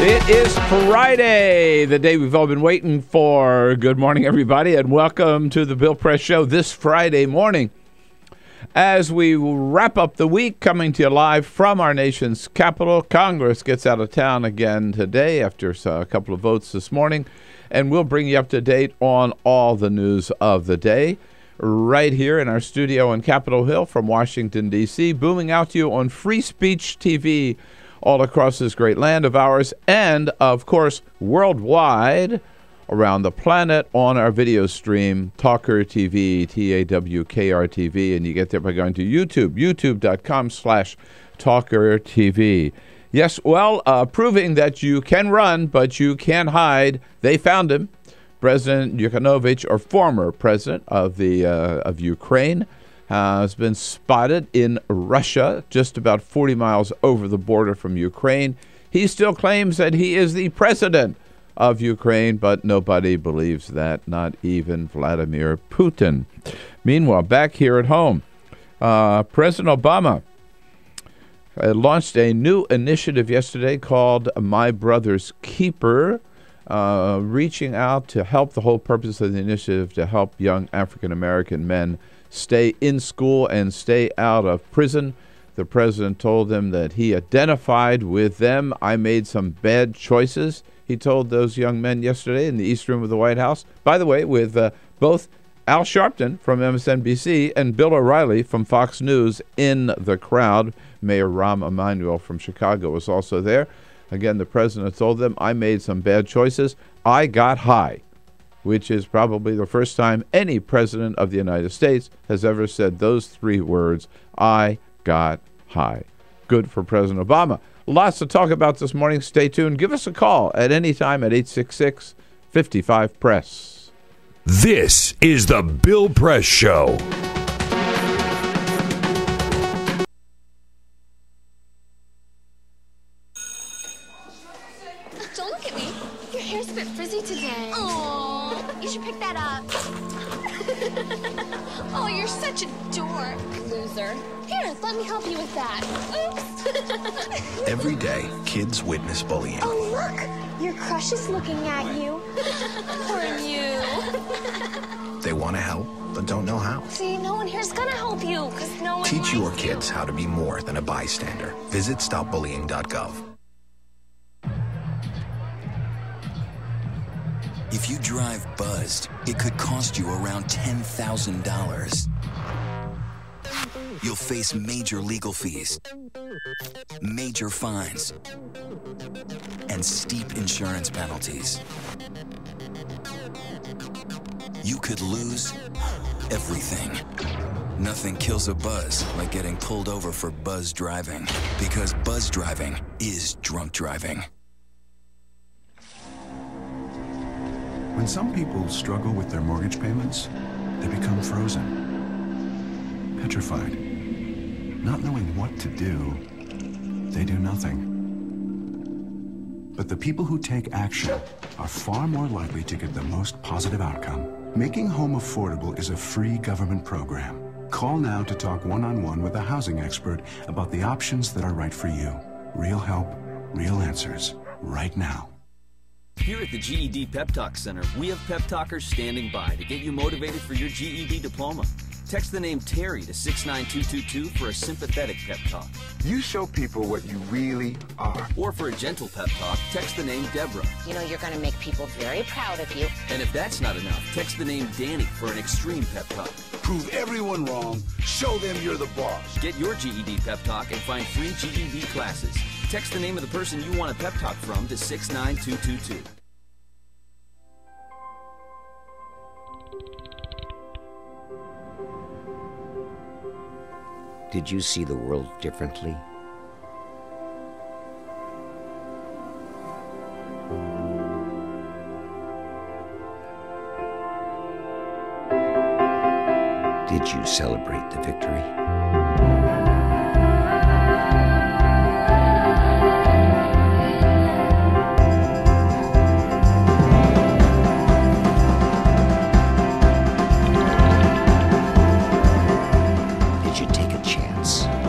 It is Friday, the day we've all been waiting for. Good morning, everybody, and welcome to the Bill Press Show this Friday morning. As we wrap up the week, coming to you live from our nation's capital, Congress gets out of town again today after a couple of votes this morning, and we'll bring you up to date on all the news of the day right here in our studio on Capitol Hill from Washington, D.C., booming out to you on Free Speech TV all across this great land of ours, and, of course, worldwide around the planet on our video stream, TawkrTV, TawkrTV, and you get there by going to YouTube, youtube.com/TawkrTV. Yes, well, proving that you can run, but you can't hide. They found him, President Yanukovych, or former president of Ukraine, has been spotted in Russia, just about 40 miles over the border from Ukraine. He still claims that he is the president of Ukraine, but nobody believes that, not even Vladimir Putin. Meanwhile, back here at home, President Obama launched a new initiative yesterday called My Brother's Keeper, reaching out to help. The whole purpose of the initiative to help young African-American men stay in school and stay out of prison. The president told them that he identified with them. I made some bad choices, he told those young men yesterday in the East Room of the White House. By the way, with both Al Sharpton from MSNBC and Bill O'Reilly from Fox News in the crowd. Mayor Rahm Emanuel from Chicago was also there. Again, the president told them, I made some bad choices. I got high, which is probably the first time any president of the United States has ever said those three words, I got high. Good for President Obama. Lots to talk about this morning. Stay tuned. Give us a call at any time at 866-55-PRESS. This is the Bill Press Show. Don't look at me. Your hair's a bit frizzy today. Oh, you should pick that up. Oh, you're such a dork, loser. Here, let me help you with that. Oops. Every day, kids witness bullying. Oh, look. Your crush is looking at you. Poor you. They want to help, but don't know how. See, no one here's gonna help you, because no one Teach your likes kids how to be more than a bystander. Visit stopbullying.gov. If you drive buzzed, it could cost you around $10,000. You'll face major legal fees, major fines, and steep insurance penalties. You could lose everything. Nothing kills a buzz like getting pulled over for buzz driving, because buzz driving is drunk driving. When some people struggle with their mortgage payments, they become frozen, petrified. Not knowing what to do, they do nothing. But the people who take action are far more likely to get the most positive outcome. Making home affordable is a free government program. Call now to talk one-on-one with a housing expert about the options that are right for you. Real help, real answers, right now. Here at the GED Pep Talk Center, we have pep talkers standing by to get you motivated for your GED diploma. Text the name Terry to 69222 for a sympathetic pep talk. You show people what you really are. Or for a gentle pep talk, text the name Deborah. You know you're going to make people very proud of you. And if that's not enough, text the name Danny for an extreme pep talk. Prove everyone wrong. Show them you're the boss. Get your GED pep talk and find free GED classes. Text the name of the person you want a pep talk from to 69222. Did you see the world differently? Did you celebrate the victory?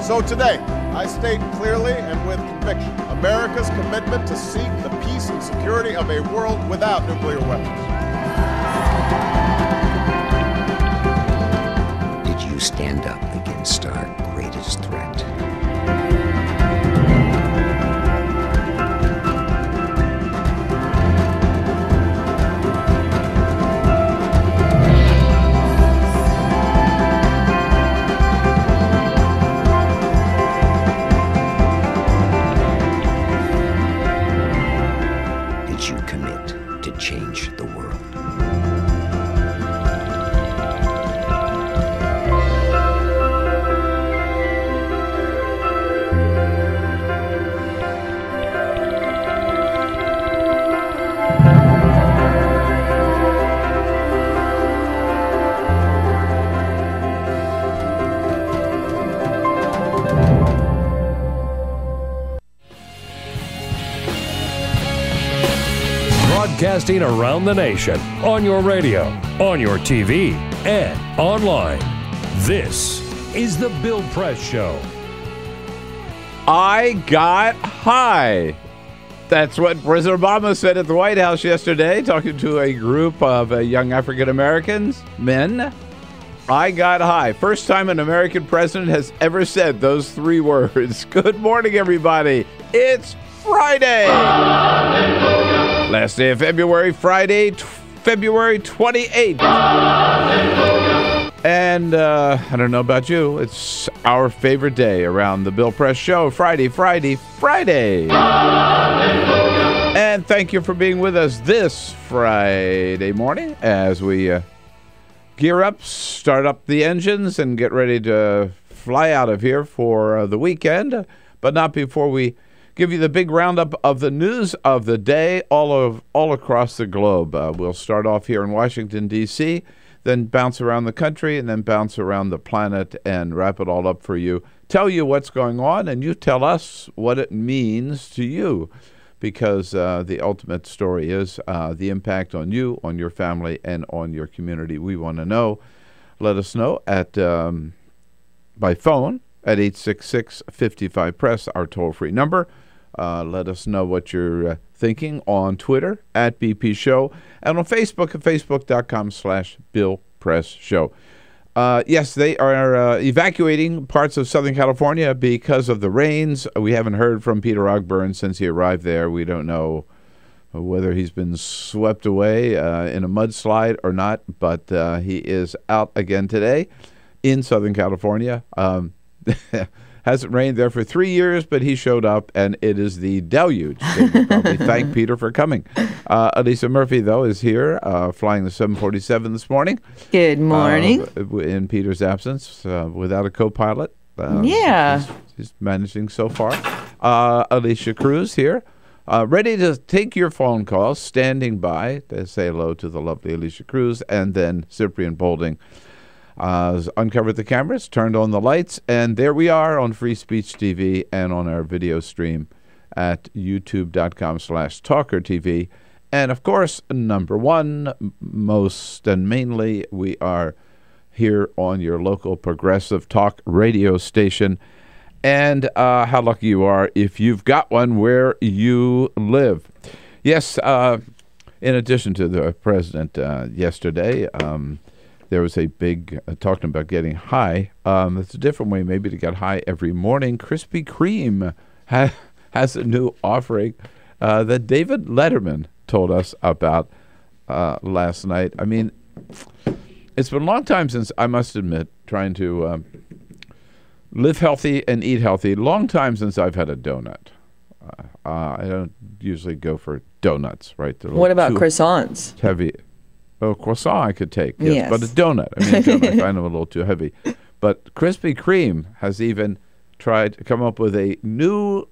So today, I state clearly and with conviction America's commitment to seek the peace and security of a world without nuclear weapons. Did you stand up against our greatest threat? Change the world. Broadcasting around the nation, on your radio, on your TV, and online. This is The Bill Press Show. I got high. That's what President Obama said at the White House yesterday, talking to a group of young African Americans, men. I got high. First time an American president has ever said those three words. Good morning, everybody. It's Friday. Last day of February, Friday, February 28th. And I don't know about you, it's our favorite day around the Bill Press Show. Friday. And thank you for being with us this Friday morning as we gear up, start up the engines, and get ready to fly out of here for the weekend. But not before we give you the big roundup of the news of the day all across the globe. We'll start off here in Washington, D.C., then bounce around the country, and then bounce around the planet and wrap it all up for you. Tell you what's going on, and you tell us what it means to you, because the ultimate story is the impact on you, on your family, and on your community. We want to know. Let us know at by phone at 866-55-PRESS, our toll-free number. Let us know what you're thinking on Twitter at BP Show, and on Facebook at facebook.com/Bill Press Show. Yes, they are evacuating parts of Southern California because of the rains. We haven't heard from Peter Ogburn since he arrived there. We don't know whether he's been swept away in a mudslide or not, but he is out again today in Southern California. Hasn't rained there for 3 years, but he showed up, and it is the deluge. So we'll probably thank Peter for coming. Elisa Murphy, though, is here, flying the 747 this morning. Good morning. In Peter's absence, without a co-pilot. He's managing so far. Alicia Cruz here, ready to take your phone calls, standing by to say hello to the lovely Alicia Cruz, and then Cyprian Bolding. Uncovered the cameras, turned on the lights, and there we are on Free Speech TV and on our video stream at youtube.com/TawkrTV. And, of course, number one, most and mainly, we are here on your local progressive talk radio station. And how lucky you are if you've got one where you live. Yes, In addition to the president yesterday, there was a big talking about getting high. It's a different way maybe to get high every morning. Krispy Kreme has a new offering that David Letterman told us about last night. I mean, it's been a long time since, I must admit, trying to live healthy and eat healthy. Long time since I've had a donut. I don't usually go for donuts, right? What about croissants? Heavy. Oh, croissant I could take, yes. But a donut. I mean, a donut, I find them a little too heavy. But Krispy Kreme has even tried to come up with a new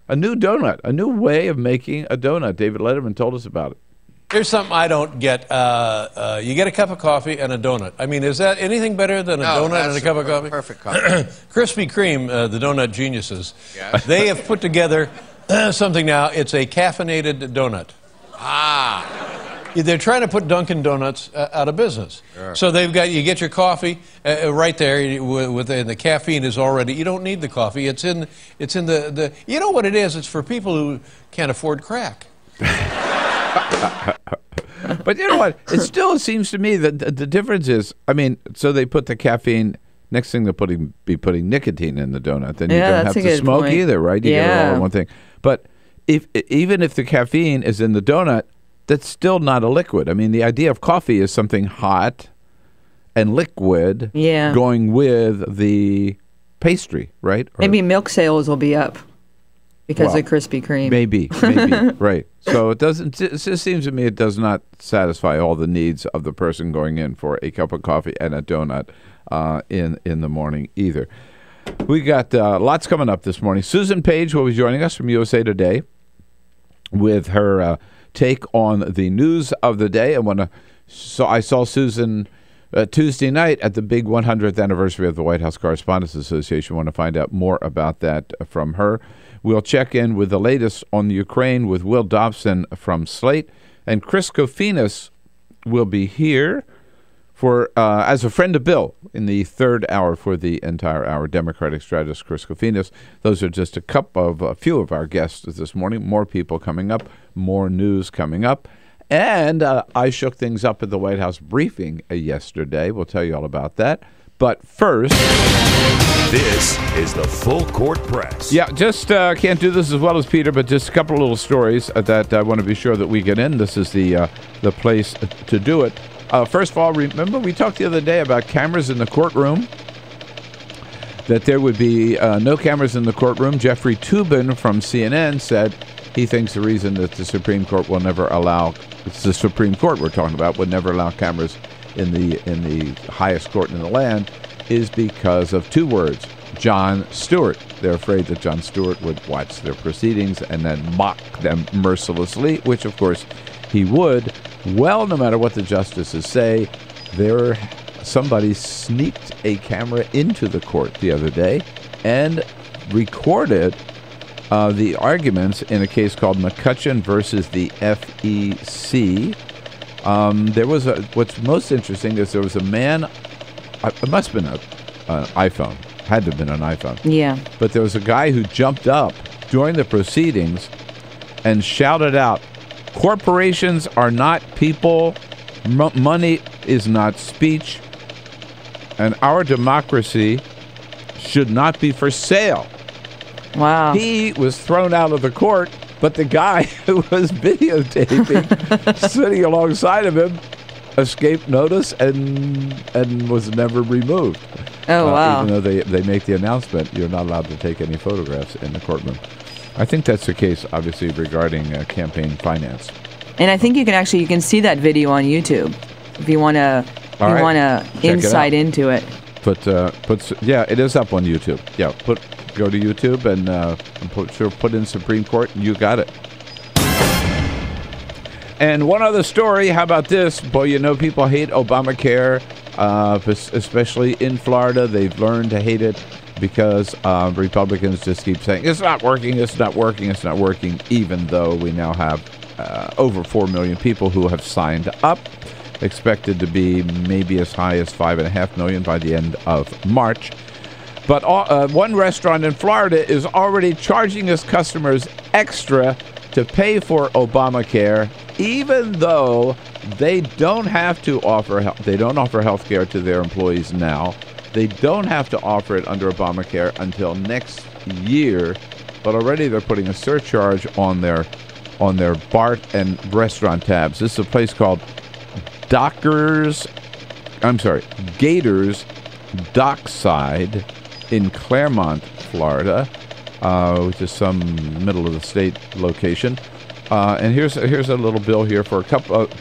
donut, a new way of making a donut. David Letterman told us about it. Here's something I don't get. You get a cup of coffee and a donut. I mean, is that anything better than a donut and a cup of coffee? Perfect coffee. Krispy Kreme, the donut geniuses, they have put together something now. It's a caffeinated donut. They're trying to put Dunkin' Donuts out of business. Sure. So you get your coffee right there and the caffeine is already. You don't need the coffee. It's in the. You know what it is? It's for people who can't afford crack. But you know what? It still seems to me that the difference is, I mean, so they put the caffeine. Next thing they'll be putting nicotine in the donut. Then you don't have to smoke either, right? You get it all in one thing. But even if the caffeine is in the donut, that's still not a liquid. I mean, the idea of coffee is something hot and liquid going with the pastry, right? Maybe milk sales will be up because of Krispy Kreme. Maybe, right. So it just seems to me it does not satisfy all the needs of the person going in for a cup of coffee and a donut in the morning either. We got lots coming up this morning. Susan Page will be joining us from USA Today with her take on the news of the day. I saw Susan Tuesday night at the big 100th anniversary of the White House Correspondents Association. I want to find out more about that from her. We'll check in with the latest on Ukraine with Will Dobson from Slate. And Chris Kofinis will be here for as a friend of Bill in the third hour for the entire hour. Democratic strategist Chris Kofinis. Those are just a few of our guests this morning. More people coming up, more news coming up. And I shook things up at the White House briefing yesterday. We'll tell you all about that. But first, this is the Full Court Press. Yeah, just can't do this as well as Peter, but just a couple of little stories that I want to be sure that we get in. This is the place to do it. First of all, remember we talked the other day about cameras in the courtroom, that there would be no cameras in the courtroom. Jeffrey Toobin from CNN said he thinks the reason that the Supreme Court will never allow, it's the Supreme Court we're talking about, would never allow cameras in the highest court in the land is because of two words, Jon Stewart. They're afraid that Jon Stewart would watch their proceedings and then mock them mercilessly, which of course he would. Well, no matter what the justices say, somebody sneaked a camera into the court the other day and recorded the arguments in a case called McCutcheon versus the FEC. There was what's most interesting is there was a man, it must have been an iPhone, had to have been an iPhone. Yeah. But there was a guy who jumped up during the proceedings and shouted out, "Corporations are not people, money is not speech, and our democracy should not be for sale." Wow. He was thrown out of the court, but the guy who was videotaping, sitting alongside of him, escaped notice and was never removed. Oh, wow. Even though they make the announcement, you're not allowed to take any photographs in the courtroom. I think that's the case, obviously, regarding campaign finance. And I think you can see that video on YouTube if you want to insight into it. Yeah, it is up on YouTube. Yeah, go to YouTube and put in Supreme Court, and you got it. And one other story, how about this? Boy, you know people hate Obamacare, especially in Florida. They've learned to hate it because Republicans just keep saying, it's not working, it's not working, it's not working, even though we now have over 4 million people who have signed up, expected to be maybe as high as 5.5 million by the end of March. But one restaurant in Florida is already charging its customers extra to pay for Obamacare even though they don't have to offer health care to their employees now. They don't have to offer it under Obamacare until next year, but already they're putting a surcharge on their bar and restaurant tabs. This is a place called Gators Dockside in Claremont, Florida, which is some middle of the state location. And here's a little bill here for a cup of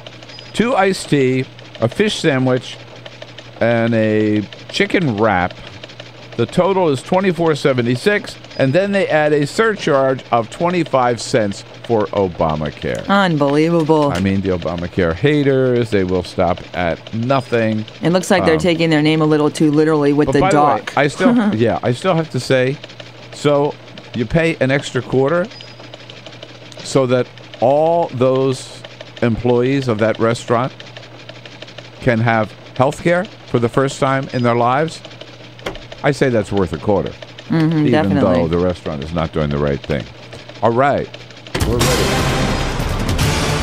2 iced tea, a fish sandwich, and a chicken wrap. The total is $24.76, and then they add a surcharge of 25 cents for Obamacare. Unbelievable. I mean, the Obamacare haters, they will stop at nothing. It looks like they're taking their name a little too literally with the doc. I still have to say, so you pay an extra quarter so that all those employees of that restaurant can have health care for the first time in their lives. I say that's worth a quarter, even definitely. though the restaurant is not doing the right thing. All right, we're ready.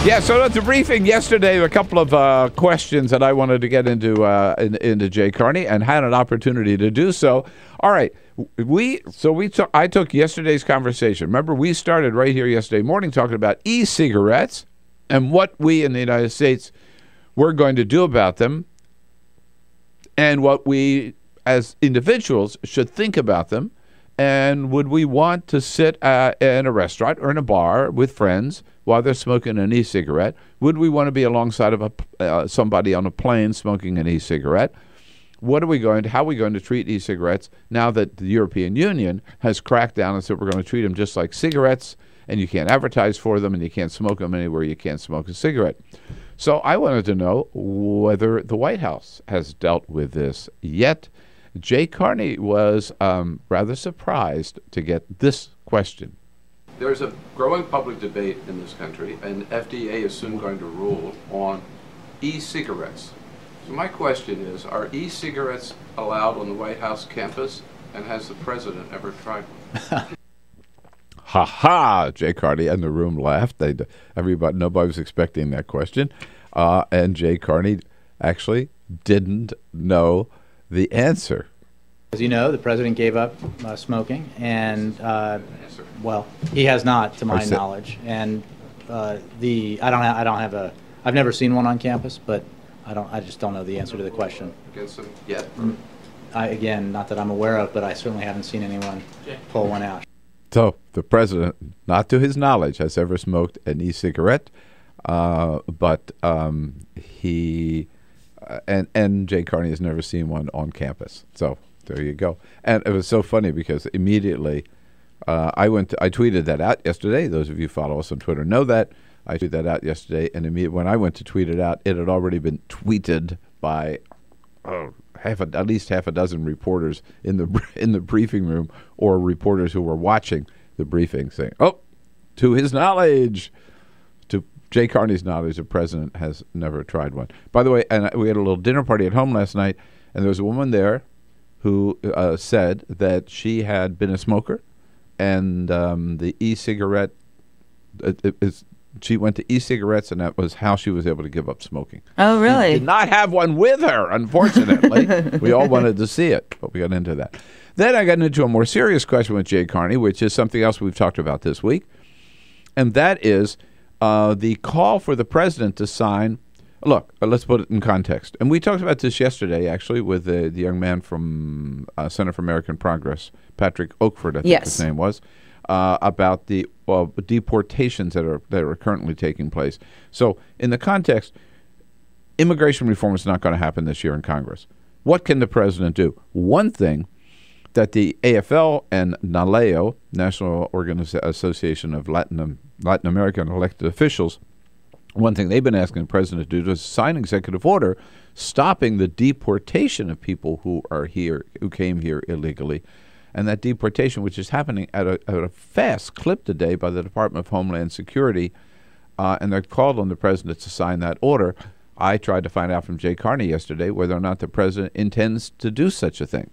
Yeah, so at the briefing yesterday, a couple of questions that I wanted to get into Jay Carney, and had an opportunity to do so. All right, I took yesterday's conversation. Remember, we started right here yesterday morning talking about e-cigarettes and what we in the United States were going to do about them, and what we as individuals should think about them, and would we want to sit in a restaurant or in a bar with friends while they're smoking an e-cigarette? Would we want to be alongside of somebody on a plane smoking an e-cigarette? How are we going to treat e-cigarettes now that the European Union has cracked down and said we're going to treat them just like cigarettes, and you can't advertise for them, and you can't smoke them anywhere you can't smoke a cigarette? So I wanted to know whether the White House has dealt with this yet. Jay Carney was rather surprised to get this question. There's a growing public debate in this country, and FDA is soon going to rule on e-cigarettes. So my question is, are e-cigarettes allowed on the White House campus, and has the president ever tried one? Ha ha! Jay Carney and the room laughed. Nobody was expecting that question, and Jay Carney actually didn't know the answer. As you know, the president gave up smoking, and well, he has not, to my knowledge. And I've never seen one on campus, but I just don't know the answer to the question. Against them yet? Again, not that I'm aware of, but I certainly haven't seen anyone pull one out. So the president, not to his knowledge, has ever smoked an e-cigarette, but he and Jay Carney has never seen one on campus. So there you go. And it was so funny because immediately I tweeted that out yesterday. Those of you who follow us on Twitter know that. I tweeted that out yesterday, and when I went to tweet it out, it had already been tweeted by at least half a dozen reporters in the briefing room, or reporters who were watching the briefing, saying, "Oh, to his knowledge, to Jay Carney's knowledge, the president has never tried one." By the way, and we had a little dinner party at home last night, and there was a woman there who said that she had been a smoker, and the e-cigarette she went to e-cigarettes, and that was how she was able to give up smoking. Oh, really? She did not have one with her, unfortunately. We all wanted to see it, but we got into that. Then I got into a more serious question with Jay Carney, which is something else we've talked about this week, and that is the call for the president to sign. Look, let's put it in context. And we talked about this yesterday, actually, with the young man from Center for American Progress, Patrick Oakford, I think his name was, about the deportations that are currently taking place. So in the context, immigration reform is not going to happen this year in Congress. What can the president do? One thing that the AFL and NALEO, National Association of Latin American Elected Officials, one thing they've been asking the president to do is sign an executive order stopping the deportation of people who came here illegally. And that deportation, which is happening at a fast clip today by the Department of Homeland Security, and they're called on the president to sign that order. I tried to find out from Jay Carney yesterday whether or not the president intends to do such a thing.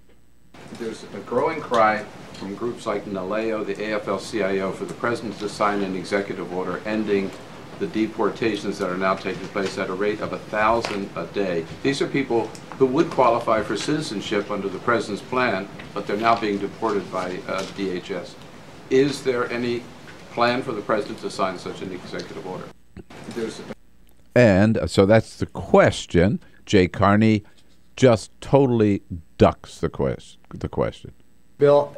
There's a growing cry from groups like NALEO, the AFL-CIO, for the president to sign an executive order ending the deportations that are now taking place at a rate of 1,000 a day. These are people who would qualify for citizenship under the president's plan, but they're now being deported by DHS. Is there any plan for the president to sign such an executive order? And so that's the question. Jay Carney just totally ducks the question. Bill,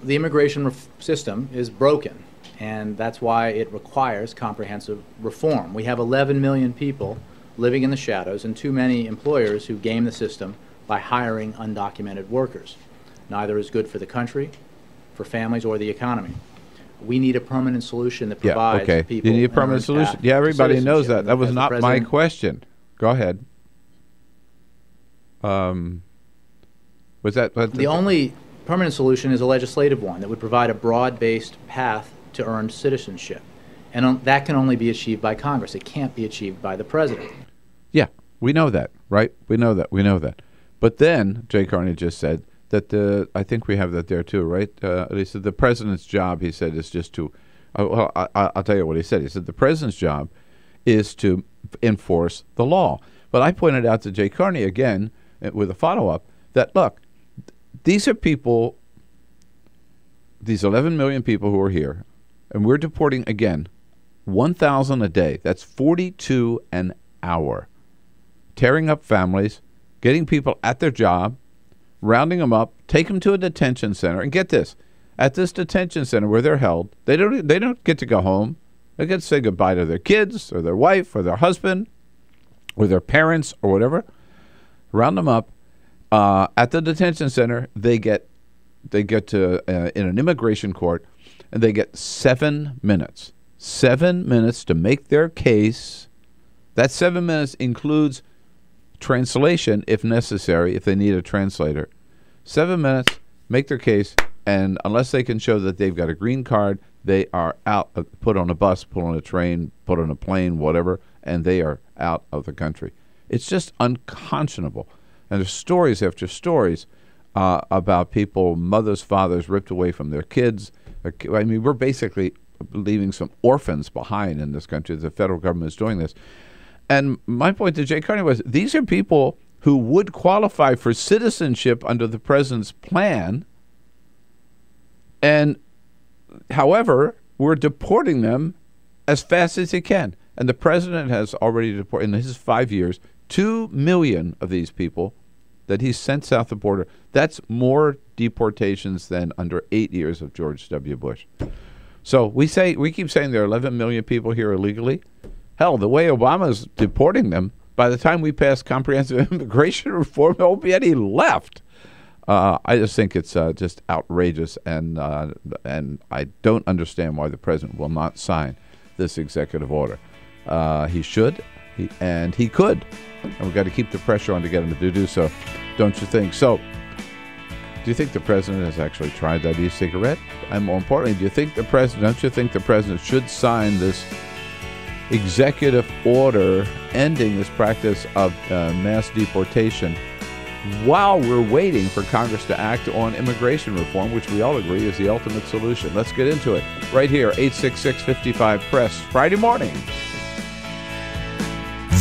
the immigration system is broken, and that's why it requires comprehensive reform. We have 11 million people living in the shadows and too many employers who game the system by hiring undocumented workers. Neither is good for the country, for families, or the economy. We need a permanent solution that provides people. You need a permanent solution. Yeah, everybody knows that. That was not my question. Go ahead. Was that the only permanent solution is a legislative one that would provide a broad-based path to earned citizenship, and that can only be achieved by Congress. It can't be achieved by the president. Yeah, we know that, right? We know that. But then Jay Carney just said that I think we have that there too, right? He said the president's job, he said, is just to. Well, I'll tell you what he said. He said the president's job is to enforce the law. But I pointed out to Jay Carney again with a follow-up that, look, these are people, these 11 million people who are here, and we're deporting, again, 1,000 a day. That's 42 an hour. Tearing up families, getting people at their job, rounding them up, take them to a detention center. And get this, at this detention center where they're held, they don't get to go home. They get to say goodbye to their kids or their wife or their husband or their parents or whatever. Round them up. At the detention center, they get to in an immigration court, and they get 7 minutes. 7 minutes to make their case. That 7 minutes includes translation if necessary, if they need a translator. 7 minutes, make their case, and unless they can show that they've got a green card, they are out, put on a bus, put on a train, put on a plane, whatever, and they are out of the country. It's just unconscionable. And there's stories after stories about people, mothers, fathers ripped away from their kids. I mean, we're basically leaving some orphans behind in this country. The federal government is doing this. And my point to Jay Carney was, these are people who would qualify for citizenship under the president's plan. And, however, we're deporting them as fast as he can. And the president has already deported, in his 5 years, 2 million of these people that he sent south the border. That's more deportations than under 8 years of George W. Bush. So we keep saying there are 11 million people here illegally. Hell, the way Obama's deporting them, by the time we pass comprehensive immigration reform, there won't be any left. I just think it's just outrageous, and I don't understand why the president will not sign this executive order. He should, and he could, and we've got to keep the pressure on to get him to do so, don't you think? So, do you think the president has actually tried that e-cigarette? And more importantly, don't you think the president should sign this executive order ending this practice of mass deportation while we're waiting for Congress to act on immigration reform, which we all agree is the ultimate solution? Let's get into it right here, 866-55-PRESS, Friday morning.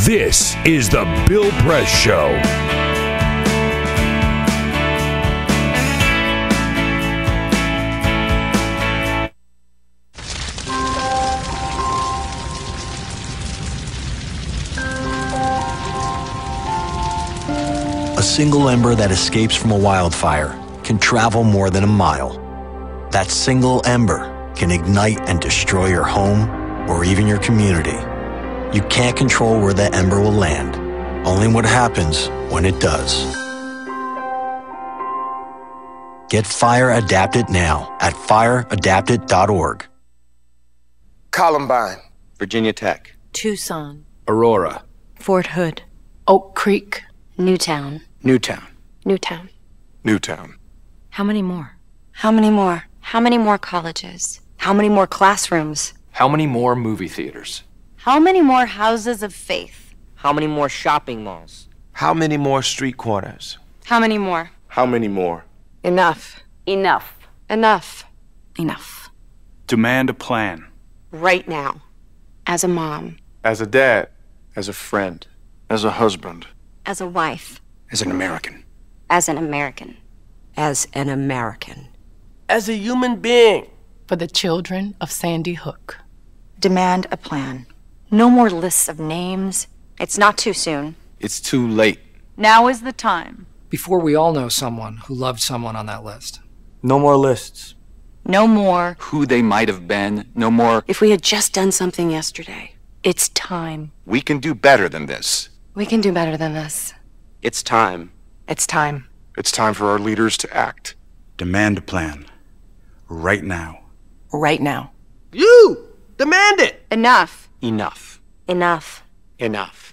This is the Bill Press Show. A single ember that escapes from a wildfire can travel more than a mile. That single ember can ignite and destroy your home or even your community. You can't control where that ember will land, only what happens when it does. Get Fire Adapted now at fireadapted.org. Columbine, Virginia Tech, Tucson, Aurora, Fort Hood, Oak Creek, Newtown. Newtown. Newtown. Newtown. How many more? How many more? How many more colleges? How many more classrooms? How many more movie theaters? How many more houses of faith? How many more shopping malls? How many more street corners? How many more? How many more? Enough. Enough. Enough. Enough. Demand a plan. Right now. As a mom. As a dad. As a friend. As a husband. As a wife. As an American. As an American. As an American. As a human being. For the children of Sandy Hook. Demand a plan. No more lists of names. It's not too soon. It's too late. Now is the time. Before we all know someone who loved someone on that list. No more lists. No more. Who they might have been. No more. If we had just done something yesterday. It's time. We can do better than this. We can do better than this. It's time. It's time. It's time for our leaders to act. Demand a plan. Right now. Right now. You! Demand it! Enough. Enough. Enough. Enough.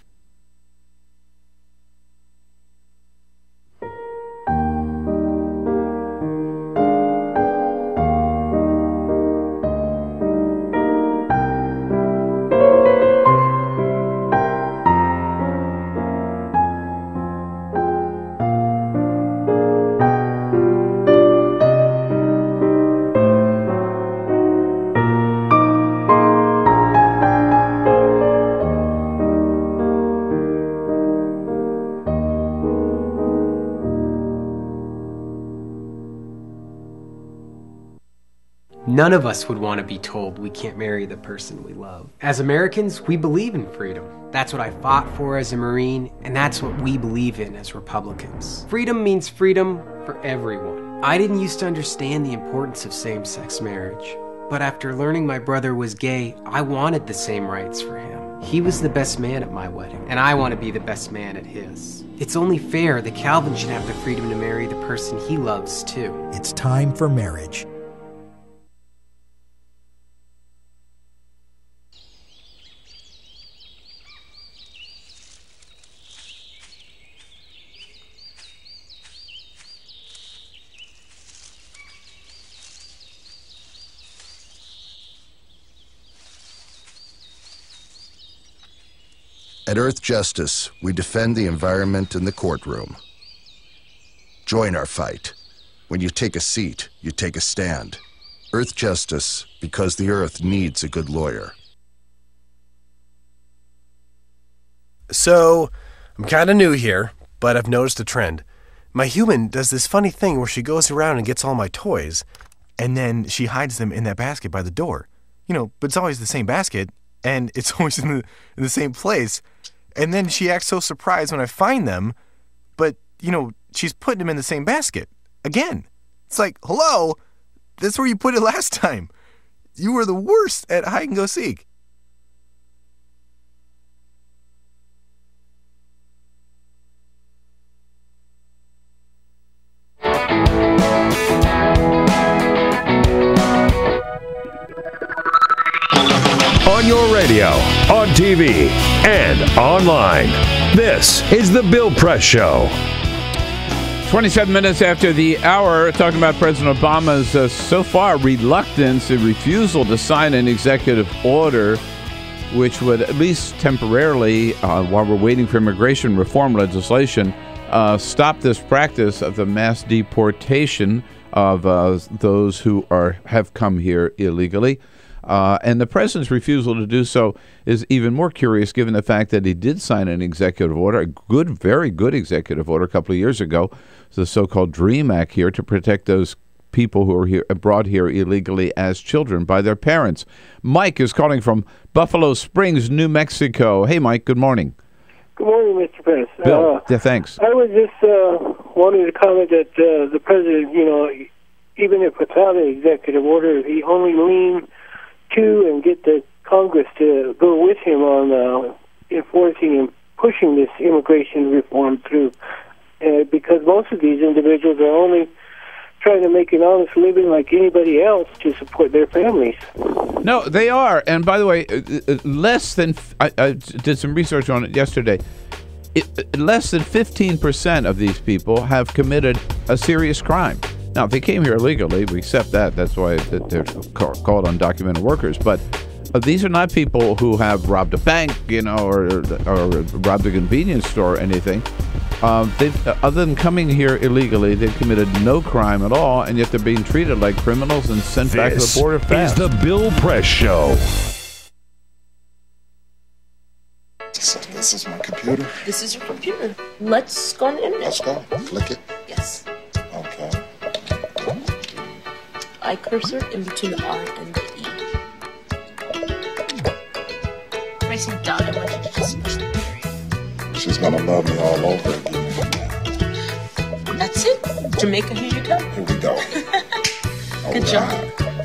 None of us would want to be told we can't marry the person we love. As Americans, we believe in freedom. That's what I fought for as a Marine, and that's what we believe in as Republicans. Freedom means freedom for everyone. I didn't used to understand the importance of same-sex marriage, but after learning my brother was gay, I wanted the same rights for him. He was the best man at my wedding, and I want to be the best man at his. It's only fair that Calvin should have the freedom to marry the person he loves, too. It's time for marriage. At Earth Justice, we defend the environment in the courtroom. Join our fight. When you take a seat, you take a stand. Earth Justice, because the Earth needs a good lawyer. So, I'm kind of new here, but I've noticed a trend. My human does this funny thing where she goes around and gets all my toys, and then she hides them in that basket by the door. You know, but it's always the same basket, and it's always in the same place. And then she acts so surprised when I find them, but, you know, she's putting them in the same basket. Again. It's like, hello, that's where you put it last time. You were the worst at hide and go seek. On your radio, on TV, and online. This is The Bill Press Show. 27 minutes after the hour, talking about President Obama's so far reluctance and refusal to sign an executive order which would at least temporarily, while we're waiting for immigration reform legislation, stop this practice of the mass deportation of those who have come here illegally. And the president's refusal to do so is even more curious given the fact that he did sign an executive order, a very good executive order a couple of years ago, the so-called DREAM Act here, to protect those people who are brought here illegally as children by their parents. Mike is calling from Buffalo Springs, New Mexico. Hey, Mike, good morning. Good morning, Mr. Press. Bill, yeah, thanks. I was just wanting to comment that the president, you know, even if without an executive order, he only leaned to and get the Congress to go with him on enforcing and pushing this immigration reform through, because most of these individuals are only trying to make an honest living like anybody else to support their families. No, they are. And by the way, less than, I did some research on it yesterday, less than 15% of these people have committed a serious crime. Now, if they came here illegally, we accept that. That's why they're called undocumented workers. But these are not people who have robbed a bank, you know, or robbed a convenience store or anything. Other than coming here illegally, they've committed no crime at all, and yet they're being treated like criminals and sent back to the border fast. This is the Bill Press Show. This is my computer. This is your computer. Let's go on the internet. Let's go. Click it. Yes. Okay. I cursor in between the R and the E. Pressing down, I want you to just push the period. She's gonna love me all over again. That's it. Jamaica, here you go. Here we go. Good job.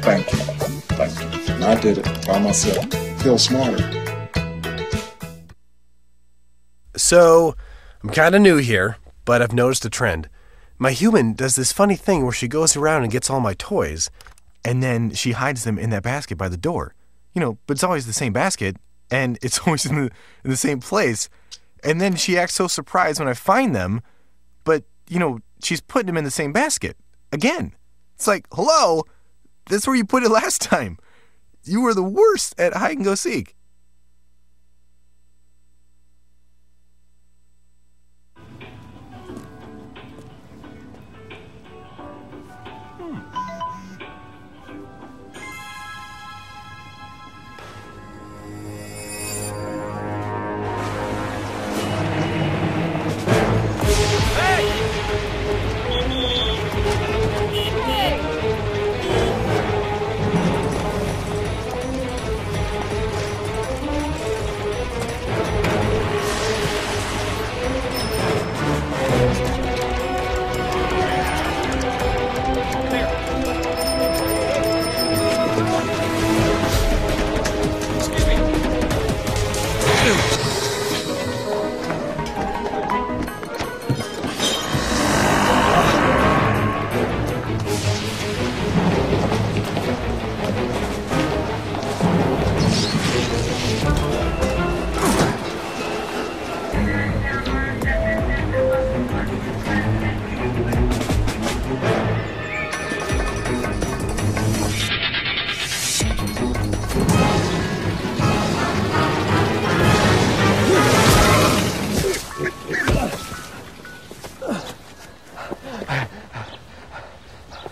Thank you. Thank you. And I did it by myself. Feel smarter. So, I'm kind of new here, but I've noticed a trend. My human does this funny thing where she goes around and gets all my toys, and then she hides them in that basket by the door. But it's always the same basket, and it's always in the same place. And then she acts so surprised when I find them, but, she's putting them in the same basket. Again. It's like, hello, that's where you put it last time. You were the worst at hide and go seek.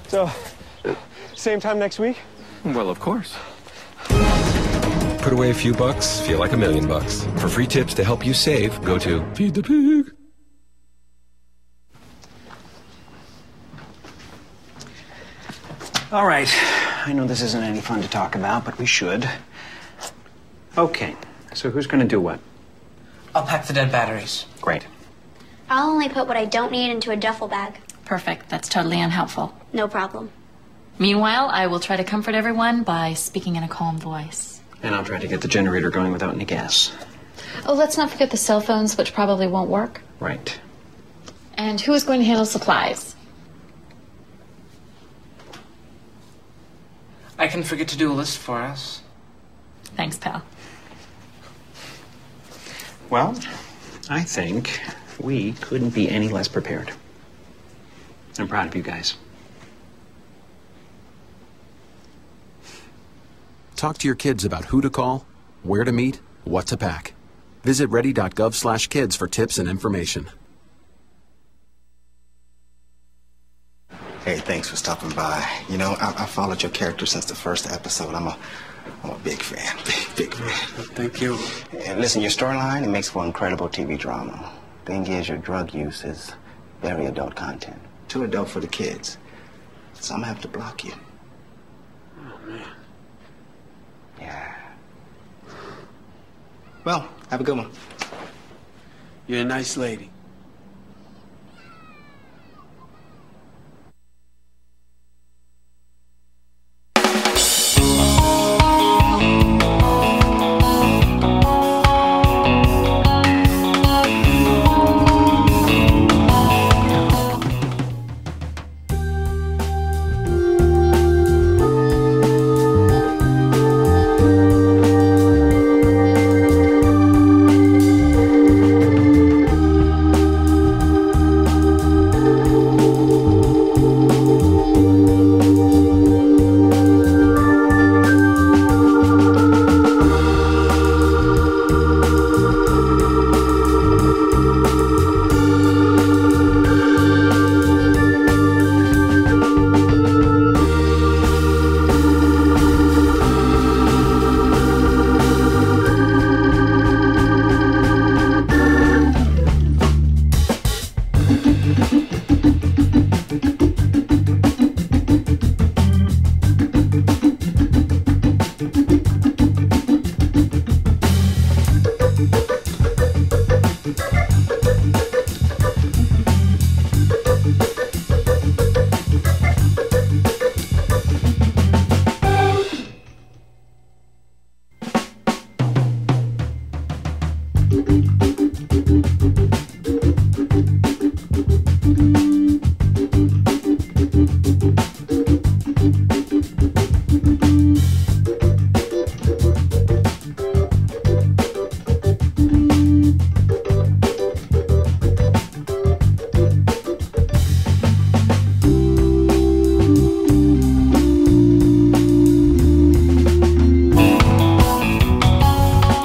So, same time next week? Well, of course. Put away a few bucks, feel like $1 million. For free tips to help you save, go to Feed the Pig. All right. I know this isn't any fun to talk about, but we should. Okay. So who's going to do what? I'll pack the dead batteries. Great. I'll only put what I don't need into a duffel bag. Perfect. That's totally unhelpful. No problem. Meanwhile, I will try to comfort everyone by speaking in a calm voice. And I'll try to get the generator going without any gas. Oh, let's not forget the cell phones, which probably won't work. Right. And who is going to handle supplies? I can forget to do a list for us. Thanks, pal. Well, I think we couldn't be any less prepared. I'm proud of you guys. Talk to your kids about who to call, where to meet, what to pack. Visit ready.gov/kids for tips and information. Hey, thanks for stopping by. You know, I followed your character since the first episode. I'm a big fan. Big fan. Thank you. And listen, your storyline, it makes for incredible TV drama. Thing is, your drug use is very adult content. Too adult for the kids. So I'm gonna have to block you. Oh, man. Yeah. Well, have a good one. You're a nice lady.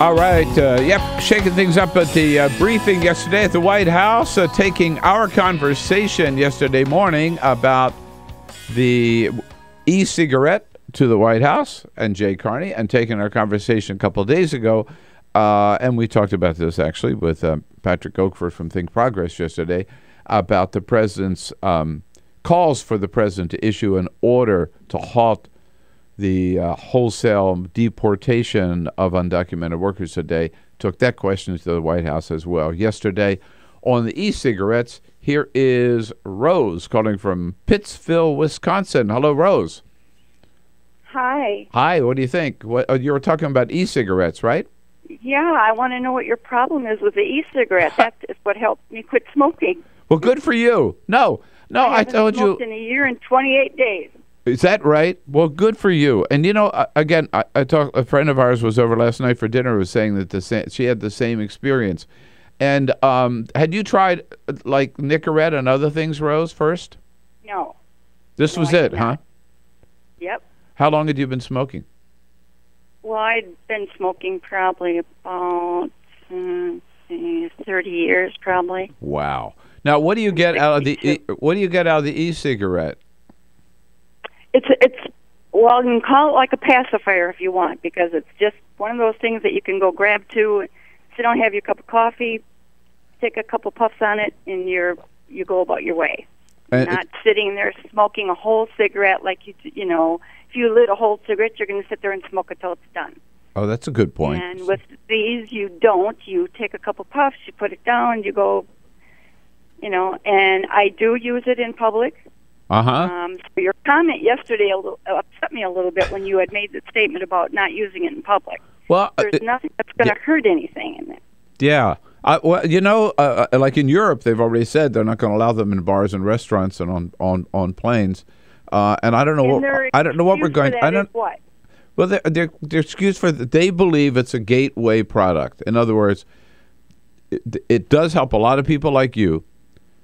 All right. Shaking things up at the briefing yesterday at the White House, taking our conversation yesterday morning about the e-cigarette to the White House and Jay Carney, and taking our conversation a couple of days ago. And we talked about this actually with Patrick Oakford from Think Progress yesterday about the president's calls for the president to issue an order to halt the wholesale deportation of undocumented workers today. Took that question to the White House as well yesterday. On the e-cigarettes, here is Rose calling from Pittsville, Wisconsin. Hello, Rose. Hi. Hi, what do you think? You were talking about e-cigarettes, right? Yeah, I want to know what your problem is with the e-cigarette. That is what helped me quit smoking. Well, good for you. No, I told you. I haven't smoked in a year and 28 days. Is that right? Well, good for you. And again, I talked. A friend of ours was over last night for dinner. Was saying that she had the same experience. And had you tried like Nicorette and other things, Rose? First? No. This was it, huh? Yep. How long had you been smoking? Well, I'd been smoking probably about 30 years, probably. Wow. Now, what do you get out of the e-cigarette? Well, you can call it like a pacifier if you want, because it's just one of those things that you can go grab to, sit down, have your cup of coffee, take a couple puffs on it, and you go about your way. Not sitting there smoking a whole cigarette like if you lit a whole cigarette, you're going to sit there and smoke it till it's done. Oh, that's a good point. And with these, you don't. You take a couple puffs, you put it down, you go, and I do use it in public. So your comment yesterday upset me a little bit when you had made the statement about not using it in public. Well, there's nothing that's going to hurt anything in it. Yeah. Like in Europe, they've already said they're not going to allow them in bars and restaurants and on planes. And I don't know what we're going. What? Well, their excuse for they believe it's a gateway product. In other words, it does help a lot of people like you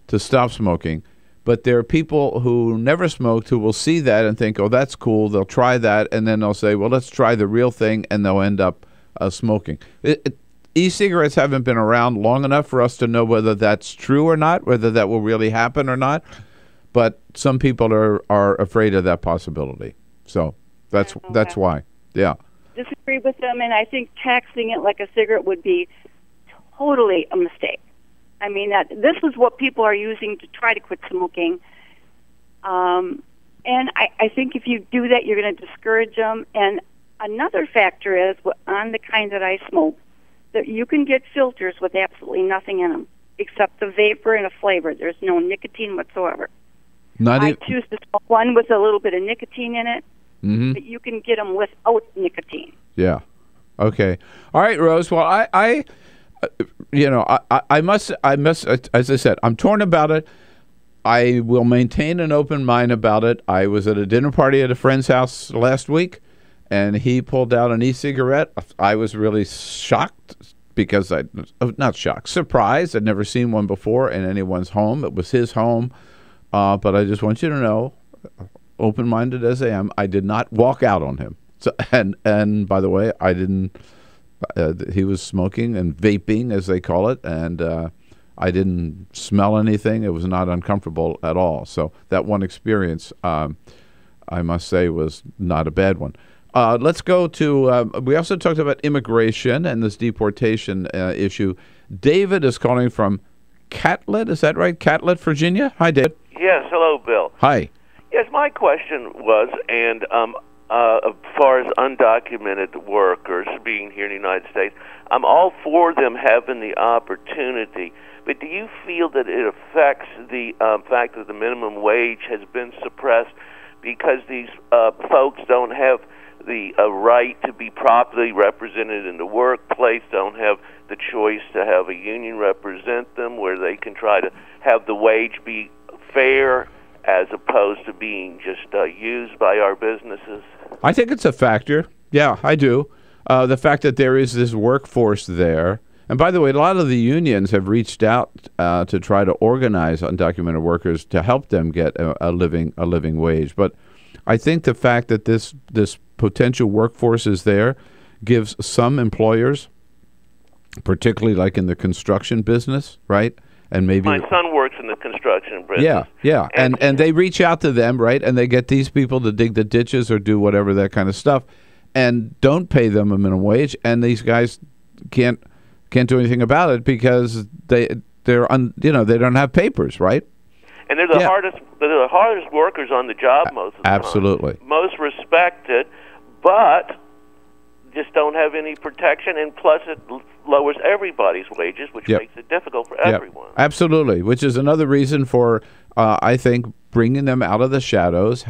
to stop smoking. But there are people who never smoked who will see that and think, oh, that's cool. They'll try that, and then they'll say, well, let's try the real thing, and they'll end up smoking. E-cigarettes haven't been around long enough for us to know whether that's true or not, whether that will really happen or not. But some people are afraid of that possibility. So that's why. Yeah. Disagree with them, and I think taxing it like a cigarette would be totally a mistake. I mean, this is what people are using to try to quit smoking. And I think if you do that, you're going to discourage them. And another factor is, on the kind that I smoke, that you can get filters with absolutely nothing in them except the vapor and a flavor. There's no nicotine whatsoever. I choose to smoke one with a little bit of nicotine in it, but you can get them without nicotine. Yeah. Okay. All right, Rose. Well, I must, as I said, I'm torn about it. I will maintain an open mind about it. I was at a dinner party at a friend's house last week, and he pulled out an e-cigarette. I was really shocked because not shocked, surprised. I'd never seen one before in anyone's home. It was his home. But I just want you to know, open-minded as I am, I did not walk out on him. So, and by the way, I didn't. He was smoking and vaping, as they call it, and I didn't smell anything. It was not uncomfortable at all. So that one experience, I must say, was not a bad one. Let's go to, we also talked about immigration and this deportation issue. David is calling from Catlett, is that right? Catlett, Virginia? Hi, David. Yes, hello, Bill. Hi. Yes, my question was, and as far as undocumented workers being here in the United States, I'm all for them having the opportunity, but do you feel that it affects the fact that the minimum wage has been suppressed because these folks don't have the right to be properly represented in the workplace, don't have the choice to have a union represent them where they can try to have the wage be fair as opposed to being just used by our businesses? I think it's a factor. Yeah, I do. The fact that there is this workforce there. And by the way, a lot of the unions have reached out to try to organize undocumented workers to help them get a living wage. But I think the fact that this potential workforce is there gives some employers particularly like in the construction business, right? And maybe my son works in the construction business. Yeah, yeah, and they reach out to them, right? And they get these people to dig the ditches or do whatever, that kind of stuff, and don't pay them a minimum wage, and these guys can't do anything about it because they don't have papers, right? And they're the hardest workers on the job most of the Absolutely. time. Most respected, but just don't have any protection, and plus it lowers everybody's wages, which makes it difficult for everyone. Absolutely, which is another reason for, I think, bringing them out of the shadows,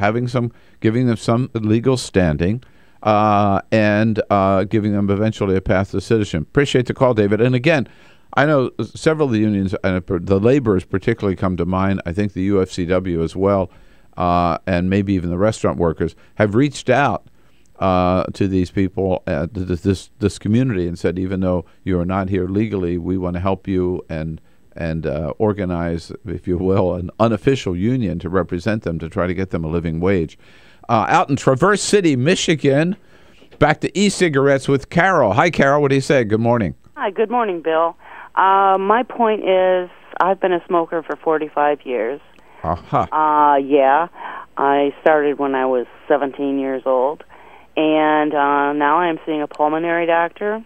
giving them some legal standing, and giving them eventually a path to citizenship. Appreciate the call, David. And again, I know several of the unions, and the laborers particularly come to mind. I think the UFCW as well, and maybe even the restaurant workers have reached out to these people, to this community, and said, even though you are not here legally, we want to help you and organize, if you will, an unofficial union to represent them, to try to get them a living wage. Out in Traverse City, Michigan, back to e-cigarettes with Carol. Hi, Carol. What do you say? Good morning. Hi. Good morning, Bill. My point is, I've been a smoker for 45 years. Yeah. I started when I was 17 years old. And now I'm seeing a pulmonary doctor,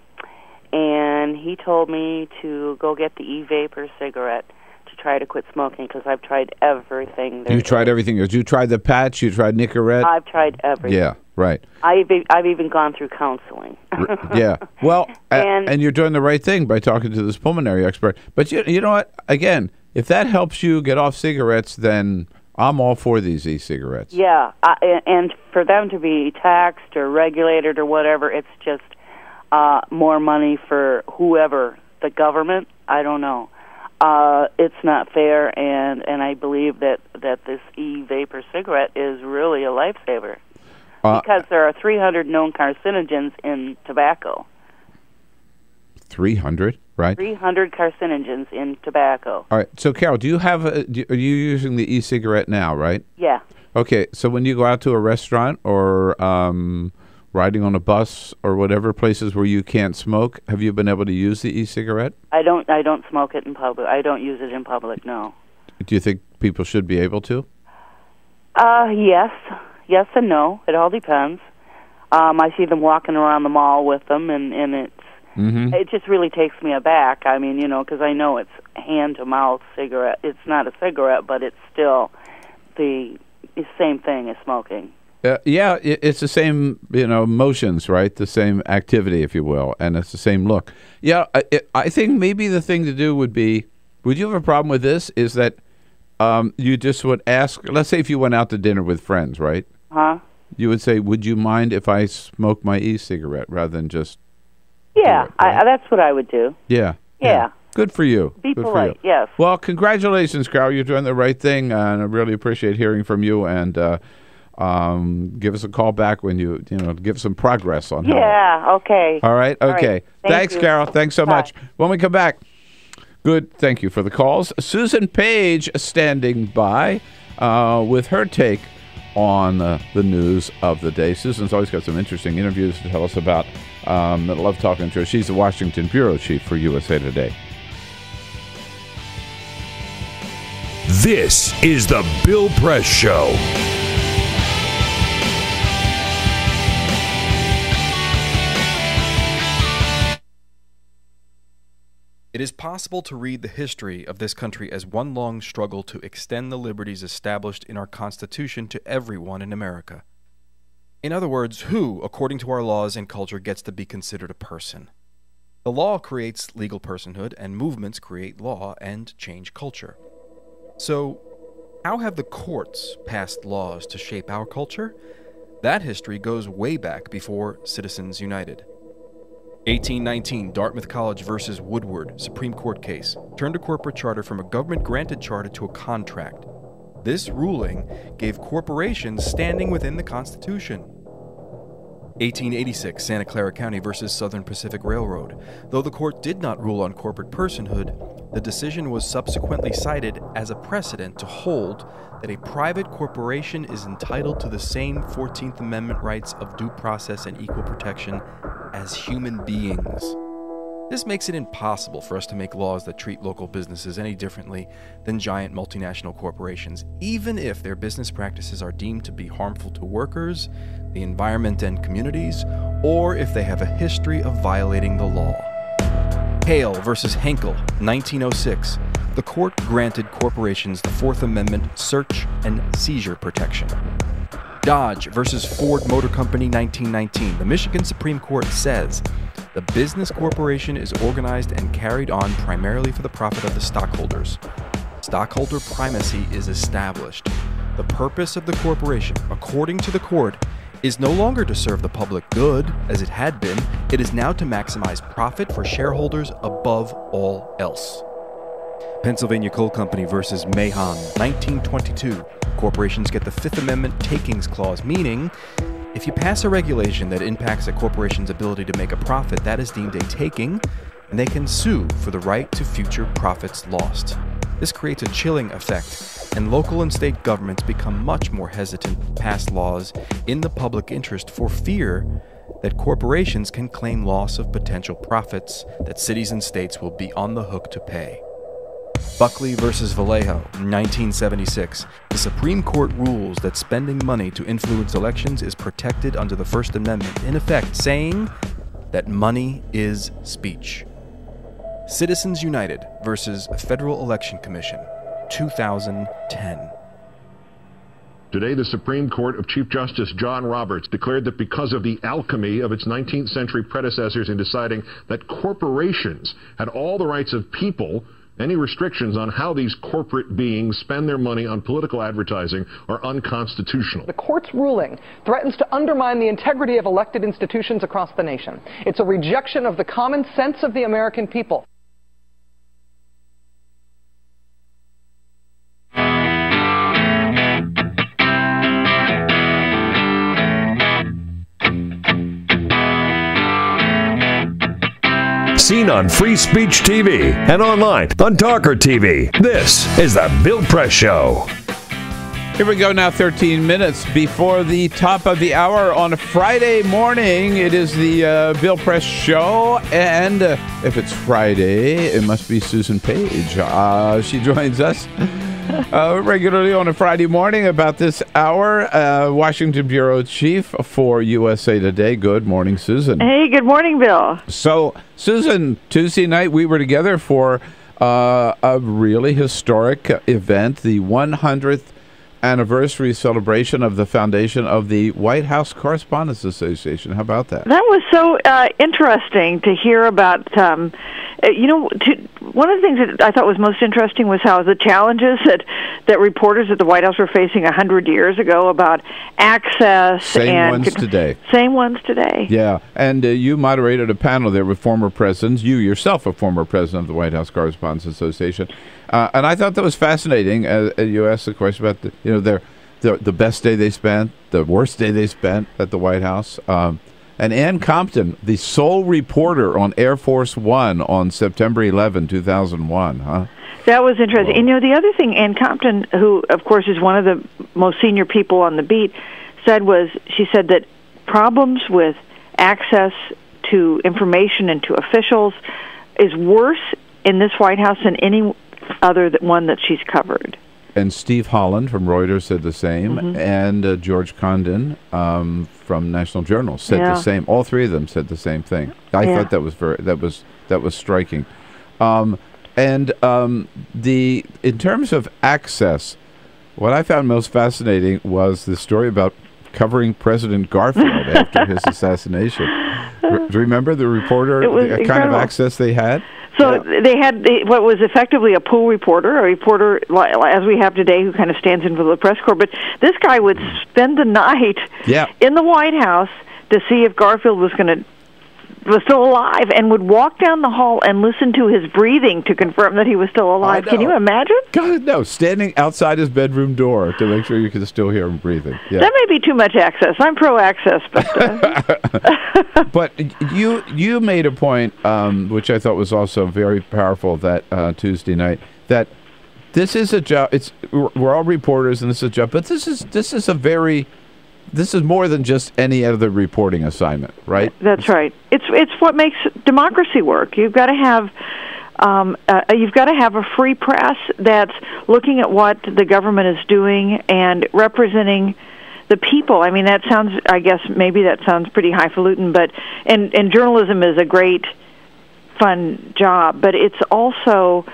and he told me to go get the e-vapor cigarette to try to quit smoking, because I've tried everything. You tried everything. You tried the patch? You tried Nicorette? I've tried everything. Yeah, right. I've even gone through counseling. Yeah. Well, and you're doing the right thing by talking to this pulmonary expert. But you know what? Again, if that helps you get off cigarettes, then I'm all for these e-cigarettes. Yeah, and for them to be taxed or regulated or whatever, it's just more money for whoever, the government. I don't know. It's not fair, and I believe that this e-vapor cigarette is really a lifesaver, because there are 300 known carcinogens in tobacco. 300, right? 300 carcinogens in tobacco. All right. So, Carol, do you have are you using the e-cigarette now, right? Yeah. Okay. So when you go out to a restaurant or riding on a bus or whatever, places where you can't smoke, have you been able to use the e-cigarette? I don't smoke it in public. I don't use it in public, no. Do you think people should be able to? Yes. Yes and no. It all depends. I see them walking around the mall with them, and it's it just really takes me aback. I mean, because I know it's hand-to-mouth cigarette. It's not a cigarette, but it's still the same thing as smoking. Yeah, it's the same, motions, right? The same activity, if you will, and it's the same look. Yeah, I think maybe the thing to do would you have a problem with this, is that you just would ask, let's say if you went out to dinner with friends, right? You would say, would you mind if I smoke my e-cigarette rather than just... Yeah, that's what I would do. Yeah. Good for you. Be Good polite, for you. yes. Well, congratulations, Carol. You're doing the right thing, and I really appreciate hearing from you. And give us a call back when you give some progress on how. Yeah. Okay. All right. Okay. All right. Thanks, Carol. Thanks so much. When we come back, good. Thank you for the calls. Susan Page standing by with her take on the news of the day. Susan's always got some interesting interviews to tell us about. I love talking to her. She's the Washington bureau chief for USA Today. This is the Bill Press Show. It is possible to read the history of this country as one long struggle to extend the liberties established in our Constitution to everyone in America. In other words, who, according to our laws and culture, gets to be considered a person? The law creates legal personhood, and movements create law and change culture. So, how have the courts passed laws to shape our culture? That history goes way back before Citizens United. 1819, Dartmouth College versus Woodward, Supreme Court case, turned a corporate charter from a government-granted charter to a contract. This ruling gave corporations standing within the Constitution. 1886, Santa Clara County versus Southern Pacific Railroad. Though the court did not rule on corporate personhood, the decision was subsequently cited as a precedent to hold that a private corporation is entitled to the same 14th Amendment rights of due process and equal protection as human beings. This makes it impossible for us to make laws that treat local businesses any differently than giant multinational corporations, even if their business practices are deemed to be harmful to workers, the environment and communities, or if they have a history of violating the law. Hale versus Henkel, 1906. The court granted corporations the Fourth Amendment search and seizure protection. Dodge versus Ford Motor Company, 1919. The Michigan Supreme Court says the business corporation is organized and carried on primarily for the profit of the stockholders. Stockholder primacy is established. The purpose of the corporation, according to the court, is no longer to serve the public good, as it had been. It is now to maximize profit for shareholders above all else. Pennsylvania Coal Company versus Mahon, 1922. Corporations get the Fifth Amendment takings clause, meaning if you pass a regulation that impacts a corporation's ability to make a profit, that is deemed a taking, and they can sue for the right to future profits lost. This creates a chilling effect, and local and state governments become much more hesitant to pass laws in the public interest for fear that corporations can claim loss of potential profits that cities and states will be on the hook to pay. Buckley versus Vallejo, 1976. The Supreme Court rules that spending money to influence elections is protected under the First Amendment, in effect saying that money is speech. Citizens United versus Federal Election Commission, 2010. Today, the Supreme Court of Chief Justice John Roberts declared that because of the alchemy of its 19th century predecessors in deciding that corporations had all the rights of people, any restrictions on how these corporate beings spend their money on political advertising are unconstitutional. The court's ruling threatens to undermine the integrity of elected institutions across the nation. It's a rejection of the common sense of the American people. Seen on Free Speech TV and online on TawkrTV. This is the Bill Press Show. Here we go now, 13 minutes before the top of the hour on a Friday morning. It is the Bill Press Show, and if it's Friday, it must be Susan Page. She joins us regularly on a Friday morning about this hour. Washington Bureau Chief for USA Today. Good morning, Susan. Hey, good morning, Bill. So, Susan, Tuesday night we were together for a really historic event, the 100th anniversary celebration of the foundation of the White House Correspondents Association. How about that? That was so interesting to hear about. One of the things that I thought was most interesting was how the challenges that reporters at the White House were facing 100 years ago about access. Same ones today. Same ones today. Yeah, and you moderated a panel there with former presidents. You yourself, a former president of the White House Correspondents Association, and I thought that was fascinating. You asked the question about the best day they spent, the worst day they spent at the White House. And Ann Compton, the sole reporter on Air Force One on September 11, 2001, huh? That was interesting. Whoa. The other thing Ann Compton, who, of course, is one of the most senior people on the beat, she said that problems with access to information and to officials is worse in this White House than any other one that she's covered. And Steve Holland from Reuters said the same, and George Condon from National Journal said the same. All three of them said the same thing. I thought that was striking. In terms of access, what I found most fascinating was the story about covering President Garfield after his assassination. Do you remember the reporter, the kind of access they had? So they had what was effectively a pool reporter, a reporter as we have today who kind of stands in for the press corps. But this guy would spend the night in the White House to see if Garfield was still alive, and would walk down the hall and listen to his breathing to confirm that he was still alive. Can you imagine? God, no, standing outside his bedroom door to make sure you can still hear him breathing. Yeah. That may be too much access. I'm pro-access, but... But you made a point, which I thought was also very powerful that Tuesday night, that this is a job. We're all reporters, and this is a job, but this is a very this is more than just any other reporting assignment, right? That's right. It's what makes democracy work. You've got to have a free press that's looking at what the government is doing and representing the people. I mean, maybe that sounds pretty highfalutin, but and journalism is a great, fun job, but it's also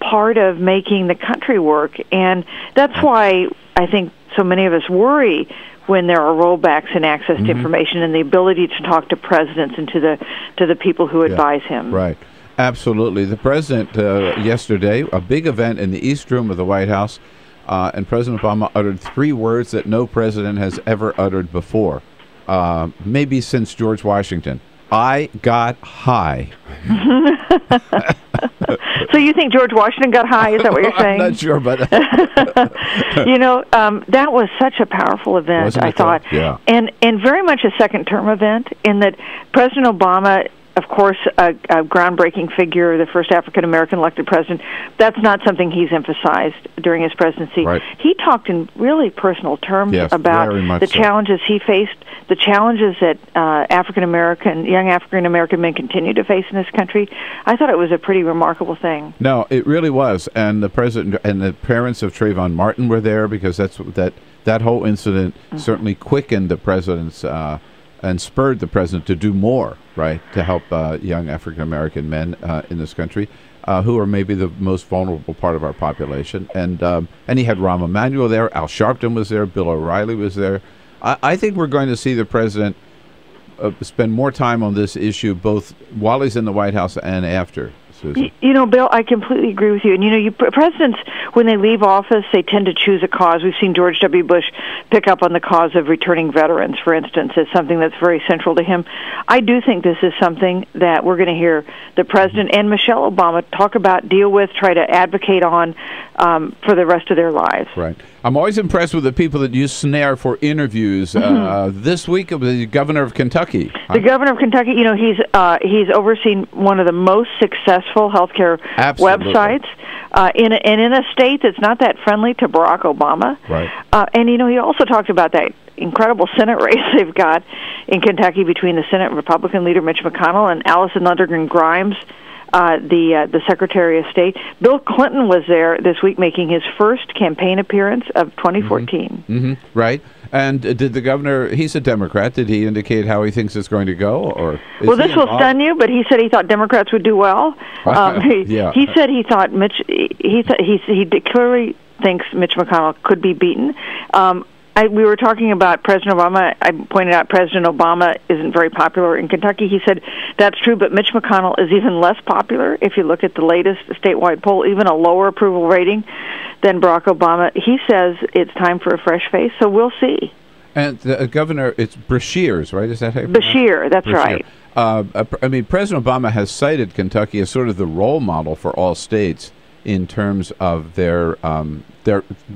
part of making the country work, and that's why I think so many of us worry when there are rollbacks in access to information and the ability to talk to presidents and to the people who advise him. Right. Absolutely. The president yesterday, a big event in the East Room of the White House, and President Obama uttered 3 words that no president has ever uttered before, maybe since George Washington. I got high. So you think George Washington got high? Is that what you're saying? I'm not sure, but that was such a powerful event. I thought, and very much a second-term event in that President Obama, of course, a groundbreaking figure, the first African-American elected president. That's not something he's emphasized during his presidency. Right. He talked in really personal terms about the challenges he faced, the challenges that young African-American men continue to face in this country. I thought it was a pretty remarkable thing. No, it really was. And the president and the parents of Trayvon Martin were there because that whole incident certainly quickened the president's and spurred the president to do more, right, to help young African-American men in this country who are maybe the most vulnerable part of our population. And he had Rahm Emanuel there, Al Sharpton was there, Bill O'Reilly was there. I think we're going to see the president spend more time on this issue both while he's in the White House and after. Susan. Bill, I completely agree with you. And, presidents, when they leave office, they tend to choose a cause. We've seen George W. Bush pick up on the cause of returning veterans, for instance, as something that's very central to him. I do think this is something that we're going to hear the president and Michelle Obama talk about, deal with, try to advocate on for the rest of their lives. Right. I'm always impressed with the people that use Snare for interviews. This week, it was the governor of Kentucky. The governor of Kentucky, he's overseen one of the most successful healthcare websites in a state that's not that friendly to Barack Obama. Right. And he also talked about that incredible Senate race they've got in Kentucky between the Senate Republican leader Mitch McConnell and Allison Lundergan Grimes, the Secretary of State. Bill Clinton was there this week making his first campaign appearance of 2014. Right. And did the governor, he's a Democrat, did he indicate how he thinks it's going to go? Or well, this will stun you, but he said he thought Democrats would do well. He said he thought he clearly thinks Mitch McConnell could be beaten. We were talking about President Obama. I pointed out President Obama isn't very popular in Kentucky. He said that's true, but Mitch McConnell is even less popular. If you look at the latest statewide poll, even a lower approval rating than Barack Obama. He says it's time for a fresh face, so we'll see. And the governor, it's Beshears, right? Is that how you Beshear, that's right. President Obama has cited Kentucky as sort of the role model for all states in terms of their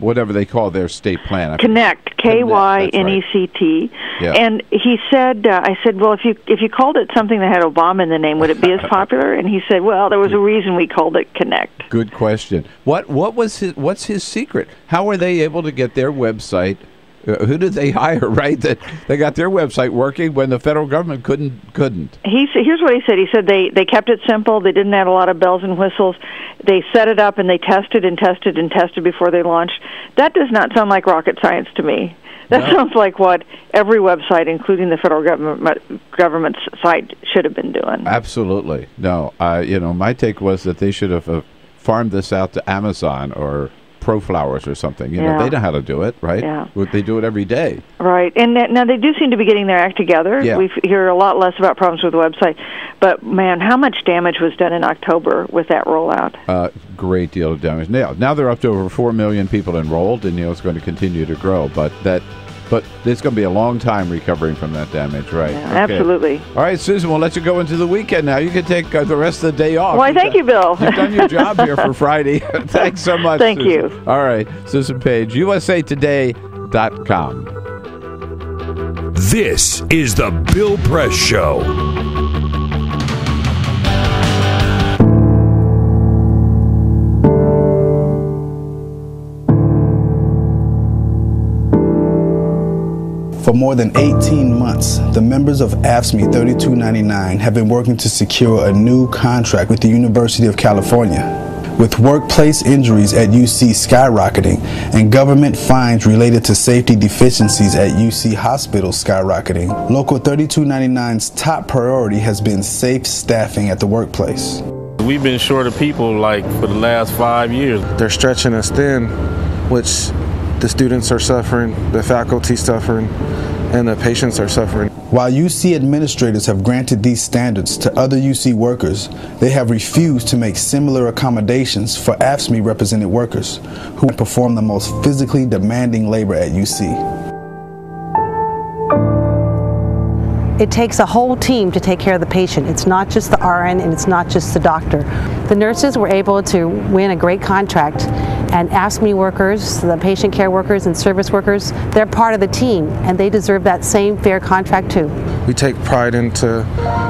whatever they call their state plan. Connect, K-Y-N-E-C-T. Yeah. And he said, I said, well, if you called it something that had Obama in the name, would it be as popular? And he said, well, there was a reason we called it Connect. Good question. What's his secret? How are they able to get their website? Who did they hire, right? That they got their website working when the federal government couldn't. Here's what he said. He said they kept it simple. They didn't add a lot of bells and whistles. They set it up and they tested and tested and tested before they launched. That does not sound like rocket science to me. That sounds like what every website, including the federal government's site, should have been doing. Absolutely. No, my take was that they should have farmed this out to Amazon or ProFlowers or something. They know how to do it, right? Yeah. They do it every day. Right. And now they do seem to be getting their act together. Yeah. We hear a lot less about problems with the website. But, man, how much damage was done in October with that rollout? Great deal of damage. Now they're up to over 4 million people enrolled, and it's going to continue to grow. But it's going to be a long time recovering from that damage, right? Yeah, okay. Absolutely. All right, Susan, we'll let you go into the weekend now. You can take the rest of the day off. Why, thank you, Bill. You've done your job here for Friday. Thanks so much, Thank Susan. you. All right, Susan Page, usatoday.com. This is the Bill Press Show. For more than 18 months, the members of AFSCME 3299 have been working to secure a new contract with the University of California. With workplace injuries at UC skyrocketing and government fines related to safety deficiencies at UC hospitals skyrocketing, Local 3299's top priority has been safe staffing at the workplace. We've been short of people for the last 5 years. They're stretching us thin, which the students are suffering, the faculty suffering, and the patients are suffering. While UC administrators have granted these standards to other UC workers, they have refused to make similar accommodations for AFSCME represented workers who perform the most physically demanding labor at UC. It takes a whole team to take care of the patient. It's not just the RN and it's not just the doctor. The nurses were able to win a great contract, and AFSCME workers, the patient care workers and service workers, they're part of the team and they deserve that same fair contract too. We take pride into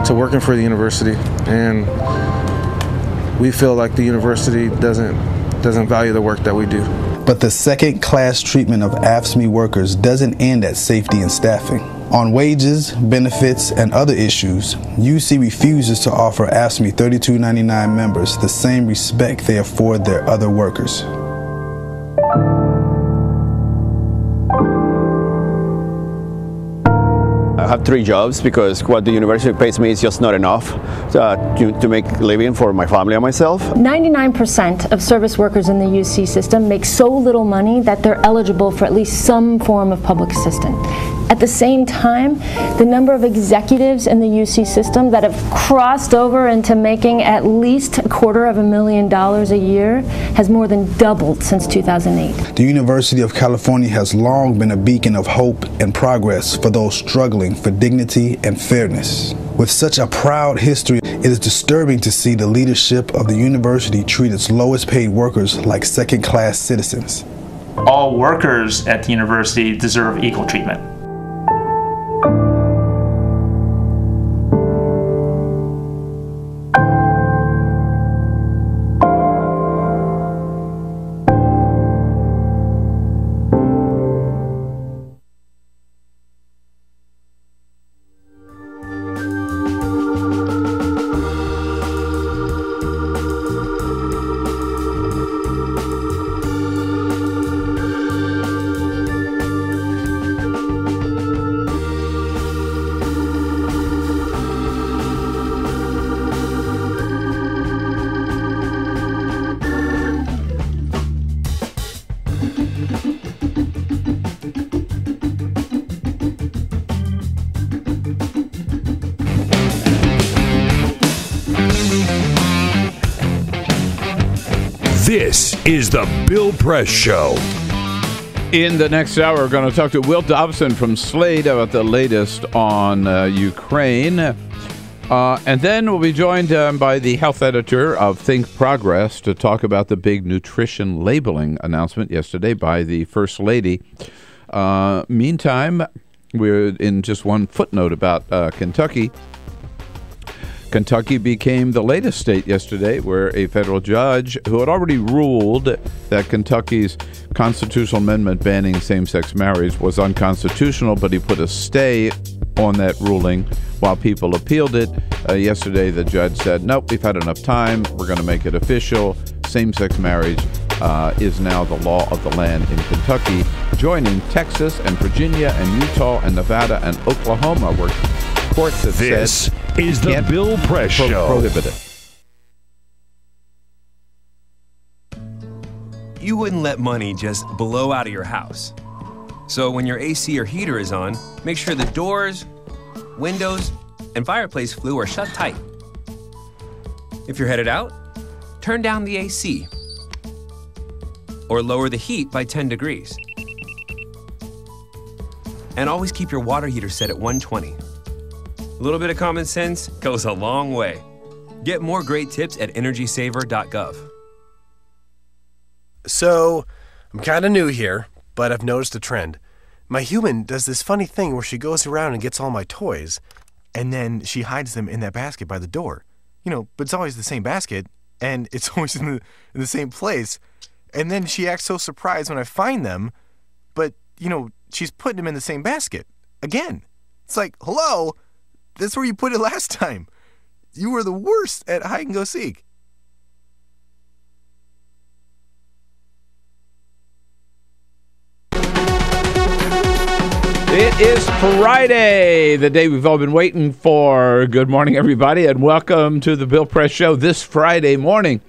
working for the university, and we feel like the university doesn't value the work that we do. But the second-class treatment of AFSCME workers doesn't end at safety and staffing. On wages, benefits, and other issues, UC refuses to offer AFSCME 3299 members the same respect they afford their other workers. I have 3 jobs because what the university pays me is just not enough to make a living for my family and myself. 99% of service workers in the UC system make so little money that they're eligible for at least some form of public assistance. At the same time, the number of executives in the UC system that have crossed over into making at least $250,000 a year has more than doubled since 2008. The University of California has long been a beacon of hope and progress for those struggling for dignity and fairness. With such a proud history, it is disturbing to see the leadership of the university treat its lowest paid workers like second-class citizens. All workers at the university deserve equal treatment. This is the Bill Press Show. In the next hour, we're going to talk to Will Dobson from Slate about the latest on Ukraine. And then we'll be joined by the health editor of Think Progress to talk about the big nutrition labeling announcement yesterday by the First Lady. Meantime, we're in just one footnote about Kentucky. Kentucky became the latest state yesterday where a federal judge who had already ruled that Kentucky's constitutional amendment banning same-sex marriage was unconstitutional, but he put a stay on that ruling while people appealed it. Yesterday, the judge said, nope, we've had enough time. We're going to make it official. Same-sex marriage is now the law of the land in Kentucky, joining Texas and Virginia and Utah and Nevada and Oklahoma, where courts have said is the Bill Press Show. Prohibit it. You wouldn't let money just blow out of your house. So when your AC or heater is on, make sure the doors, windows, and fireplace flue are shut tight. If you're headed out, turn down the AC or lower the heat by 10 degrees. And always keep your water heater set at 120. A little bit of common sense goes a long way. Get more great tips at energysaver.gov. So, I'm kind of new here, but I've noticed a trend. My human does this funny thing where she goes around and gets all my toys, and then she hides them in that basket by the door. But it's always the same basket, and it's always in the same place. And then she acts so surprised when I find them, but, she's putting them in the same basket. again. It's like, hello, that's where you put it last time. You were the worst at hide and go seek. It is Friday, the day we've all been waiting for. Good morning, everybody, and welcome to the Bill Press Show this Friday morning.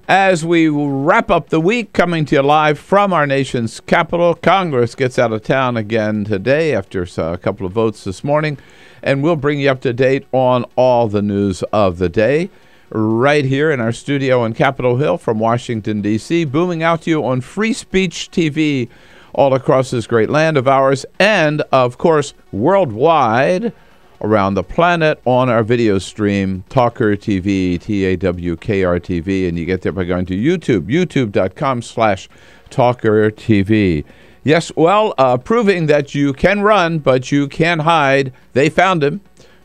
As we wrap up the week, coming to you live from our nation's capital, Congress gets out of town again today after a couple of votes this morning, and we'll bring you up to date on all the news of the day right here in our studio on Capitol Hill from Washington, D.C., booming out to you on Free Speech TV all across this great land of ours, and, of course, worldwide around the planet on our video stream, TawkrTV, TawkrTV, and you get there by going to YouTube, youtube.com/TawkrTV. Yes, well, proving that you can run, but you can hide. They found him,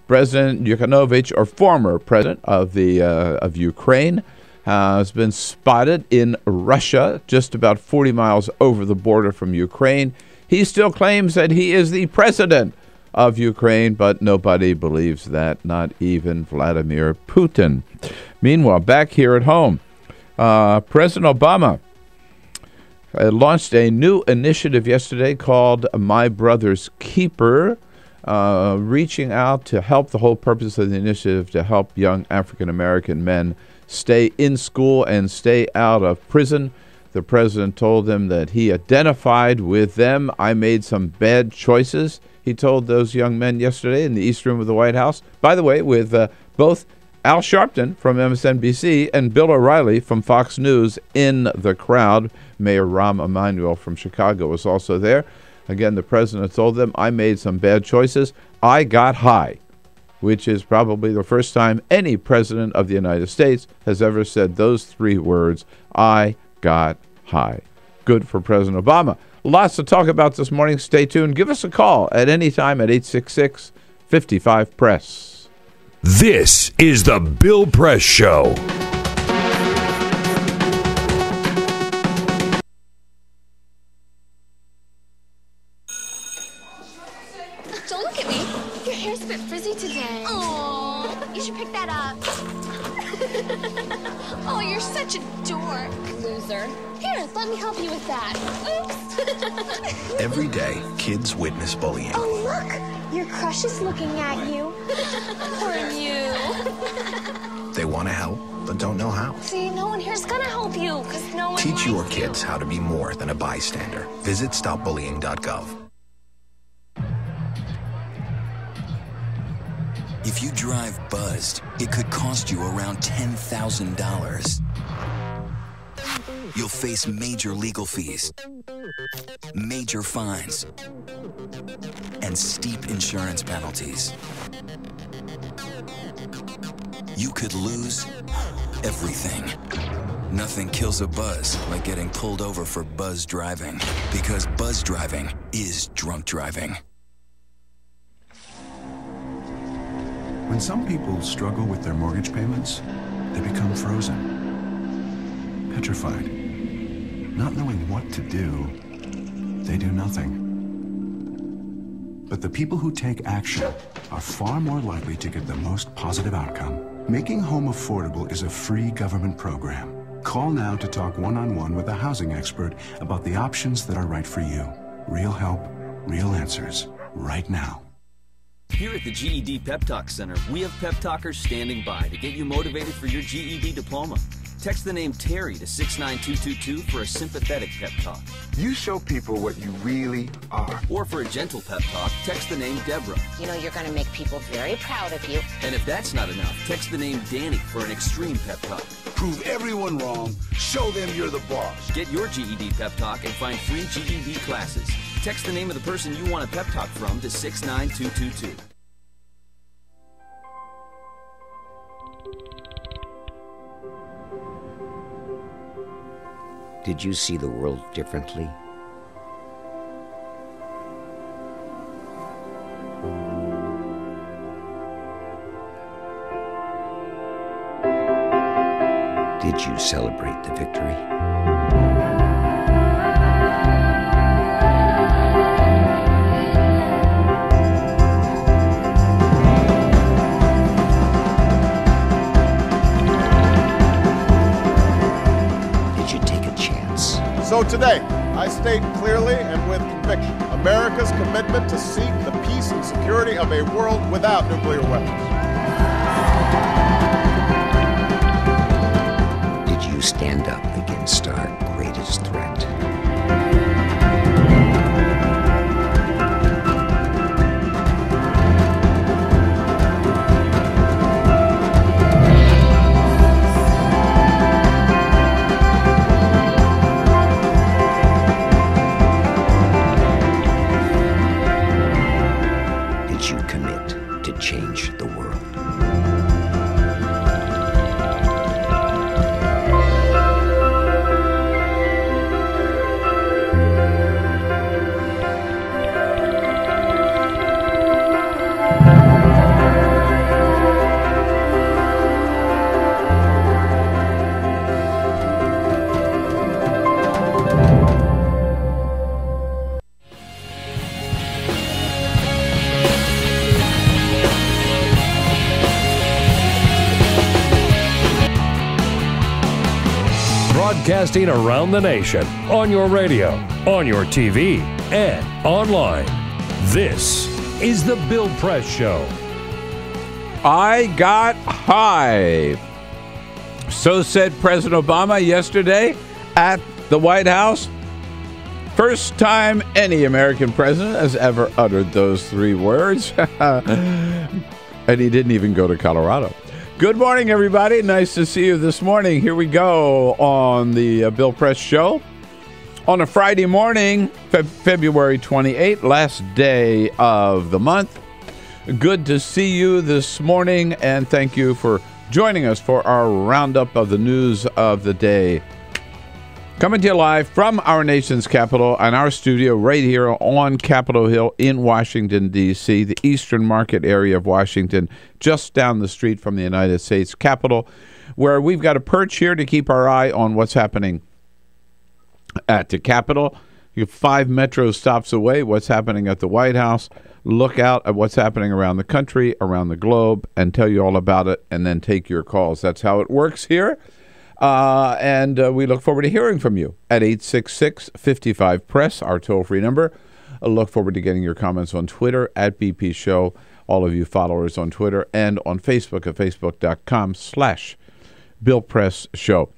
President Yanukovych, or former president of Ukraine, has been spotted in Russia, just about 40 miles over the border from Ukraine. He still claims that he is the president of Ukraine, but nobody believes that, not even Vladimir Putin. Meanwhile, back here at home, President Obama launched a new initiative yesterday called My Brother's Keeper, reaching out to help. The whole purpose of the initiative to help young African-American men stay in school and stay out of prison. The president told them that he identified with them. I made some bad choices, he told those young men yesterday in the East Room of the White House. By the way, with both Al Sharpton from MSNBC and Bill O'Reilly from Fox News in the crowd. Mayor Rahm Emanuel from Chicago was also there. Again, the president told them, I made some bad choices. I got high, which is probably the first time any president of the United States has ever said those three words, I got high. Good for President Obama. Lots to talk about this morning. Stay tuned. Give us a call at any time at 866-55-PRESS. This is the Bill Press Show. Don't look at me. Your hair's a bit frizzy today. Oh, you should pick that up. Oh, you're such a dork. Loser. Here, let me help you with that. Oops. Every day, kids witness bullying. Oh, look. Your crush is looking at you. Poor you. They want to help, but don't know how. See, no one here's gonna help you, because no one Teach your likes kids how to be more than a bystander. Visit stopbullying.gov. If you drive buzzed, it could cost you around $10,000. You'll face major legal fees, major fines, and steep insurance penalties. You could lose everything. Nothing kills a buzz like getting pulled over for buzz driving, because buzz driving is drunk driving. When some people struggle with their mortgage payments, they become frozen, petrified. Not knowing what to do, they do nothing. But the people who take action are far more likely to get the most positive outcome. Making home affordable is a free government program. Call now to talk one-on-one with a housing expert about the options that are right for you. Real help, real answers, right now. Here at the GED Pep Talk Center, we have pep talkers standing by to get you motivated for your GED diploma. Text the name Terry to 69222 for a sympathetic pep talk. You show people what you really are. Or for a gentle pep talk, text the name Deborah. You know you're going to make people very proud of you. And if that's not enough, text the name Danny for an extreme pep talk. Prove everyone wrong. Show them you're the boss. Get your GED pep talk and find free GED classes. Text the name of the person you want a pep talk from to 69222. Did you see the world differently? Did you celebrate the victory? rights. So today, I state clearly and with conviction America's commitment to seek the peace and security of a world without nuclear weapons. Did you stand up against our greatest threat? Change the world. Broadcasting around the nation, on your radio, on your TV, and online. This is The Bill Press Show. I got high. So said President Obama yesterday at the White House. First time any American president has ever uttered those three words. And he didn't even go to Colorado. Good morning, everybody. Nice to see you this morning. Here we go on the Bill Press Show on a Friday morning, February 28th, last day of the month. Good to see you this morning, and thank you for joining us for our roundup of the news of the day. Coming to you live from our nation's capital and our studio right here on Capitol Hill in Washington, D.C., the Eastern Market area of Washington, just down the street from the United States Capitol, where we've got a perch here to keep our eye on what's happening at the Capitol. You're 5 metro stops away, what's happening at the White House. Look out at what's happening around the country, around the globe, and tell you all about it, and then take your calls. That's how it works here. And we look forward to hearing from you at 866-55-PRESS, our toll-free number. I look forward to getting your comments on Twitter at BP Show, all of you followers on Twitter, and on Facebook at facebook.com/Bill Press Show.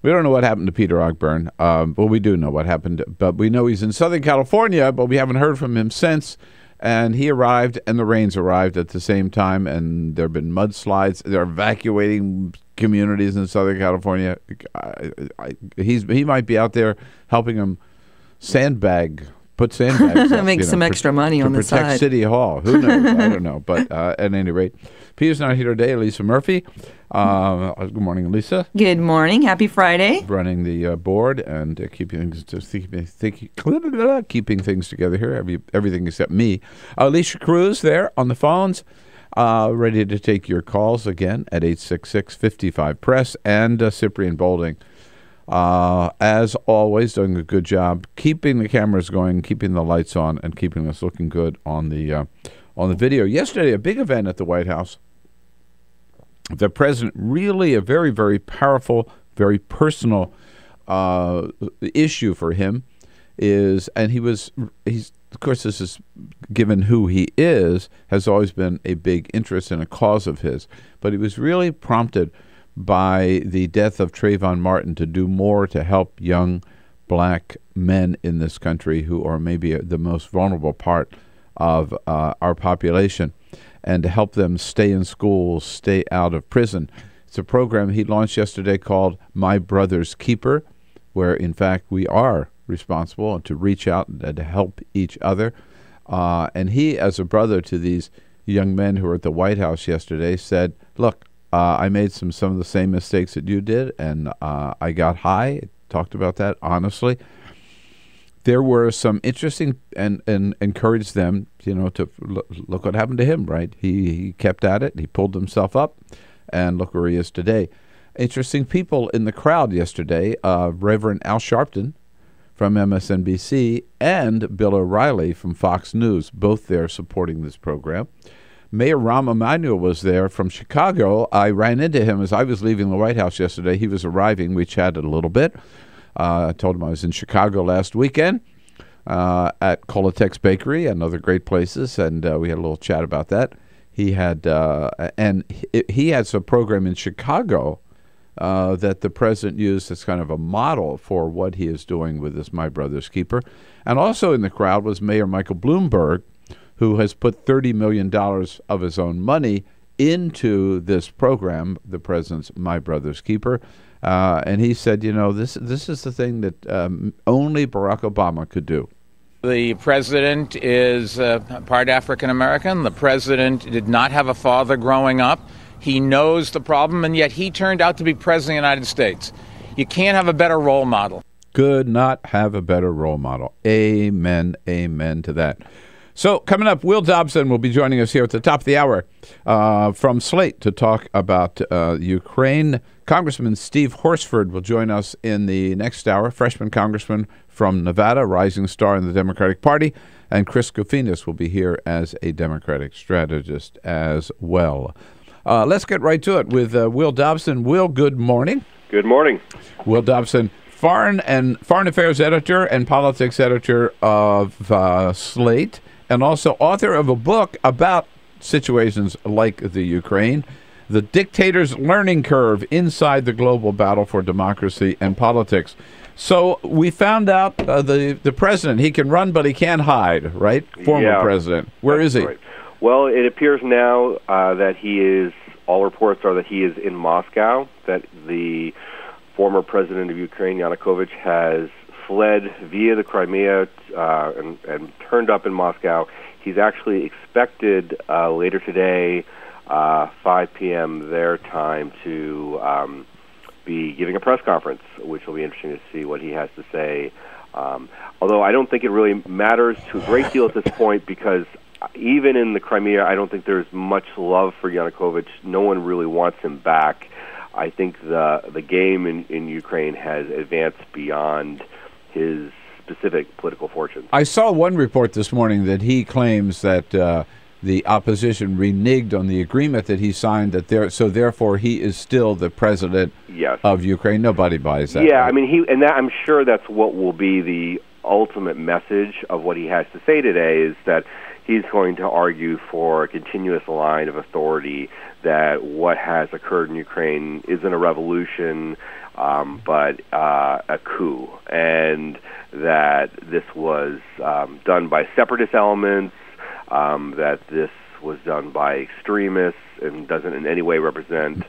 We don't know what happened to Peter Ogburn. Well, we do know what happened, but we know he's in Southern California, but we haven't heard from him since. And he arrived, and the rains arrived at the same time, and there have been mudslides. They're evacuating communities in Southern California. He might be out there helping them put sandbags up, make some extra money on the side. To protect City Hall. Who knows? I don't know. But at any rate, Peter's not here today. Lisa Murphy. Good morning, Lisa. Good morning. Happy Friday. Running the board and keeping things together here. Everything except me. Alicia Cruz there on the phones. Ready to take your calls again at 866-55-PRESS, and Cyprian Bolding, as always, doing a good job keeping the cameras going, keeping the lights on, and keeping us looking good on the video. Yesterday, a big event at the White House. The president, really a very, very powerful, very personal issue for him is, and he's of course, this is given who he is, has always been a big interest in a cause of his. But he was really prompted by the death of Trayvon Martin to do more to help young black men in this country who are maybe the most vulnerable part of our population, and to help them stay in school, stay out of prison. It's a program he launched yesterday called My Brother's Keeper, where, in fact, we are responsible to reach out and to help each other. And he, as a brother to these young men who were at the White House yesterday, said, look, I made some of the same mistakes that you did, and I got high. Talked about that honestly. There were some interesting and encouraged them, to look what happened to him, right? He kept at it. He pulled himself up, and look where he is today. Interesting people in the crowd yesterday, Reverend Al Sharpton from MSNBC and Bill O'Reilly from Fox News, both there supporting this program. Mayor Rahm Emanuel was there from Chicago. I ran into him as I was leaving the White House yesterday. He was arriving. We chatted a little bit. I told him I was in Chicago last weekend at Kolotek's Bakery and other great places, and we had a little chat about that. He had he has a program in Chicago that the president used as kind of a model for what he is doing with this My Brother's Keeper. And also in the crowd was Mayor Michael Bloomberg, who has put $30 million of his own money into this program, the president's My Brother's Keeper. And he said, this is the thing that only Barack Obama could do. The president is part African American. The president did not have a father growing up. He knows the problem, and yet he turned out to be president of the United States. You can't have a better role model. Could not have a better role model. Amen. Amen to that. So coming up, Will Dobson will be joining us here at the top of the hour from Slate to talk about Ukraine. Congressman Steve Horsford will join us in the next hour, freshman congressman from Nevada, rising star in the Democratic Party. And Chris Kofinis will be here as a Democratic strategist as well. Let's get right to it with Will Dobson. Will, good morning. Good morning. Will Dobson, Foreign Affairs editor and politics editor of Slate, and also author of a book about situations like the Ukraine, The Dictator's Learning Curve Inside the Global Battle for Democracy and Politics. So we found out the president, he can run, but he can't hide, right? Former president. Where is he? Right. Well, it appears now that he is, all reports are that he is in Moscow, that the former president of Ukraine, Yanukovych, has fled via the Crimea and turned up in Moscow. He's actually expected later today, 5 p.m. their time, to be giving a press conference, which will be interesting to see what he has to say. Although I don't think it really matters to a great deal at this point, because even in the Crimea, I don't think there's much love for Yanukovych. No one really wants him back. I think the game in Ukraine has advanced beyond his specific political fortunes. I saw one report this morning that he claims that the opposition reneged on the agreement that he signed, so therefore he is still the president of Ukraine. Nobody buys that. Yeah, right? I mean, I'm sure that's what will be the ultimate message of what he has to say today, is that he's going to argue for a continuous line of authority, that what has occurred in Ukraine isn't a revolution, but a coup, and that this was done by separatist elements, that this was done by extremists, and doesn't in any way represent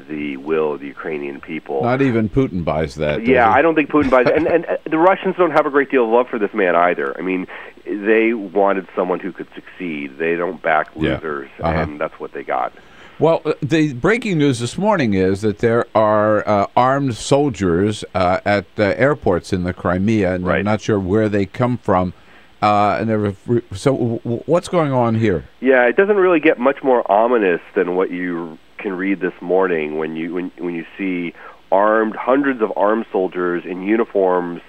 the will of the Ukrainian people. Not even Putin buys that. Yeah, I don't think Putin buys it. And the Russians don't have a great deal of love for this man either. I mean, they wanted someone who could succeed. They don't back losers, and that's what they got. Well, the breaking news this morning is that there are armed soldiers at airports in the Crimea, and I'm not sure where they come from. So what's going on here? Yeah, it doesn't really get much more ominous than what you can read this morning when you see hundreds of armed soldiers in uniforms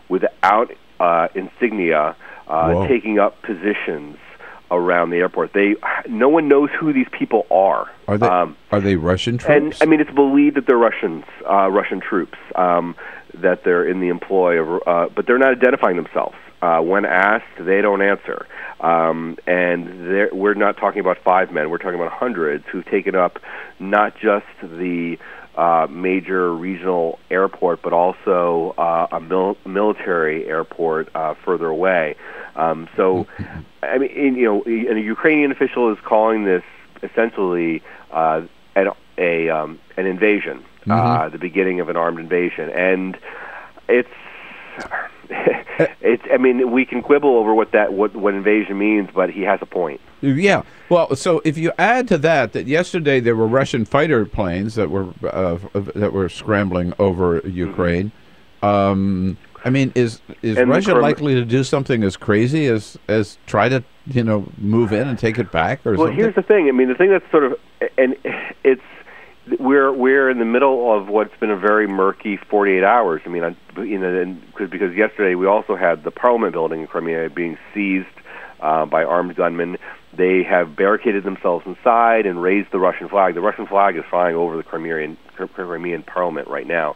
without insignia taking up positions around the airport. No one knows who these people are. Are they Russian troops? And I mean, it's believed that they're Russian troops, that they're in the employ of, but they're not identifying themselves. When asked, they don't answer. And we're not talking about 5 men. We're talking about hundreds who've taken up not just the major regional airport, but also a military airport further away. So, I mean, and a Ukrainian official is calling this essentially an invasion, the beginning of an armed invasion, and it's. I mean, we can quibble over what invasion means, but he has a point. Yeah. Well, so if you add to that yesterday there were Russian fighter planes that were scrambling over Ukraine. I mean, is Russia likely to do something as crazy as try to move in and take it back or something? Well, here's the thing. I mean, the thing that's sort of, and it's. We're in the middle of what's been a very murky 48 hours. I mean, because yesterday we also had the Parliament building in Crimea being seized by armed gunmen. They have barricaded themselves inside and raised the Russian flag. The Russian flag is flying over the Crimean Parliament right now.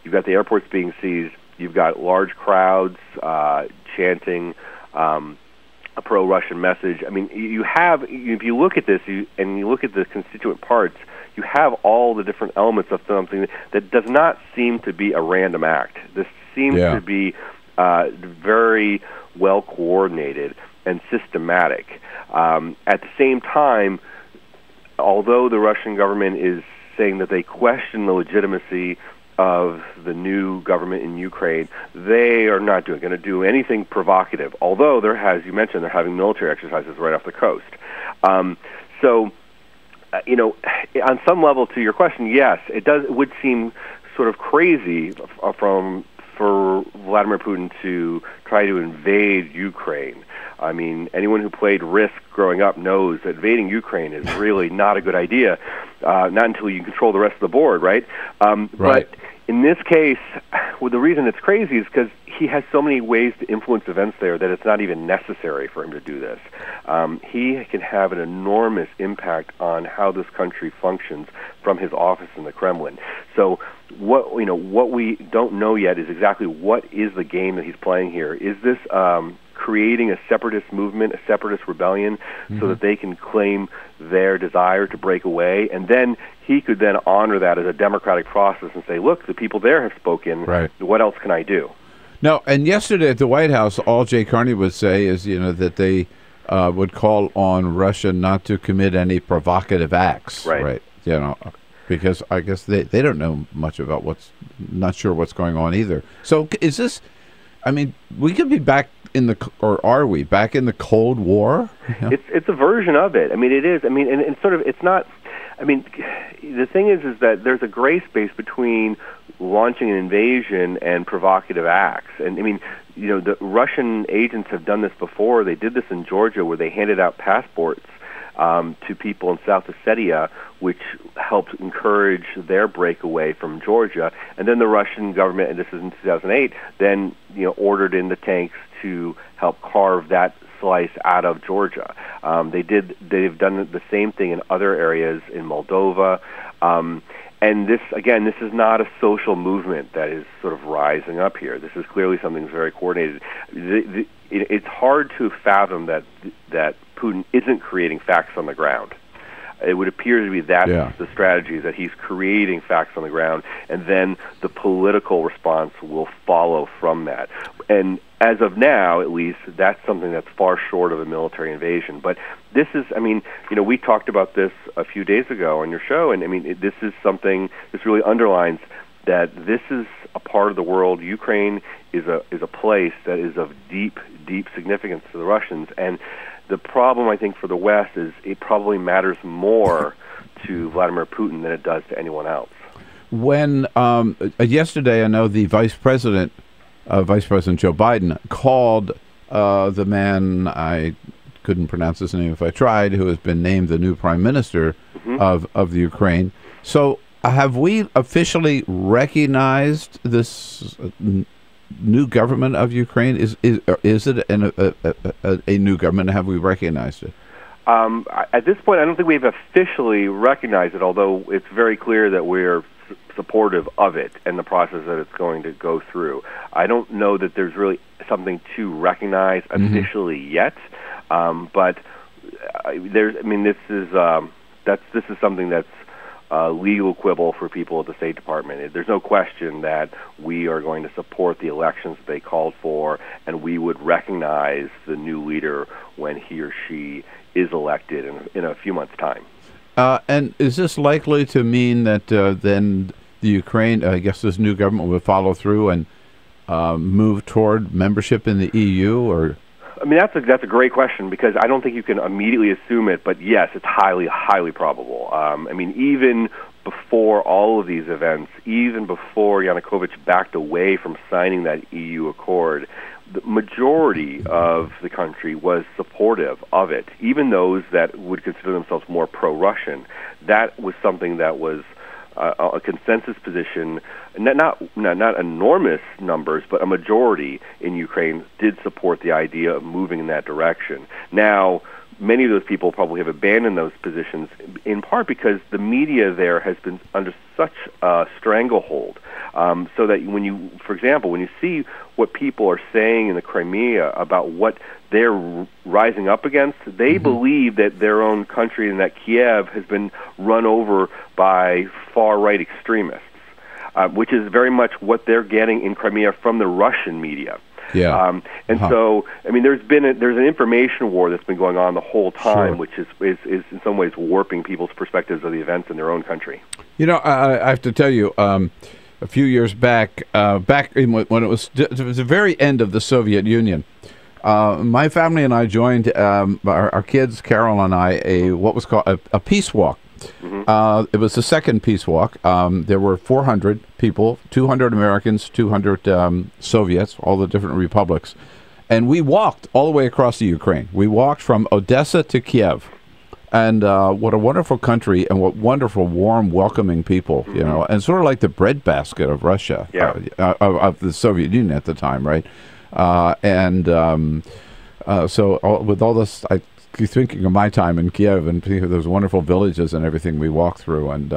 you've got the airports being seized, you've got large crowds chanting a pro-Russian message. I mean, you have, if you look at this and you look at the constituent parts, you have all the different elements of something that does not seem to be a random act. This seems to be very well coordinated and systematic. At the same time, although the Russian government is saying that they question the legitimacy of the new government in Ukraine, they are not going to do anything provocative. Although as you mentioned, they're having military exercises right off the coast. You know, on some level, to your question, yes, it would seem sort of crazy for Vladimir Putin to try to invade Ukraine. I mean, anyone who played Risk growing up knows that invading Ukraine is really not a good idea, not until you control the rest of the board, right? But in this case, the reason it's crazy is because he has so many ways to influence events there that it's not even necessary for him to do this. He can have an enormous impact on how this country functions from his office in the Kremlin. So what we don't know yet is exactly what is the game that he's playing here. Is this creating a separatist movement, a separatist rebellion, so that they can claim their desire to break away, and then he could then honor that as a democratic process and say, look, the people there have spoken, what else can I do? No, and yesterday at the White House, all Jay Carney would say is, that they would call on Russia not to commit any provocative acts, right? Because I guess they don't know much about not sure what's going on either. So is this, I mean, we could be back or are we back in the Cold War? It's a version of it. I mean, it is. I mean, and sort of, it's not. I mean, the thing is that there's a gray space between launching an invasion and provocative acts. And I mean, the Russian agents have done this before. They did this in Georgia, where they handed out passports to people in South Ossetia, which helped encourage their breakaway from Georgia. And then the Russian government, and this is in 2008, then ordered in the tanks to help carve that slice out of Georgia. They've done the same thing in other areas in Moldova. And this is not a social movement that is sort of rising up here. This is clearly something that's very coordinated. It's hard to fathom that Putin isn't creating facts on the ground. It would appear to be that's the strategy, that he's creating facts on the ground, and then the political response will follow from that. And as of now, at least, that's something that's far short of a military invasion. But this is, I mean, we talked about this a few days ago on your show, and I mean, this is something, this really underlines that this is a part of the world. Ukraine is a place that is of deep, deep significance to the Russians. And the problem, I think, for the West is it probably matters more to Vladimir Putin than it does to anyone else. When yesterday, I know the Vice President Joe Biden, called the man, I couldn't pronounce his name if I tried, who has been named the new Prime Minister of the Ukraine. So have we officially recognized this new government of Ukraine? Is it a new government? Have we recognized it? At this point, I don't think we've officially recognized it, although it's very clear that we're supportive of it and the process that it's going to go through. I don't know that there's really something to recognize officially yet, but there's. I mean, this is something that's legal quibble for people at the State Department. There's no question that we are going to support the elections that they called for, and we would recognize the new leader when he or she is elected in a few months' time. And is this likely to mean that then the Ukraine, I guess this new government will follow through and move toward membership in the EU? Or I mean, that's a great question, because I don't think you can immediately assume it, but yes, it's highly, highly probable. I mean, even before all of these events, even before Yanukovych backed away from signing that EU accord, the majority of the country was supportive of it. Even those that would consider themselves more pro-Russian, that was something that was a consensus position. Not enormous numbers, but a majority in Ukraine did support the idea of moving in that direction. Now, many of those people probably have abandoned those positions, in part because the media there has been under such a stranglehold. So that for example, when you see what people are saying in the Crimea about what they're rising up against, they believe that their own country and that Kiev has been run over by far-right extremists, which is very much what they're getting in Crimea from the Russian media. Yeah. So, I mean, there's an information war that's been going on the whole time, which is in some ways warping people's perspectives of the events in their own country. You know, I have to tell you, a few years back when it was the very end of the Soviet Union, my family and I joined our kids, Carol and I, what was called a peace walk. It was the second peace walk. There were 400 people, 200 Americans, 200 Soviets, all the different republics. And we walked all the way across the Ukraine. We walked from Odessa to Kiev. And what a wonderful country, and what wonderful, warm, welcoming people, you know, and sort of like the breadbasket of Russia, of the Soviet Union at the time, right? So with all this, I keep thinking of my time in Kiev and those wonderful villages and everything we walked through, and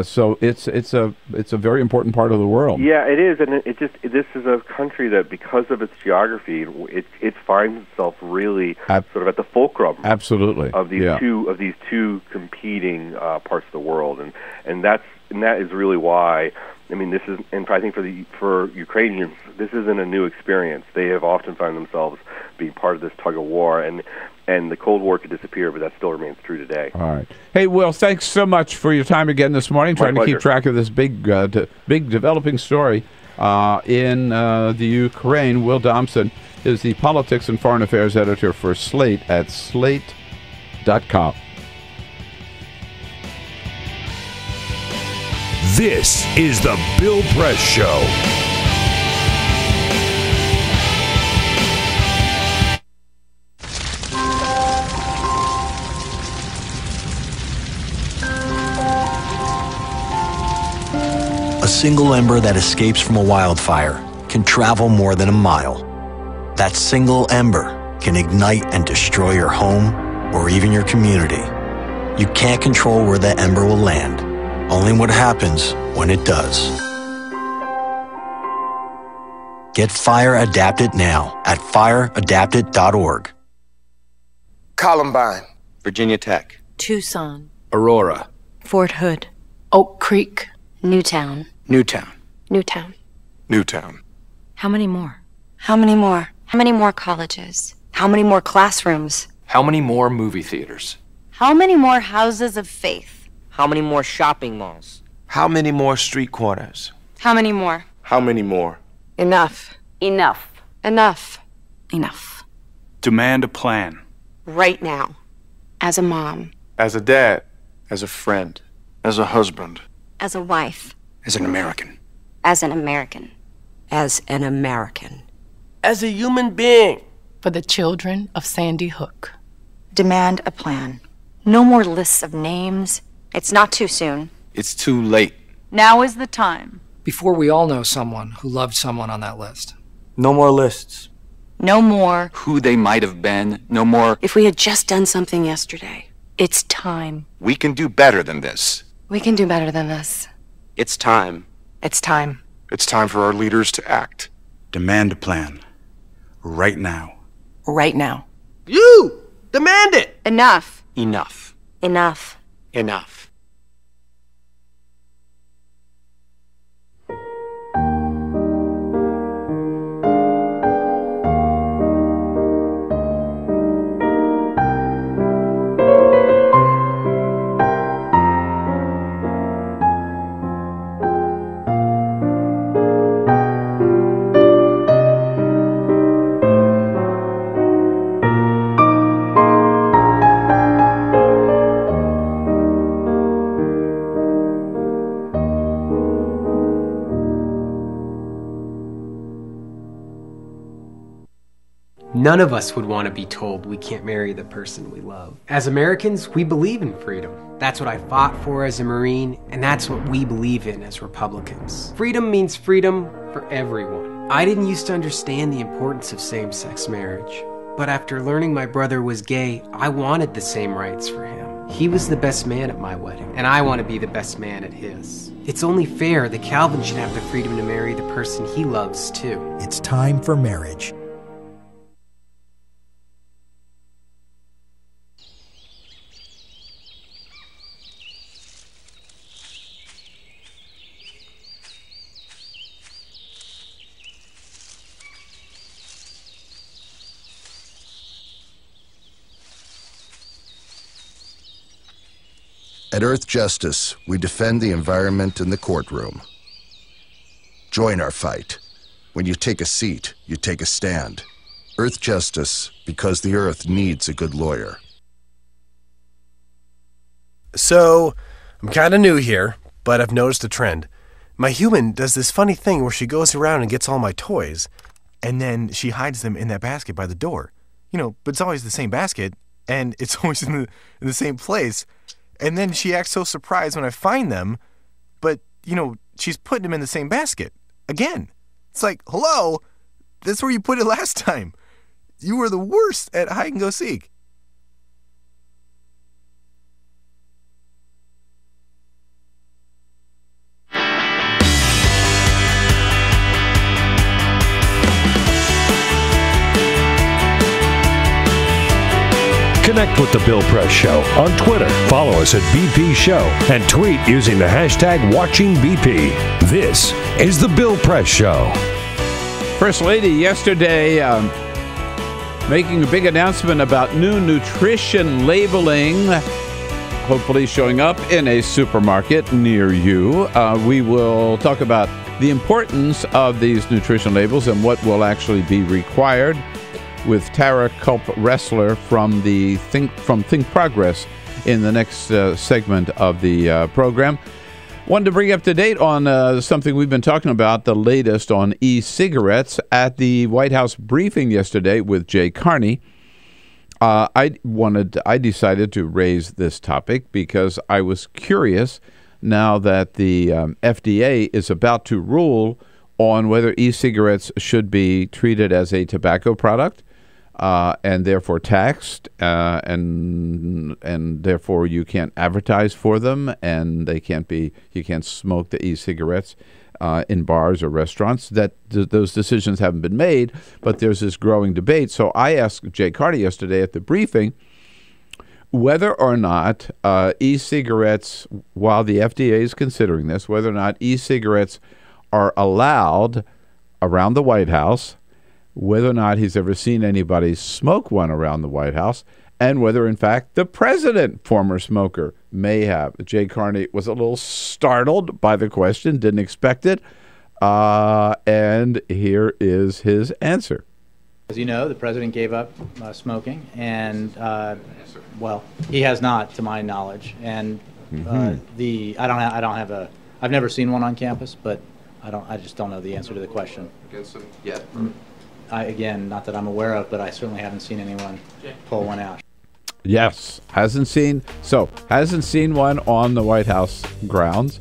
so it's a very important part of the world. Yeah, it is, and this is a country that, because of its geography, it finds itself really sort of at the fulcrum, of these two competing parts of the world, and that is really why. I mean, this is, and I think for Ukrainians, this isn't a new experience. They have often found themselves being part of this tug of war, and the Cold War could disappear, but that still remains true today. All right. Hey, Will, thanks so much for your time again this morning, trying to keep track of this big developing story in the Ukraine. Will Dobson is the Politics and Foreign Affairs editor for Slate at slate.com. This is the Bill Press Show. A single ember that escapes from a wildfire can travel more than a mile. That single ember can ignite and destroy your home or even your community. You can't control where that ember will land, only what happens when it does. Get Fire Adapted now at fireadapted.org. Columbine, Virginia Tech, Tucson, Aurora, Fort Hood, Oak Creek, Newtown. Newtown, Newtown. Newtown. How many more? How many more? How many more colleges? How many more classrooms? How many more movie theaters? How many more houses of faith? How many more shopping malls? How many more street corners? How many more? How many more? Enough. Enough. Enough. Enough. Demand a plan. Right now. As a mom. As a dad. As a friend. As a husband. As a wife. As an American. As an American. As an American. As a human being. For the children of Sandy Hook. Demand a plan. No more lists of names. It's not too soon. It's too late. Now is the time. Before we all know someone who loved someone on that list. No more lists. No more. Who they might have been. No more. If we had just done something yesterday. It's time. We can do better than this. We can do better than this. It's time. It's time. It's time for our leaders to act. Demand a plan. Right now. Right now. You! Demand it! Enough. Enough. Enough. Enough. None of us would want to be told we can't marry the person we love. As Americans, we believe in freedom. That's what I fought for as a Marine, and that's what we believe in as Republicans. Freedom means freedom for everyone. I didn't used to understand the importance of same-sex marriage. But after learning my brother was gay, I wanted the same rights for him. He was the best man at my wedding, and I want to be the best man at his. It's only fair that Calvin should have the freedom to marry the person he loves, too. It's time for marriage. At Earth Justice, we defend the environment in the courtroom. Join our fight. When you take a seat, you take a stand. Earth Justice, because the Earth needs a good lawyer. So, I'm kind of new here, but I've noticed a trend. My human does this funny thing where she goes around and gets all my toys, and then she hides them in that basket by the door. But it's always the same basket, and it's always in the same place. And then she acts so surprised when I find them, but, she's putting them in the same basket. Again. It's like, hello? That's where you put it last time. You were the worst at hide and go seek. Connect with The Bill Press Show on Twitter. Follow us at BP Show and tweet using the hashtag WatchingBP. This is The Bill Press Show. First Lady yesterday making a big announcement about new nutrition labeling, hopefully showing up in a supermarket near you. We will talk about the importance of these nutrition labels and what will actually be required with Tara Culp-Ressler from Think Progress in the next segment of the program. Wanted to bring up to date on something we've been talking about, the latest on e-cigarettes. At the White House briefing yesterday with Jay Carney, I decided to raise this topic because I was curious now that the FDA is about to rule on whether e-cigarettes should be treated as a tobacco product and therefore taxed, and therefore you can't advertise for them, and you can't smoke the e-cigarettes in bars or restaurants. Those decisions haven't been made, but there's this growing debate. So I asked Jay Carney yesterday at the briefing whether or not e-cigarettes, while the FDA is considering this, whether or not e-cigarettes are allowed around the White House, whether or not he's ever seen anybody smoke one around the White House, and whether, in fact, the president, former smoker, may have. Jay Carney was a little startled by the question, didn't expect it, and here is his answer. As you know, the president gave up smoking, and, he has not, to my knowledge. And I've never seen one on campus, but I just don't know the answer to the question. Against him yet? Again, not that I'm aware of, but I certainly haven't seen anyone pull one out. Yes, hasn't seen one on the White House grounds,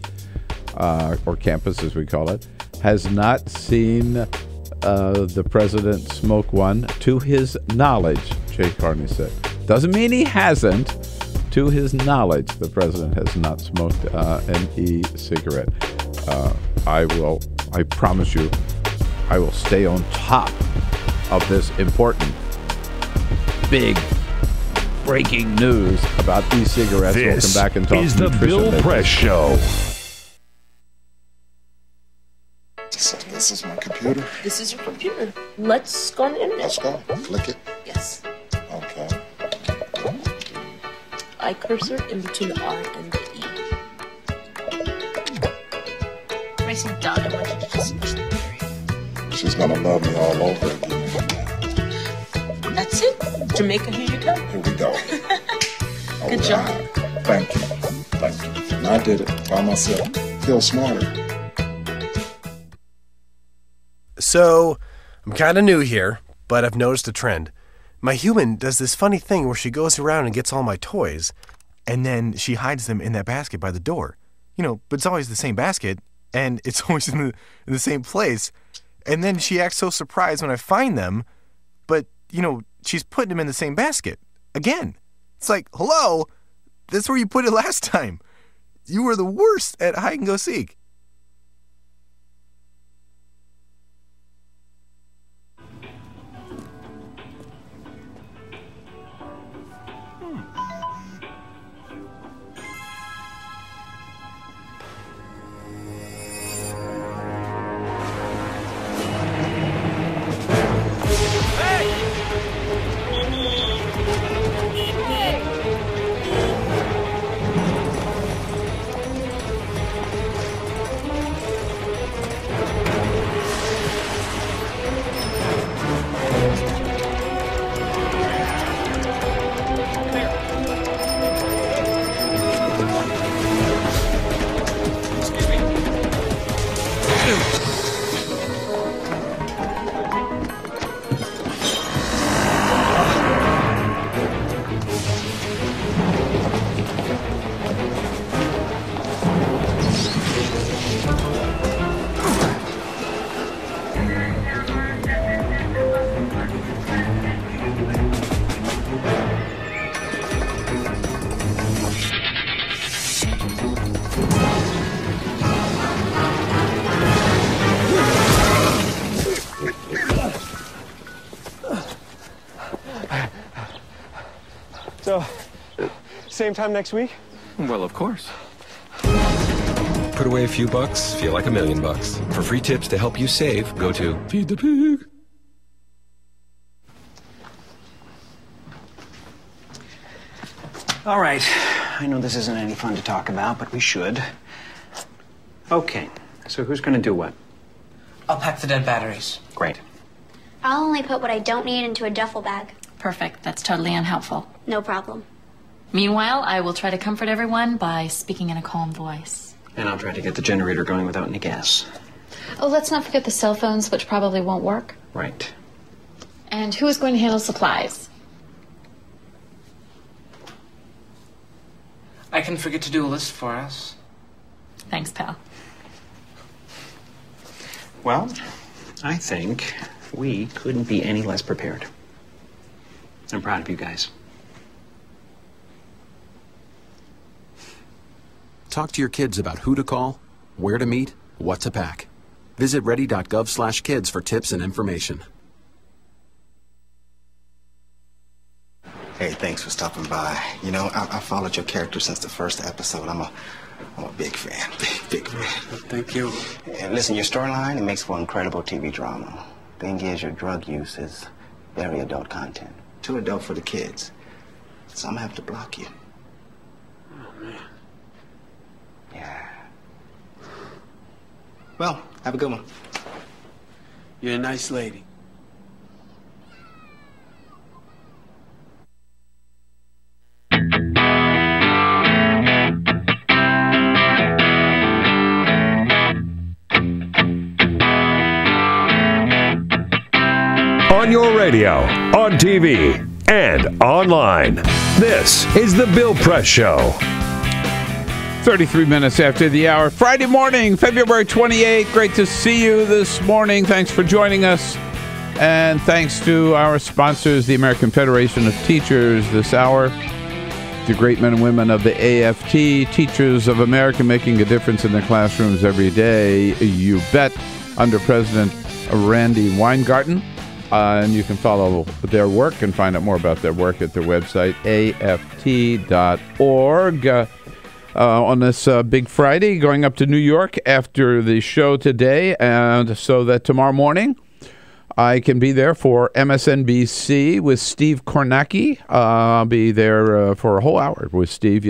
or campus as we call it. Has not seen the president smoke one to his knowledge, Jay Carney said. Doesn't mean he hasn't. To his knowledge, the president has not smoked an e-cigarette. I promise you, I will stay on top of this important, big, breaking news about e-cigarettes. We'll come back and talk This is the Bill Press Show. This is my computer. This is your computer. Let's go on the internet. Let's go. Click it. Yes. Okay. I cursor in between the R and the E. Pressing down, I want you to just push the period. She's gonna love me all over again. That's it. Jamaica, here you go. Here we go. Good job. Thank you. Thank you. And I did it by myself. Feel smarter. So, I'm kind of new here, but I've noticed a trend. My human does this funny thing where she goes around and gets all my toys, and then she hides them in that basket by the door. But it's always the same basket, and it's always in the same place. And then she acts so surprised when I find them, but, she's putting him in the same basket. Again. It's like, hello, that's where you put it last time. You were the worst at hide and go seek. So, same time next week? Well, of course. Put away a few bucks, feel like $1 million. For free tips to help you save, go to Feed the Pig. All right. I know this isn't any fun to talk about, but we should. Okay. So who's going to do what? I'll pack the dead batteries. Great. I'll only put what I don't need into a duffel bag. Perfect. That's totally unhelpful. No problem. Meanwhile, I will try to comfort everyone by speaking in a calm voice. And I'll try to get the generator going without any gas. Oh, let's not forget the cell phones, which probably won't work. Right. And who is going to handle supplies? I can forget to do a list for us. Thanks, pal. Well, I think we couldn't be any less prepared. I'm proud of you guys. Talk to your kids about who to call, where to meet, what to pack. Visit ready.gov/kids for tips and information. Hey, thanks for stopping by. You know, I followed your character since the first episode. I'm a big fan. Big fan. Thank you. And listen, your storyline, it makes for incredible TV drama. Thing is, your drug use is very adult content. Too adult for the kids. So I'm gonna have to block you. Oh, man. Yeah. Well, have a good one. You're a nice lady. On your radio, on TV, and online. This is The Bill Press Show. 33 minutes after the hour. Friday morning, February 28th. Great to see you this morning. Thanks for joining us. And thanks to our sponsors, the American Federation of Teachers, this hour. The great men and women of the AFT, Teachers of America, making a difference in their classrooms every day. You bet. Under President Randy Weingarten. And you can follow their work and find out more about their work at their website, aft.org. On this big Friday, going up to New York after the show today, and so that tomorrow morning I can be there for MSNBC with Steve Kornacki. I'll be there for a whole hour with Steve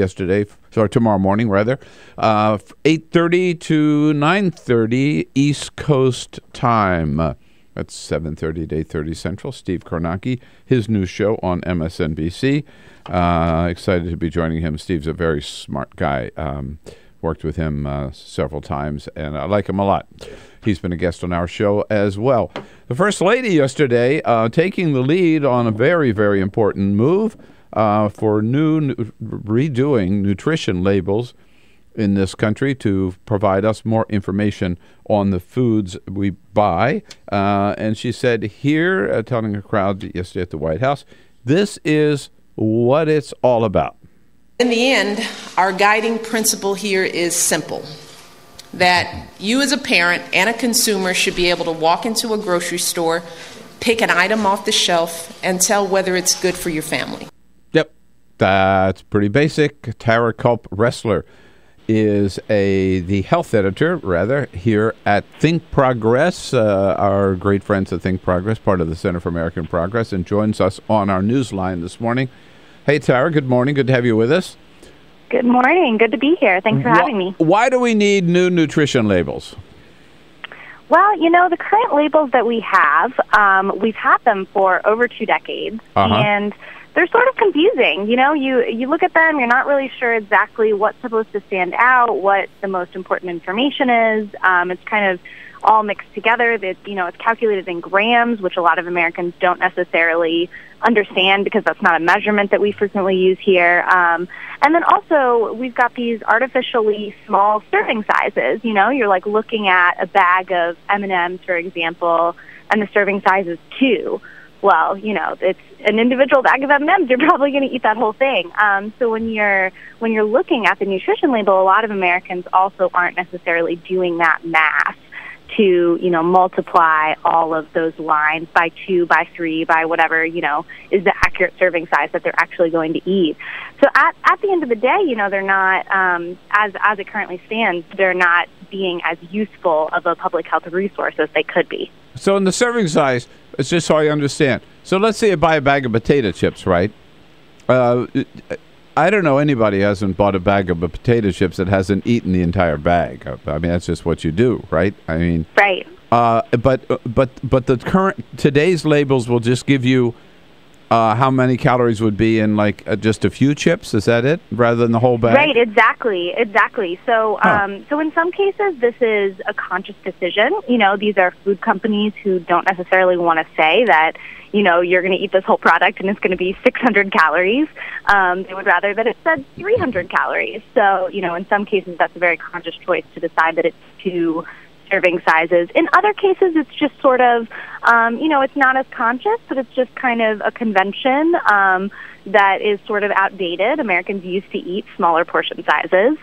tomorrow morning, rather. 8:30 to 9:30 East Coast time. That's 7:30 to 8:30 Central. Steve Kornacki, his new show on MSNBC. Excited to be joining him. Steve's a very smart guy. Worked with him several times, and I like him a lot. He's been a guest on our show as well. The First Lady yesterday taking the lead on a very, very important move for redoing nutrition labels in this country to provide us more information on the foods we buy. And she said here, telling a crowd yesterday at the White House, this is what it's all about. In the end, our guiding principle here is simple. That you as a parent and a consumer should be able to walk into a grocery store, pick an item off the shelf, and tell whether it's good for your family. Yep, that's pretty basic. Tara Culp-Ressler is the health editor, here at Think Progress, our great friends at Think Progress, part of the Center for American Progress, and joins us on our newsline this morning. Hey, Tara, good morning. Good to have you with us. Good morning. Good to be here. Thanks for having me. Why do we need new nutrition labels? Well, the current labels that we have, we've had them for over 2 decades, and they're sort of confusing. You look at them, you're not really sure exactly what's supposed to stand out, what the most important information is. It's kind of all mixed together. That it's calculated in grams, which a lot of Americans don't necessarily understand because that's not a measurement that we frequently use here. And then also we've got these artificially small serving sizes. You're like looking at a bag of M&Ms, for example, and the serving size is 2. Well, it's an individual bag of M&Ms. You're probably going to eat that whole thing. So when you're looking at the nutrition label, a lot of Americans also aren't necessarily doing that math to, multiply all of those lines by 2, by 3, by whatever, is the accurate serving size that they're actually going to eat. So at the end of the day, they're not, as it currently stands, they're not being as useful of a public health resource as they could be. So in the serving size, it's just so I understand. So let's say you buy a bag of potato chips, right? I don't know anybody who hasn't bought a bag of potato chips that hasn't eaten the entire bag. I mean, that's just what you do, right? I mean, right. But the today's labels will just give you how many calories would be in just a few chips. Is that it, rather than the whole bag? Right. Exactly. So, so in some cases, this is a conscious decision. These are food companies who don't necessarily want to say that, you're going to eat this whole product and it's going to be 600 calories. They would rather that it said 300 calories. So, in some cases, that's a very conscious choice to decide that it's 2 serving sizes. In other cases, it's just sort of, it's not as conscious, but it's just kind of a convention that is sort of outdated. Americans used to eat smaller portion sizes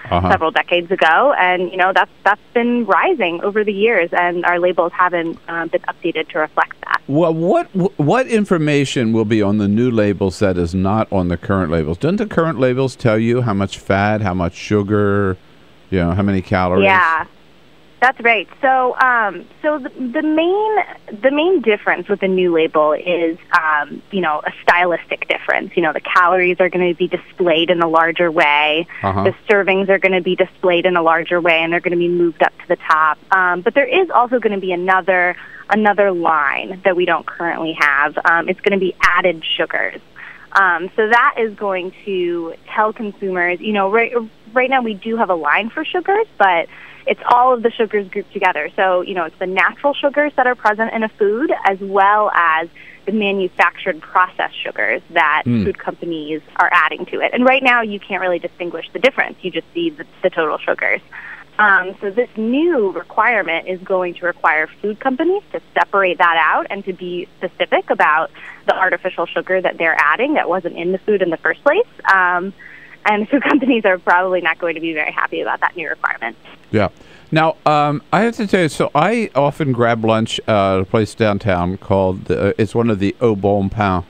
several decades ago, and that's been rising over the years, and our labels haven't been updated to reflect that. Well, what information will be on the new labels that is not on the current labels? Don't the current labels tell you how much fat, how much sugar, how many calories? Yeah. That's right. So, the main difference with the new label is, a stylistic difference. The calories are going to be displayed in a larger way. The servings are going to be displayed in a larger way, and they're going to be moved up to the top. But there is also going to be another line that we don't currently have. It's going to be added sugars. So that is going to tell consumers, right now we do have a line for sugars, but it's all of the sugars grouped together. So, it's the natural sugars that are present in a food as well as the manufactured processed sugars that food companies are adding to it. And right now you can't really distinguish the difference. You just see the total sugars. So this new requirement is going to require food companies to separate that out and to be specific about the artificial sugar that they're adding that wasn't in the food in the first place. And food companies are probably not going to be very happy about that new requirement. Yeah. Now, I have to tell you, so I often grab lunch at a place downtown called, it's one of the Au Bon Pain,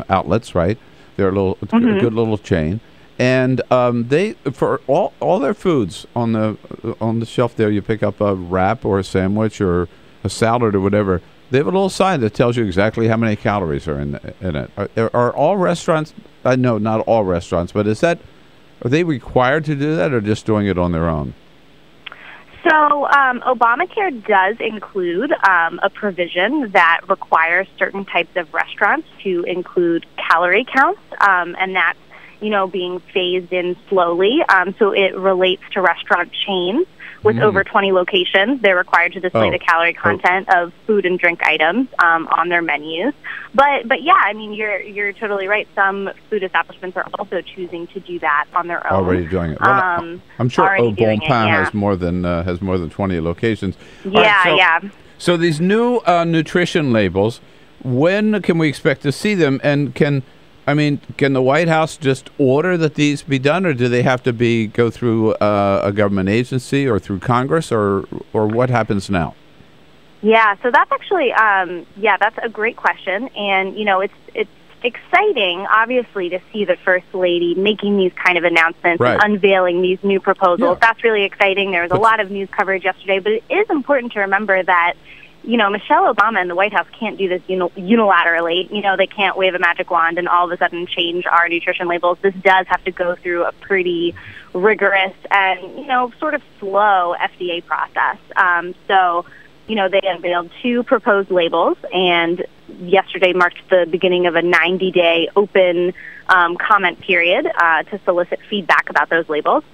outlets, right? They're a little good little chain. And they, for all their foods on the shelf there, you pick up a wrap or a sandwich or a salad or whatever, they have a little sign that tells you exactly how many calories are in it. Are all restaurants, I know not all restaurants, but are they required to do that or just doing it on their own? So Obamacare does include a provision that requires certain types of restaurants to include calorie counts, and that's being phased in slowly. So it relates to restaurant chains with over 20 locations. They're required to display the calorie content of food and drink items on their menus. But yeah, I mean, you're totally right. Some food establishments are also choosing to do that on their own. Already doing it. Well, I'm sure Au Bon Pain has more than 20 locations. Yeah, So these new nutrition labels, when can we expect to see them? And can the White House just order that these be done, or do they have to go through a government agency or through Congress, or what happens now? Yeah, so that's actually, that's a great question. And, it's exciting, obviously, to see the First Lady making these kind of announcements and unveiling these new proposals. Yeah. That's really exciting. There was a lot of news coverage yesterday, but it is important to remember that Michelle Obama and the White House can't do this unilaterally. They can't wave a magic wand and all of a sudden change our nutrition labels. This does have to go through a pretty rigorous and, sort of slow FDA process. So they unveiled 2 proposed labels, and yesterday marked the beginning of a 90-day open comment period to solicit feedback about those labels.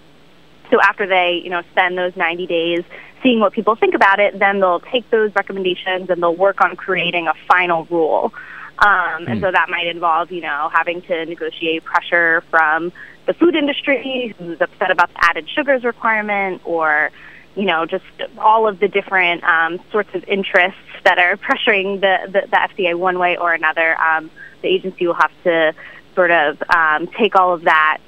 So after they, spend those 90 days seeing what people think about it, then they'll take those recommendations and they'll work on creating a final rule. And so that might involve, having to negotiate pressure from the food industry, who's upset about the added sugars requirement, or, just all of the different sorts of interests that are pressuring the FDA one way or another. The agency will have to sort of take all of that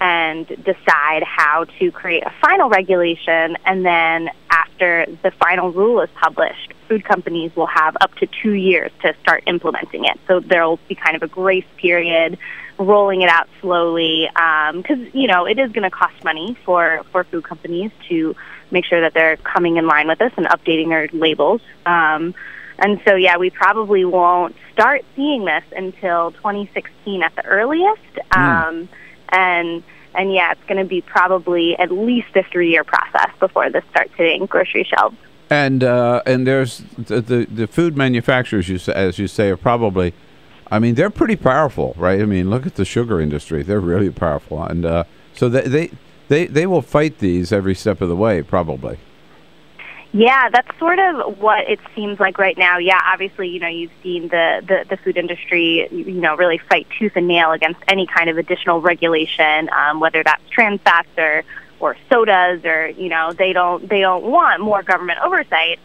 and decide how to create a final regulation, and then after the final rule is published, food companies will have up to 2 years to start implementing it. So there will be kind of a grace period, rolling it out slowly, because, it is going to cost money for food companies to make sure that they're coming in line with this and updating their labels. And so, we probably won't start seeing this until 2016 at the earliest. And it's going to be probably at least a 3-year process before this starts hitting grocery shelves. And there's the food manufacturers, as you say, are probably, they're pretty powerful, right? Look at the sugar industry; they're really powerful, and so they will fight these every step of the way, probably. Yeah, that's sort of what it seems like right now. Yeah, obviously, you've seen the food industry, really fight tooth and nail against any kind of additional regulation, whether that's trans fats or sodas, or they don't want more government oversight.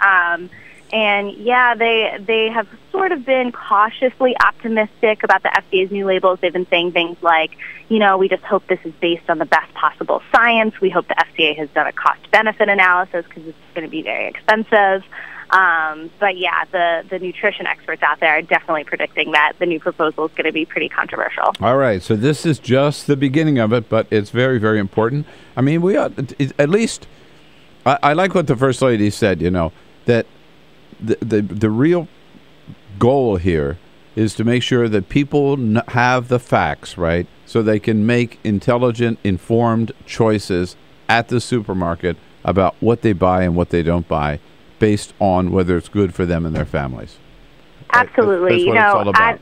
And they have sort of been cautiously optimistic about the FDA's new labels. They've been saying things like, we just hope this is based on the best possible science. We hope the FDA has done a cost-benefit analysis because it's going to be very expensive. But the nutrition experts out there are definitely predicting that the new proposal is going to be pretty controversial. All right, so this is just the beginning of it, but it's very, very important. We ought, at least, I like what the First Lady said, that the real goal here is to make sure that people have the facts, right, so they can make intelligent, informed choices at the supermarket about what they buy and what they don't buy, based on whether it's good for them and their families. Absolutely. That's what it's all about.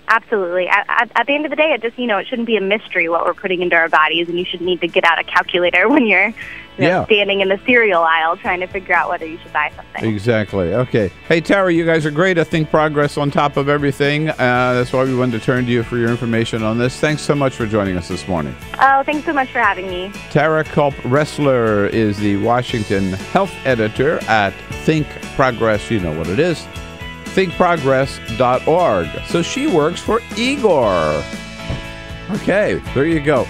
Absolutely. At the end of the day, it just, it shouldn't be a mystery what we're putting into our bodies, and you shouldn't need to get out a calculator when you're standing in the cereal aisle trying to figure out whether you should buy something. Exactly. Okay. Hey, Tara, you guys are great. I think progress on top of everything. That's why we wanted to turn to you for your information on this. Thanks so much for joining us this morning. Oh, thanks so much for having me. Tara Culp-Ressler is the Washington health editor at Think Progress. You know what it is. thinkprogress.org. So she works for Igor. Okay, there you go.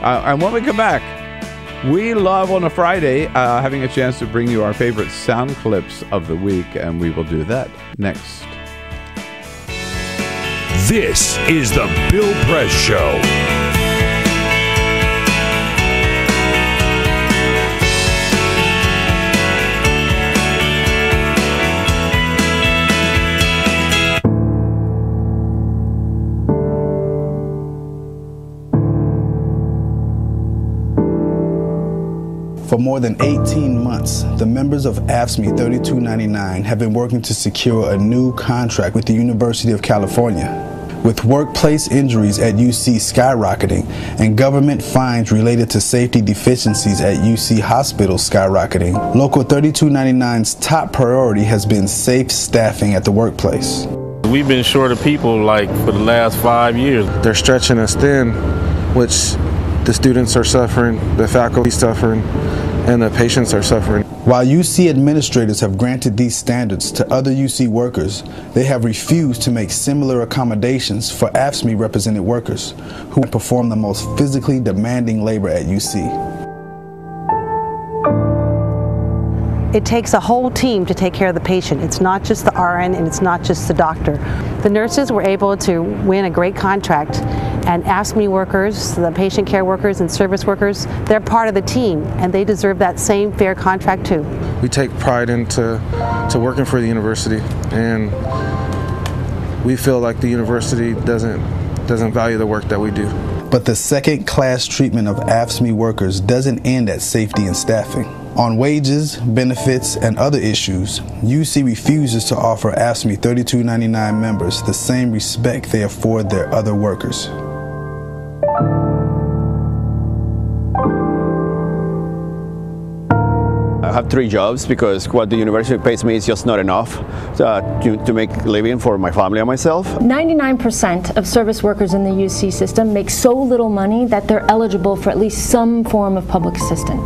And when we come back, we love on a Friday having a chance to bring you our favorite sound clips of the week, and we will do that next. This is the Bill Press Show. For more than 18 months, the members of AFSCME 3299 have been working to secure a new contract with the University of California. With workplace injuries at UC skyrocketing and government fines related to safety deficiencies at UC hospitals skyrocketing, Local 3299's top priority has been safe staffing at the workplace. We've been short of people like for the last 5 years. They're stretching us thin, which the students are suffering, the faculty suffering, and the patients are suffering. While UC administrators have granted these standards to other UC workers, they have refused to make similar accommodations for AFSCME represented workers who perform the most physically demanding labor at UC. It takes a whole team to take care of the patient. It's not just the RN and it's not just the doctor. The nurses were able to win a great contract, and AFSCME workers, the patient care workers and service workers, they're part of the team and they deserve that same fair contract too. We take pride into working for the university, and we feel like the university doesn't value the work that we do. But the second-class treatment of AFSCME workers doesn't end at safety and staffing. On wages, benefits, and other issues, UC refuses to offer AFSCME 3299 members the same respect they afford their other workers. I have 3 jobs because what the university pays me is just not enough to make a living for my family and myself. 99% of service workers in the UC system make so little money that they're eligible for at least some form of public assistance.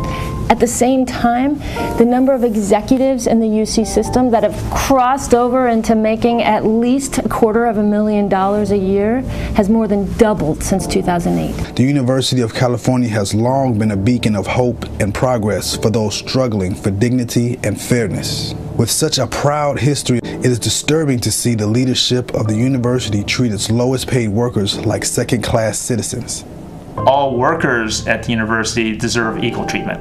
At the same time, the number of executives in the UC system that have crossed over into making at least $250,000 a year has more than doubled since 2008. The University of California has long been a beacon of hope and progress for those struggling for dignity and fairness. With such a proud history, it is disturbing to see the leadership of the university treat its lowest paid workers like second-class citizens. All workers at the university deserve equal treatment.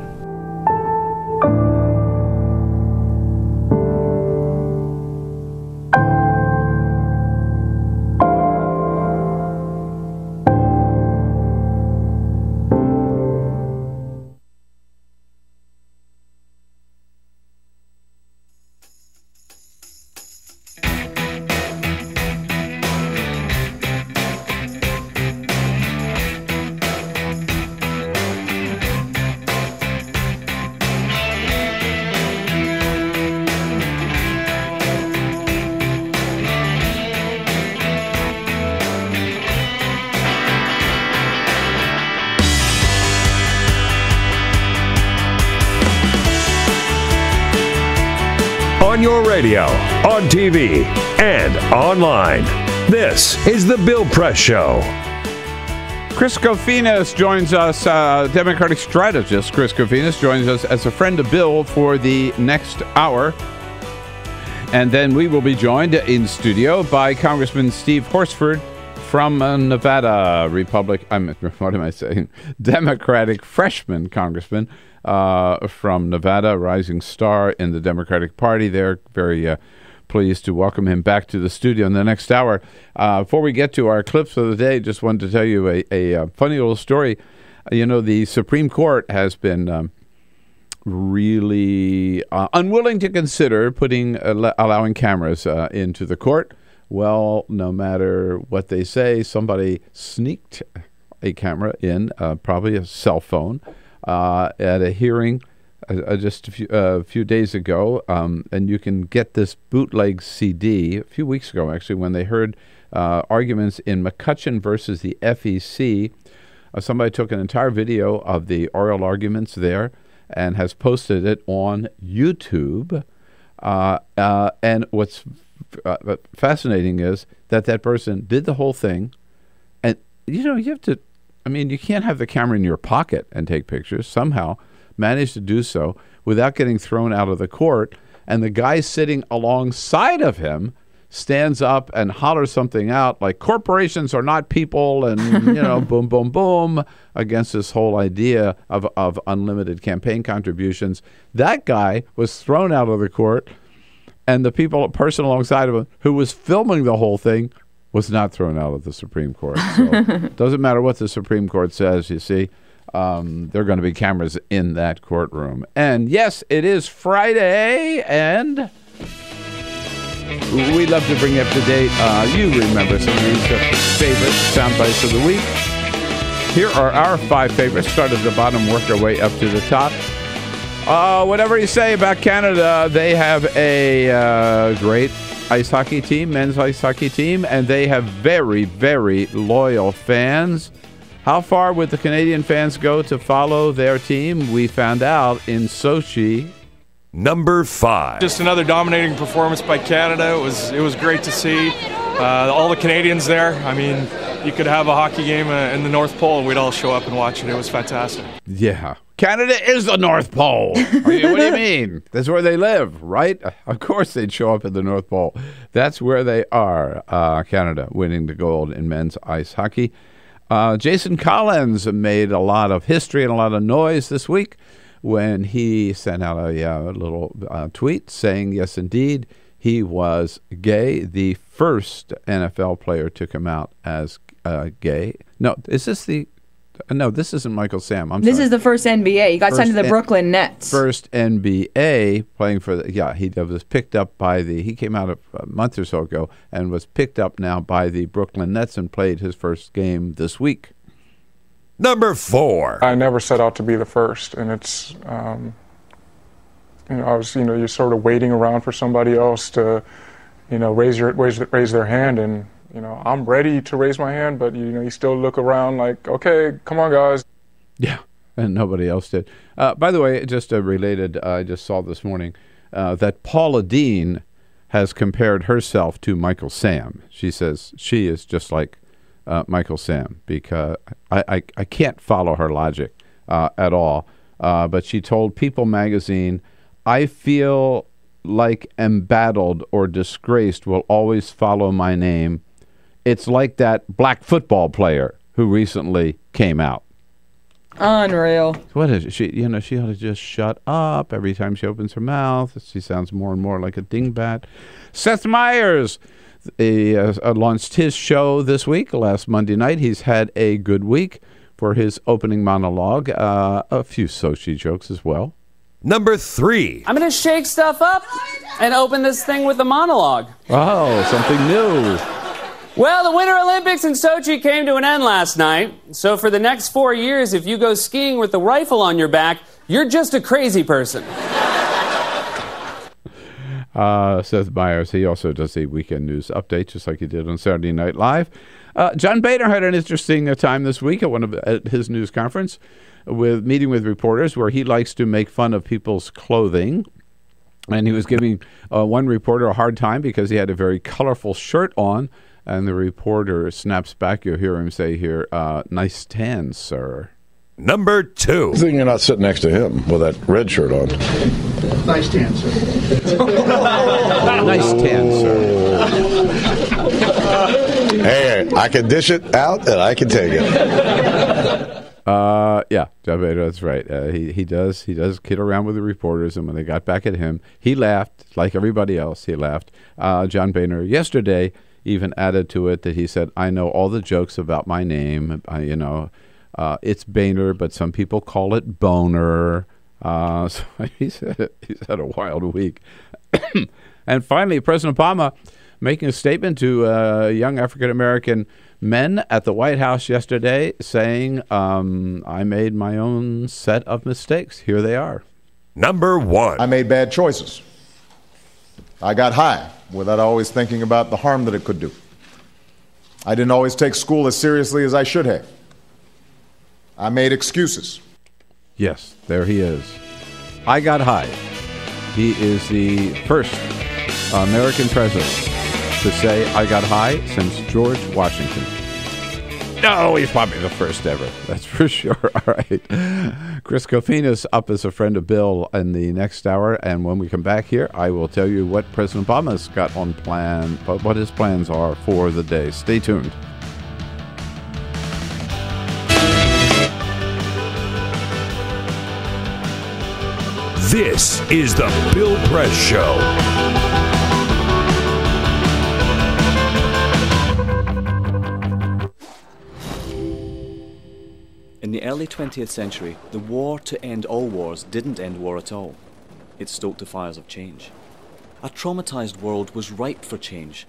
On your radio, on TV, and online. This is The Bill Press Show. Chris Kofinis joins us, Democratic strategist Chris Kofinis joins us as a friend of Bill for the next hour. And then we will be joined in studio by Congressman Steve Horsford from Nevada, Democratic freshman congressman from Nevada, rising star in the Democratic Party. They're very pleased to welcome him back to the studio in the next hour. Before we get to our clips of the day, just wanted to tell you a funny little story. You know, the Supreme Court has been really unwilling to consider allowing cameras into the court. Well, no matter what they say, somebody sneaked a camera in, probably a cell phone, at a hearing just a few days ago, and you can get this bootleg CD a few weeks ago, actually, when they heard arguments in McCutcheon versus the FEC. Somebody took an entire video of the oral arguments there and has posted it on YouTube. And what's fascinating is that person did the whole thing. And, you know, you can't have the camera in your pocket and take pictures. Somehow managed to do so without getting thrown out of the court. And the guy sitting alongside of him stands up and hollers something out like corporations are not people, and, you know, boom, boom, boom, against this whole idea of unlimited campaign contributions. That guy was thrown out of the court, and the person alongside of him who was filming the whole thing was not thrown out of the Supreme Court. So it doesn't matter what the Supreme Court says, you see. There are going to be cameras in that courtroom. And yes, it is Friday, and We love to bring you up to date. You remember some of these favorite sound bites of the week. Here are our 5 favorites. Start at the bottom, work our way up to the top. Whatever you say about Canada, they have a great ice hockey team, men's ice hockey team, and they have very, very loyal fans. How far would the Canadian fans go to follow their team? We found out in Sochi. Number 5. Just another dominating performance by Canada. It was great to see all the Canadians there. I mean, you could have a hockey game in the North Pole and we'd all show up and watch it. It was fantastic. Yeah. Canada is the North Pole. What do you mean? That's where they live, right? Of course they'd show up at the North Pole. That's where they are. Canada winning the gold in men's ice hockey. Jason Collins made a lot of history and a lot of noise this week when he sent out a little tweet saying, yes, indeed, he was gay. The first NFL player to come out as gay. No, is this the... No, this isn't Michael Sam. This is the first NBA. He got signed to the Brooklyn Nets. First NBA playing for the... Yeah, he was picked up by the... He came out a month or so ago and was picked up now by the Brooklyn Nets and played his first game this week. Number 4. I never set out to be the first, and it's, you're sort of waiting around for somebody else to, raise their hand, and I'm ready to raise my hand, but you still look around like, okay, come on, guys. Yeah, and nobody else did. By the way, just related, I just saw this morning that Paula Deen has compared herself to Michael Sam. She says she is just like Michael Sam, because I can't follow her logic at all. But she told People magazine, I feel like embattled or disgraced will always follow my name. It's like that black football player who recently came out. Unreal. What is it? She ought to just shut up every time she opens her mouth. She sounds more and more like a dingbat. Seth Meyers. He launched his show this week, last Monday night. He's had a good week for his opening monologue. A few Sochi jokes as well. Number 3. I'm going to shake stuff up and open this thing with a monologue. Oh, something new. Well, the Winter Olympics in Sochi came to an end last night. So for the next 4 years, if you go skiing with a rifle on your back, you're just a crazy person. Seth Meyers, he also does a weekend news update, just like he did on Saturday Night Live. John Boehner had an interesting time this week at his news conference, meeting with reporters, where he likes to make fun of people's clothing. And he was giving one reporter a hard time because he had a very colorful shirt on, and the reporter snaps back. You'll hear him say here, nice tan, sir. Number 2. Good thing you're not sitting next to him with that red shirt on. Nice tan, sir. Nice tan, sir. Hey, I can dish it out and I can take it. Yeah, John Boehner, that's right. He does kid around with the reporters, and when they got back at him, he laughed like everybody else. He laughed. John Boehner yesterday even added to it that he said, "I know all the jokes about my name. It's Boehner, but some people call it Boner." So he's had a wild week. And finally, President Obama making a statement to young African-American men at the White House yesterday saying, I made my own set of mistakes. Here they are. Number 1. I made bad choices. I got high without always thinking about the harm that it could do. I didn't always take school as seriously as I should have. I made excuses. Yes, there he is. I got high. He is the first American president to say I got high since George Washington. No, he's probably the first ever. That's for sure. All right. Chris Kofinis up as a friend of Bill in the next hour. And when we come back here, I will tell you what President Obama's got on plan, what his plans are for the day. Stay tuned. This is the Bill Press Show. In the early 20th century, the war to end all wars didn't end war at all. It stoked the fires of change. A traumatized world was ripe for change.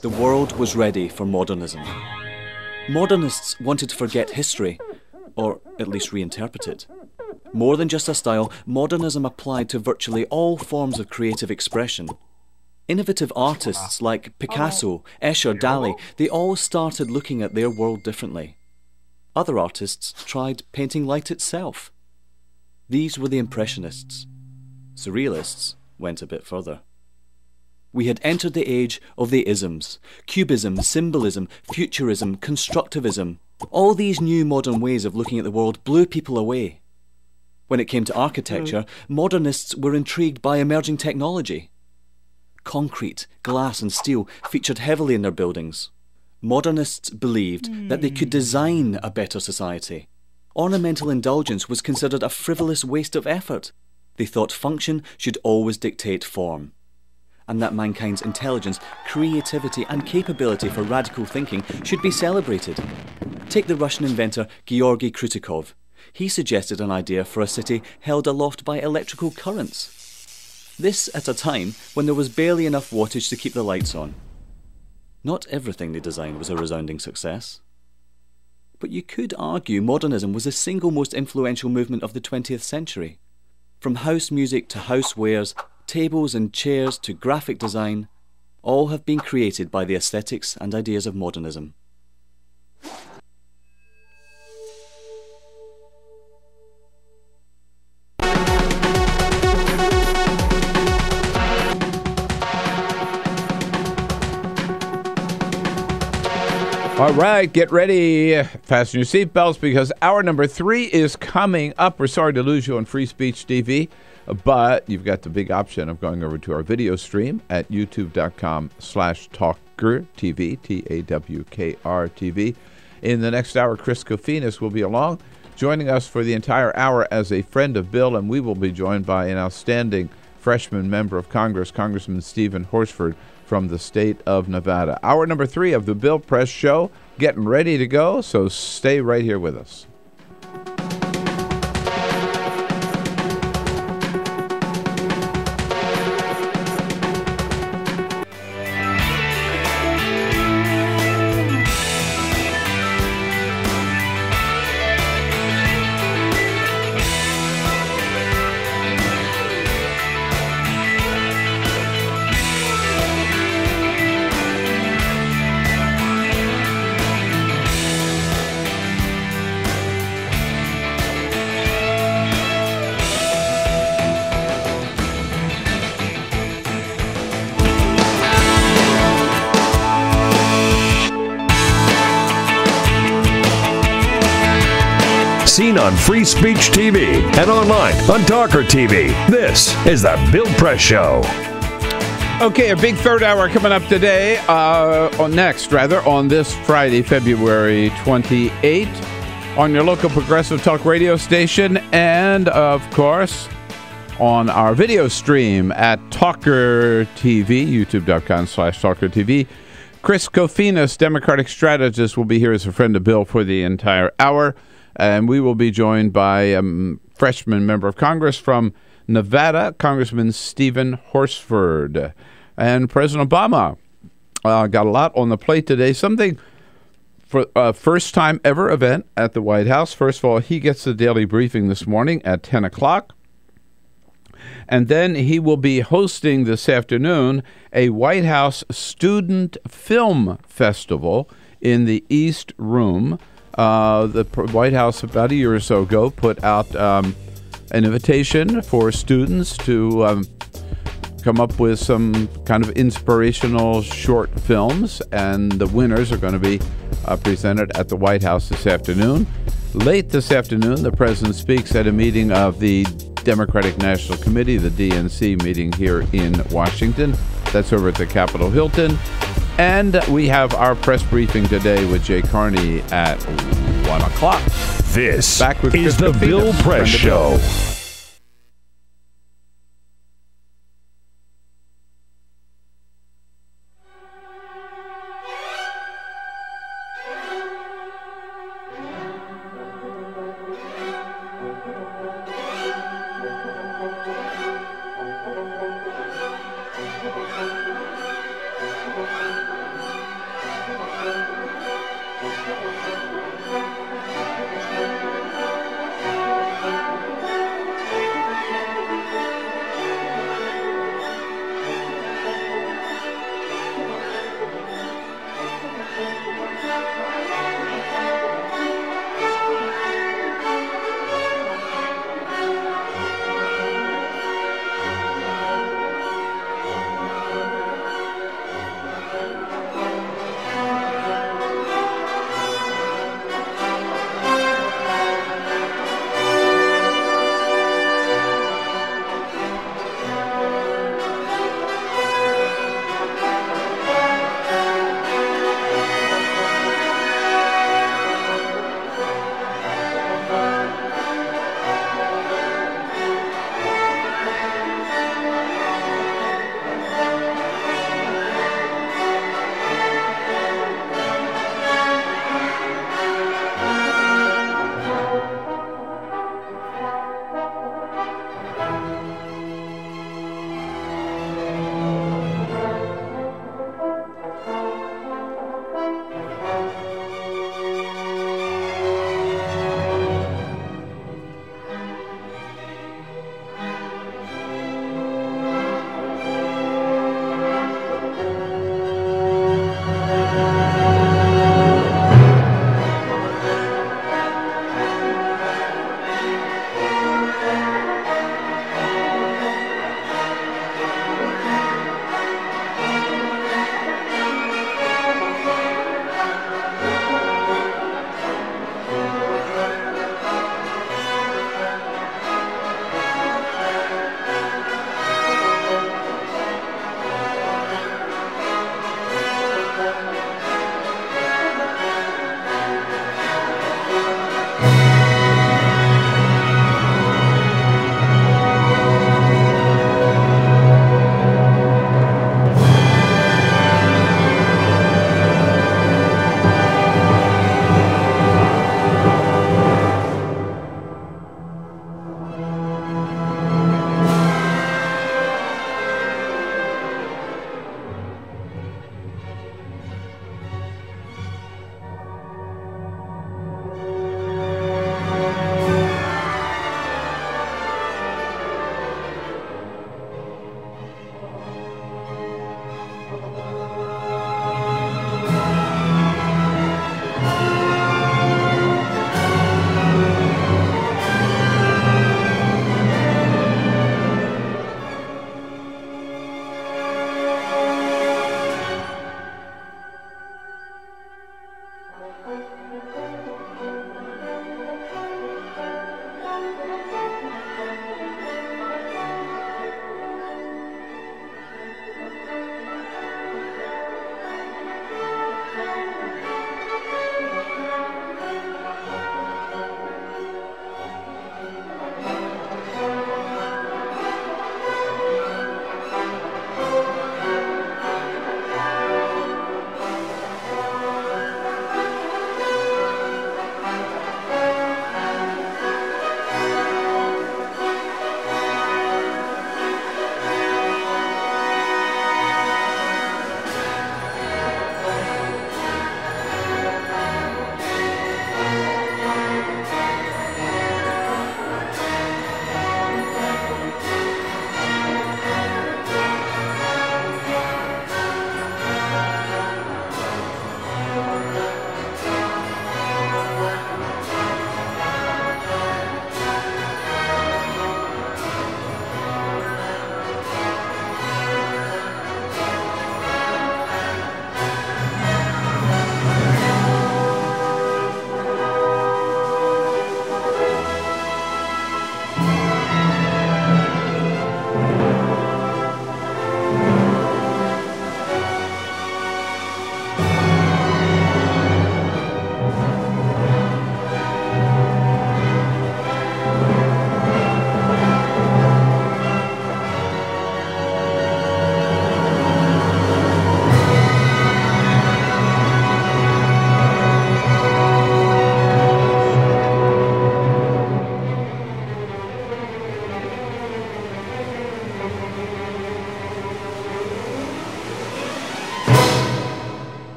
The world was ready for modernism. Modernists wanted to forget history, or at least reinterpret it. More than just a style, modernism applied to virtually all forms of creative expression. Innovative artists like Picasso, Escher, Dali, they all started looking at their world differently. Other artists tried painting light itself. These were the Impressionists. Surrealists went a bit further. We had entered the age of the isms. Cubism, symbolism, futurism, constructivism. All these new modern ways of looking at the world blew people away. When it came to architecture, modernists were intrigued by emerging technology. Concrete, glass and steel featured heavily in their buildings. Modernists believed that they could design a better society. Ornamental indulgence was considered a frivolous waste of effort. They thought function should always dictate form, and that mankind's intelligence, creativity and capability for radical thinking should be celebrated. Take the Russian inventor Georgy Krutikov. He suggested an idea for a city held aloft by electrical currents. This at a time when there was barely enough wattage to keep the lights on. Not everything they designed was a resounding success. But you could argue modernism was the single most influential movement of the 20th century. From house music to housewares, tables and chairs to graphic design, all have been created by the aesthetics and ideas of modernism. All right, get ready. Fasten your seatbelts because hour number 3 is coming up. We're sorry to lose you on Free Speech TV, but you've got the big option of going over to our video stream at youtube.com/TawkrTV, TawkrTV. In the next hour, Chris Kofinis will be along, joining us for the entire hour as a friend of Bill, and we will be joined by an outstanding freshman member of Congress, Congressman Stephen Horsford, from the state of Nevada. Hour number 3 of the Bill Press Show, getting ready to go, so stay right here with us. Seen on Free Speech TV and online on TawkrTV. This is the Bill Press Show. Okay, a big third hour coming up today, on this Friday, February 28th, on your local progressive talk radio station, and of course, on our video stream at TawkrTV, youtube.com/TawkrTV. Chris Kofinis, Democratic strategist, will be here as a friend of Bill for the entire hour. And we will be joined by a freshman member of Congress from Nevada, Congressman Stephen Horsford. And President Obama got a lot on the plate today. Something for a first-time ever event at the White House. First of all, he gets the daily briefing this morning at 10 o'clock. And then he will be hosting this afternoon a White House Student Film Festival in the East Room. The White House, about a year or so ago, put out an invitation for students to come up with some kind of inspirational short films, and the winners are going to be presented at the White House this afternoon. Late this afternoon, the president speaks at a meeting of the Democratic National Committee, the DNC meeting here in Washington. That's over at the Capitol Hilton. And we have our press briefing today with Jay Carney at 1 o'clock. This Back with is Chris the Bill Kofinis, Press Show.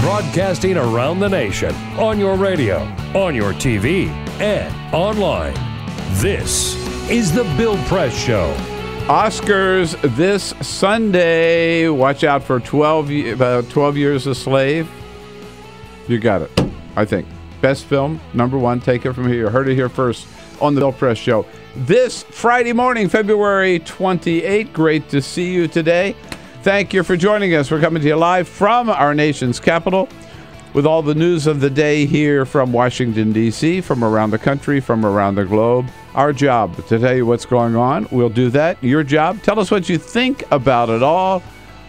Broadcasting around the nation, on your radio, on your TV, and online. This is The Bill Press Show. Oscars this Sunday. Watch out for 12 Years a Slave. You got it, I think. Best film, #1. Take it from here. You heard it here first on The Bill Press Show. This Friday morning, February 28th. Great to see you today. Thank you for joining us. We're coming to you live from our nation's capital with all the news of the day here from Washington, D.C., from around the country, from around the globe. Our job to tell you what's going on. We'll do that. Your job, tell us what you think about it all,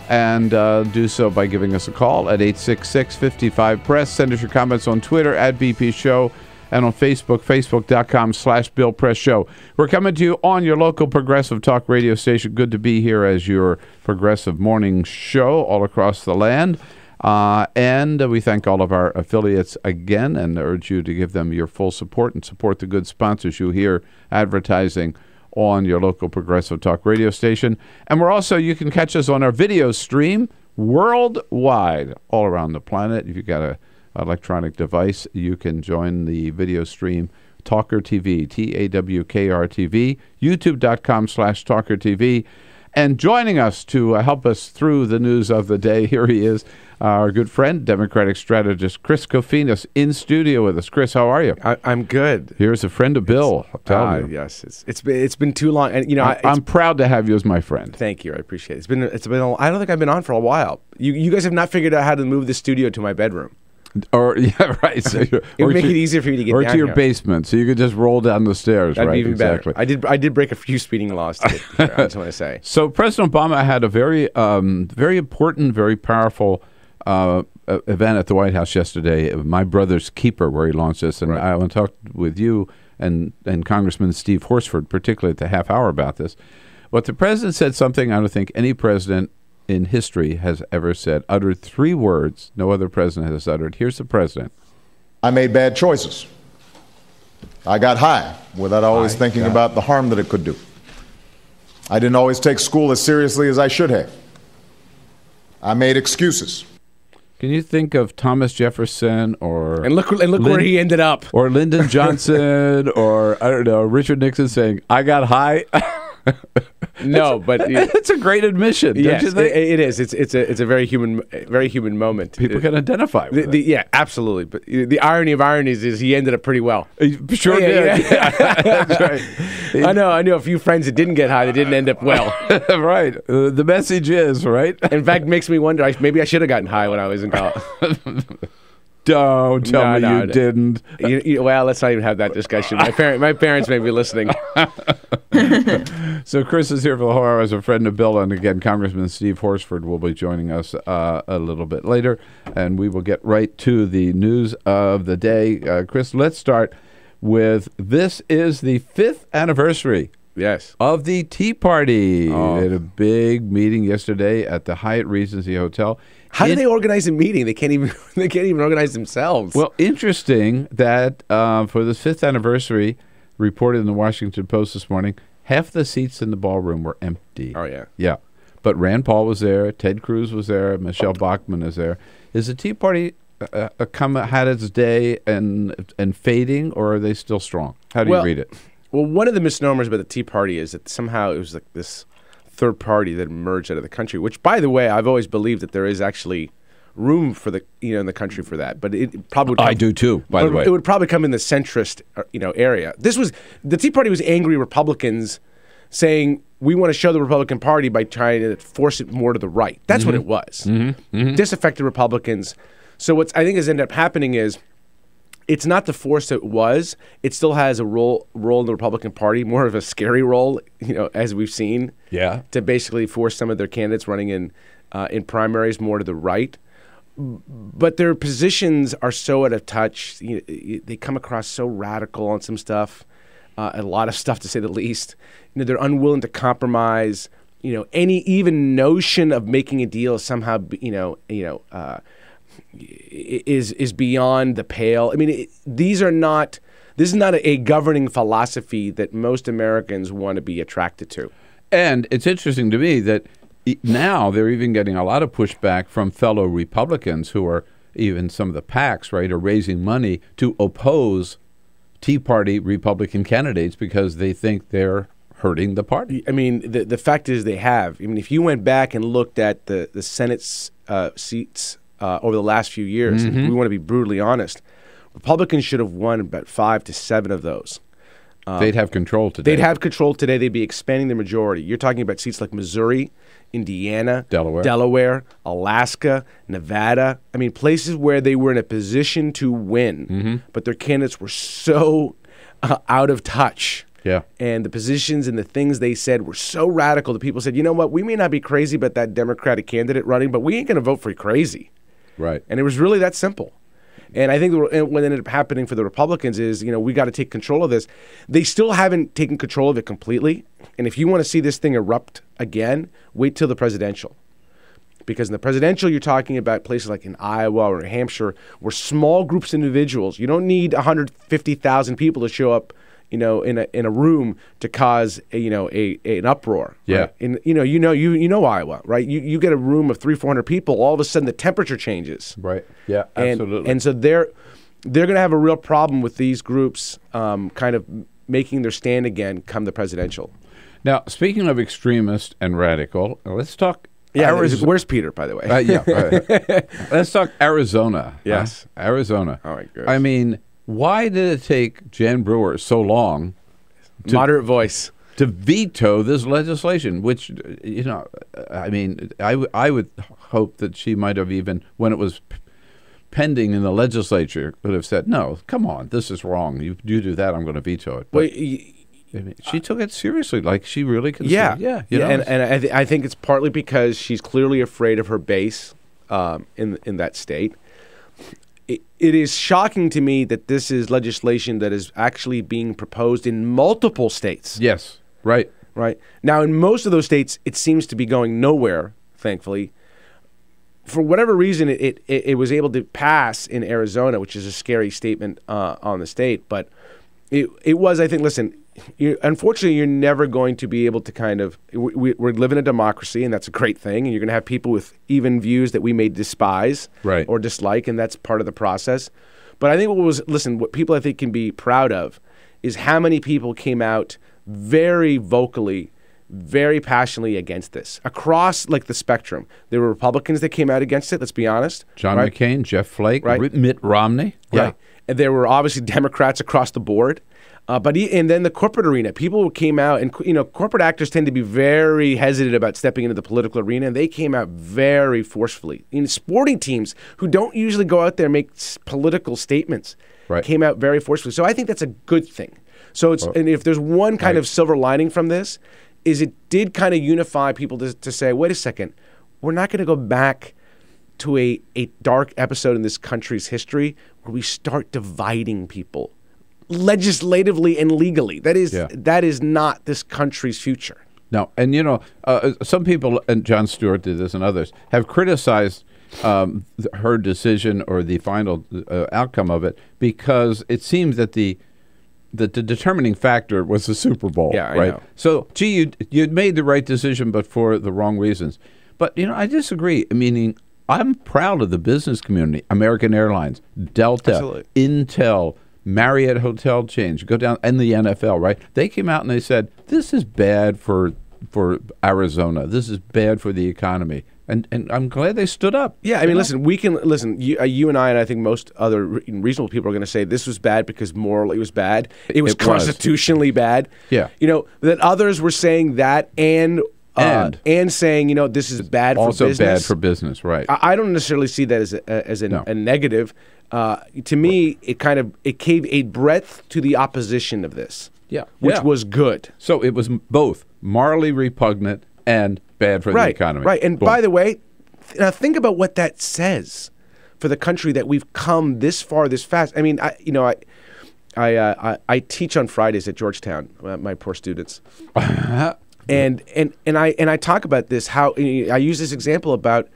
and do so by giving us a call at 866-55-PRESS. Send us your comments on Twitter at BP Show and on Facebook, facebook.com/Bill Press Show. We're coming to you on your local progressive talk radio station. Good to be here as your progressive morning show all across the land. And we thank all of our affiliates again and urge you to give them your full support and support the good sponsors you hear advertising on your local progressive talk radio station. And you can catch us on our video stream worldwide, all around the planet. If you've got a electronic device, you can join the video stream, TawkrTV, TAWKRTV, youtube.com/TawkrTV. And joining us to help us through the news of the day, here he is, our good friend, Democratic strategist Chris Kofinis, in studio with us. Chris, how are you? I'm good. Here's a friend of Bill. I'm telling you. Yes, it's been too long, and I'm proud to have you as my friend. Thank you, I appreciate it. It's been. I don't think I've been on for a while. You guys have not figured out how to move the studio to my bedroom. Or yeah, right. So it would make it easier for you to get down to your here. basement, so you could just roll down the stairs. That'd right? be even exactly. better. I did break a few speeding laws to get here, I just want to say. So President Obama had a very important, very powerful event at the White House yesterday. My Brother's Keeper, where he launched this, and I want to talk with you and Congressman Steve Horsford, particularly at the half hour about this. But the president said something I don't think any president in history has ever said, uttered 3 words no other president has uttered. Here's the president. I made bad choices. I got high without always thinking about the harm that it could do. I didn't always take school as seriously as I should have. I made excuses. Can you think of Thomas Jefferson or... And look where he ended up. Or Lyndon Johnson or, I don't know, Richard Nixon saying, I got high? No, but it's a great admission. Yes, don't you think? It is. It's a very human moment. People can identify with it. Yeah, absolutely. But the irony of ironies is he ended up pretty well. He sure did. Yeah. That's right. I know a few friends that didn't get high that didn't end up well. Right. The message is, right? In fact, makes me wonder, maybe I should have gotten high when I was in college. Don't tell me you didn't. Well, let's not even have that discussion. My parents may be listening. So Chris is here for the whole hour as a friend of Bill, and again, Congressman Steve Horsford will be joining us a little bit later, and we will get right to the news of the day. Chris, let's start with this is the 5th anniversary. Yes. Of the Tea Party. They had a big meeting yesterday at the Hyatt Regency Hotel. How do they organize a meeting? They can't even organize themselves. Well, interesting that for this 5th anniversary, reported in the Washington Post this morning, half the seats in the ballroom were empty. Oh, yeah. Yeah. But Rand Paul was there, Ted Cruz was there, Michelle Bachmann is there. Is the Tea Party had its day and fading, or are they still strong? How do you read it? Well, one of the misnomers about the Tea Party is that somehow it was like this third party that emerged out of the country, which, by the way, I've always believed that there is actually room for the in the country for that. But it probably would I do too. By the way, it would probably come in the centrist area. The Tea Party was angry Republicans saying we want to show the Republican Party by trying to force it more to the right. That's what it was. Disaffected Republicans. So what I think has ended up happening is it's not the force it was. It still has a role in the Republican Party, more of a scary role, as we've seen. Yeah. To basically force some of their candidates running in primaries more to the right. But their positions are so out of touch. They come across so radical on some stuff, a lot of stuff to say the least. They're unwilling to compromise. Any even notion of making a deal somehow, is beyond the pale. I mean, this is not a governing philosophy that most Americans want to be attracted to. And it's interesting to me that now they're even getting a lot of pushback from fellow Republicans who are, even some of the PACs, right, are raising money to oppose Tea Party Republican candidates because they think they're hurting the party. I mean, the fact is they have. I mean, if you went back and looked at the Senate's seats over the last few years, if we want to be brutally honest, Republicans should have won about 5 to 7 of those. They'd have control today. They'd have control today. They'd be expanding their majority. You're talking about seats like Missouri, Indiana, Delaware, Alaska, Nevada. I mean, places where they were in a position to win, but their candidates were so out of touch. Yeah. And the positions and the things they said were so radical that people said, you know what, we may not be crazy about that Democratic candidate running, but we ain't going to vote for you crazy. Right. And it was really that simple. And I think what ended up happening for the Republicans is, we got to take control of this. They still haven't taken control of it completely. And if you want to see this thing erupt again, wait till the presidential. Because in the presidential, you're talking about places like in Iowa or New Hampshire where small groups of individuals, you don't need 150,000 people to show up, in a room to cause an uproar. Yeah. Right? And you know Iowa, right? You get a room of 300-400 people, all of a sudden the temperature changes. Right. Yeah. Absolutely. And so they're going to have a real problem with these groups kind of making their stand again come the presidential. Now, speaking of extremist and radical, let's talk. Yeah, where's Peter, by the way? Let's talk Arizona. Yes. Arizona. All right, good. I mean, why did it take Jan Brewer so long moderate voice to veto this legislation, which, I mean, I would hope that she might have even, when it was pending in the legislature, would have said, no, come on, this is wrong. You do that, I'm going to veto it. But she took it seriously, like she really considered. And I think it's partly because she's clearly afraid of her base in that state. It is shocking to me that this is legislation that is actually being proposed in multiple states. Yes, right. Right. Now, in most of those states, it seems to be going nowhere, thankfully. For whatever reason, it was able to pass in Arizona, which is a scary statement on the state. But it was, I think, listen, unfortunately, you're never going to be able to kind of we're living in a democracy, and that's a great thing. And you're going to have people with even views that we may despise or dislike, and that's part of the process. But I think what people I think can be proud of is how many people came out very vocally, very passionately against this across like the spectrum. There were Republicans that came out against it. Let's be honest. John McCain, Jeff Flake, Mitt Romney. Right. And there were obviously Democrats across the board. And then the corporate arena, people came out, and corporate actors tend to be very hesitant about stepping into the political arena, and they came out very forcefully. Sporting teams who don't usually go out there and make political statements came out very forcefully. So I think that's a good thing. So and if there's one kind of silver lining from this, is it did kind of unify people to say, wait a second, we're not going to go back to a dark episode in this country's history where we start dividing people legislatively and legally. That is not this country's future. No, and some people, and Jon Stewart did this and others, have criticized her decision or the final outcome of it because it seems that the determining factor was the Super Bowl, I right? know. So, you'd made the right decision, but for the wrong reasons. But, I disagree. Meaning, I'm proud of the business community, American Airlines, Delta, Absolutely. Intel, Marriott hotel chains, go down, and the NFL, right? They came out and they said, this is bad for Arizona. This is bad for the economy. And I'm glad they stood up. Yeah, I mean, listen, we can listen. You and I think most other reasonable people are going to say this was bad because morally it was bad. It was constitutionally bad. Yeah, that others were saying that and saying this is bad for business. Also bad for business, right? I don't necessarily see that as a negative. To me, it gave a breadth to the opposition of this. Yeah, which was good. So it was both morally repugnant and bad for the economy. Right, and by the way, now think about what that says for the country that we've come this far, this fast. I mean, I teach on Fridays at Georgetown, my poor students, and I talk about this. How I use this example about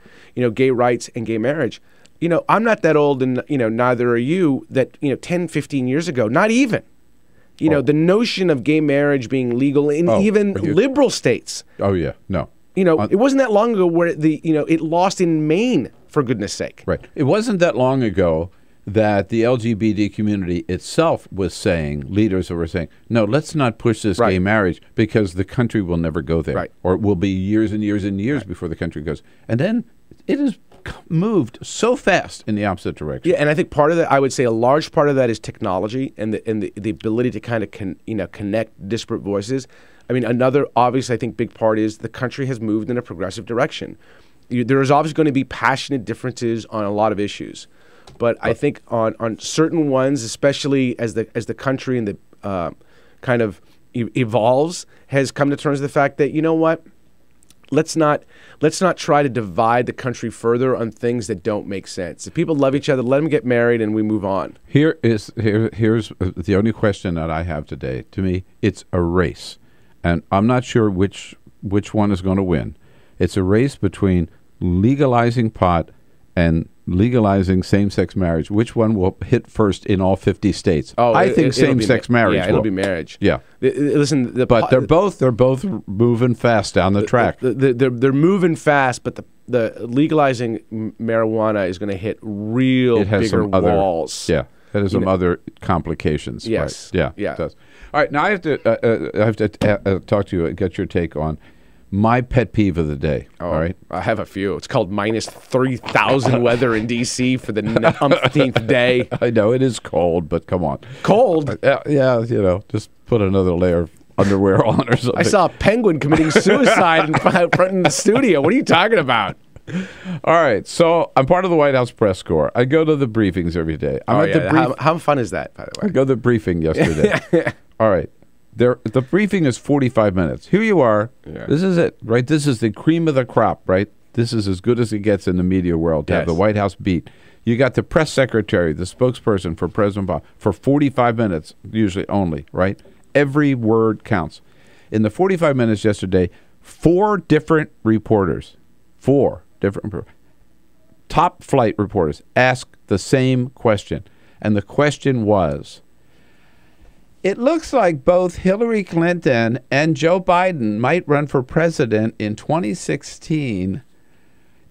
gay rights and gay marriage. I'm not that old, and neither are you. That 10, 15 years ago, not even. The notion of gay marriage being legal in even liberal states. Oh yeah, no. It wasn't that long ago where it lost in Maine, for goodness sake. Right. It wasn't that long ago that the LGBT community itself was saying, leaders were saying, no, let's not push this gay marriage because the country will never go there. Right. Or it will be years and years and years before the country goes. And then it has moved so fast in the opposite direction. Yeah, and I think part of that, I would say a large part of that is technology and the ability to kind of connect disparate voices. I mean, another obvious, I think, big part is the country has moved in a progressive direction. There is obviously going to be passionate differences on a lot of issues, but I think on certain ones, especially as the country and the kind of evolves, has come to terms with the fact that let's not try to divide the country further on things that don't make sense. If people love each other, let them get married, and we move on. Here's the only question that I have today. To me, it's a race. And I'm not sure which one is going to win. It's a race between legalizing pot and legalizing same-sex marriage. Which one will hit first in all 50 states? I think same-sex marriage. Yeah, it'll be marriage. Yeah. Listen, but they're both moving fast down the track. They're moving fast, but the legalizing marijuana is going to hit bigger walls. Yeah. That has some other complications. Yes. Right? Yeah. It does. All right. Now I have to talk to you, get your take on my pet peeve of the day. Oh, all right. I have a few. It's called minus 3,000 weather in D.C. for the umpteenth day. I know it is cold, but come on. Cold? Yeah. Just put another layer of underwear on or something. I saw a penguin committing suicide in front of the studio. What are you talking about? All right, so I'm part of the White House press corps. I go to the briefings every day. How fun is that, by the way? I go to the briefing yesterday. All right, the briefing is 45 minutes. Here you are. Yeah. This is it, right? This is the cream of the crop, right? This is as good as it gets in the media world to have the White House beat. You got the press secretary, the spokesperson for President Obama, for 45 minutes, usually only, right? Every word counts. In the 45 minutes yesterday, 4 different reporters, top flight reporters asked the same question. And the question was, it looks like both Hillary Clinton and Joe Biden might run for president in 2016.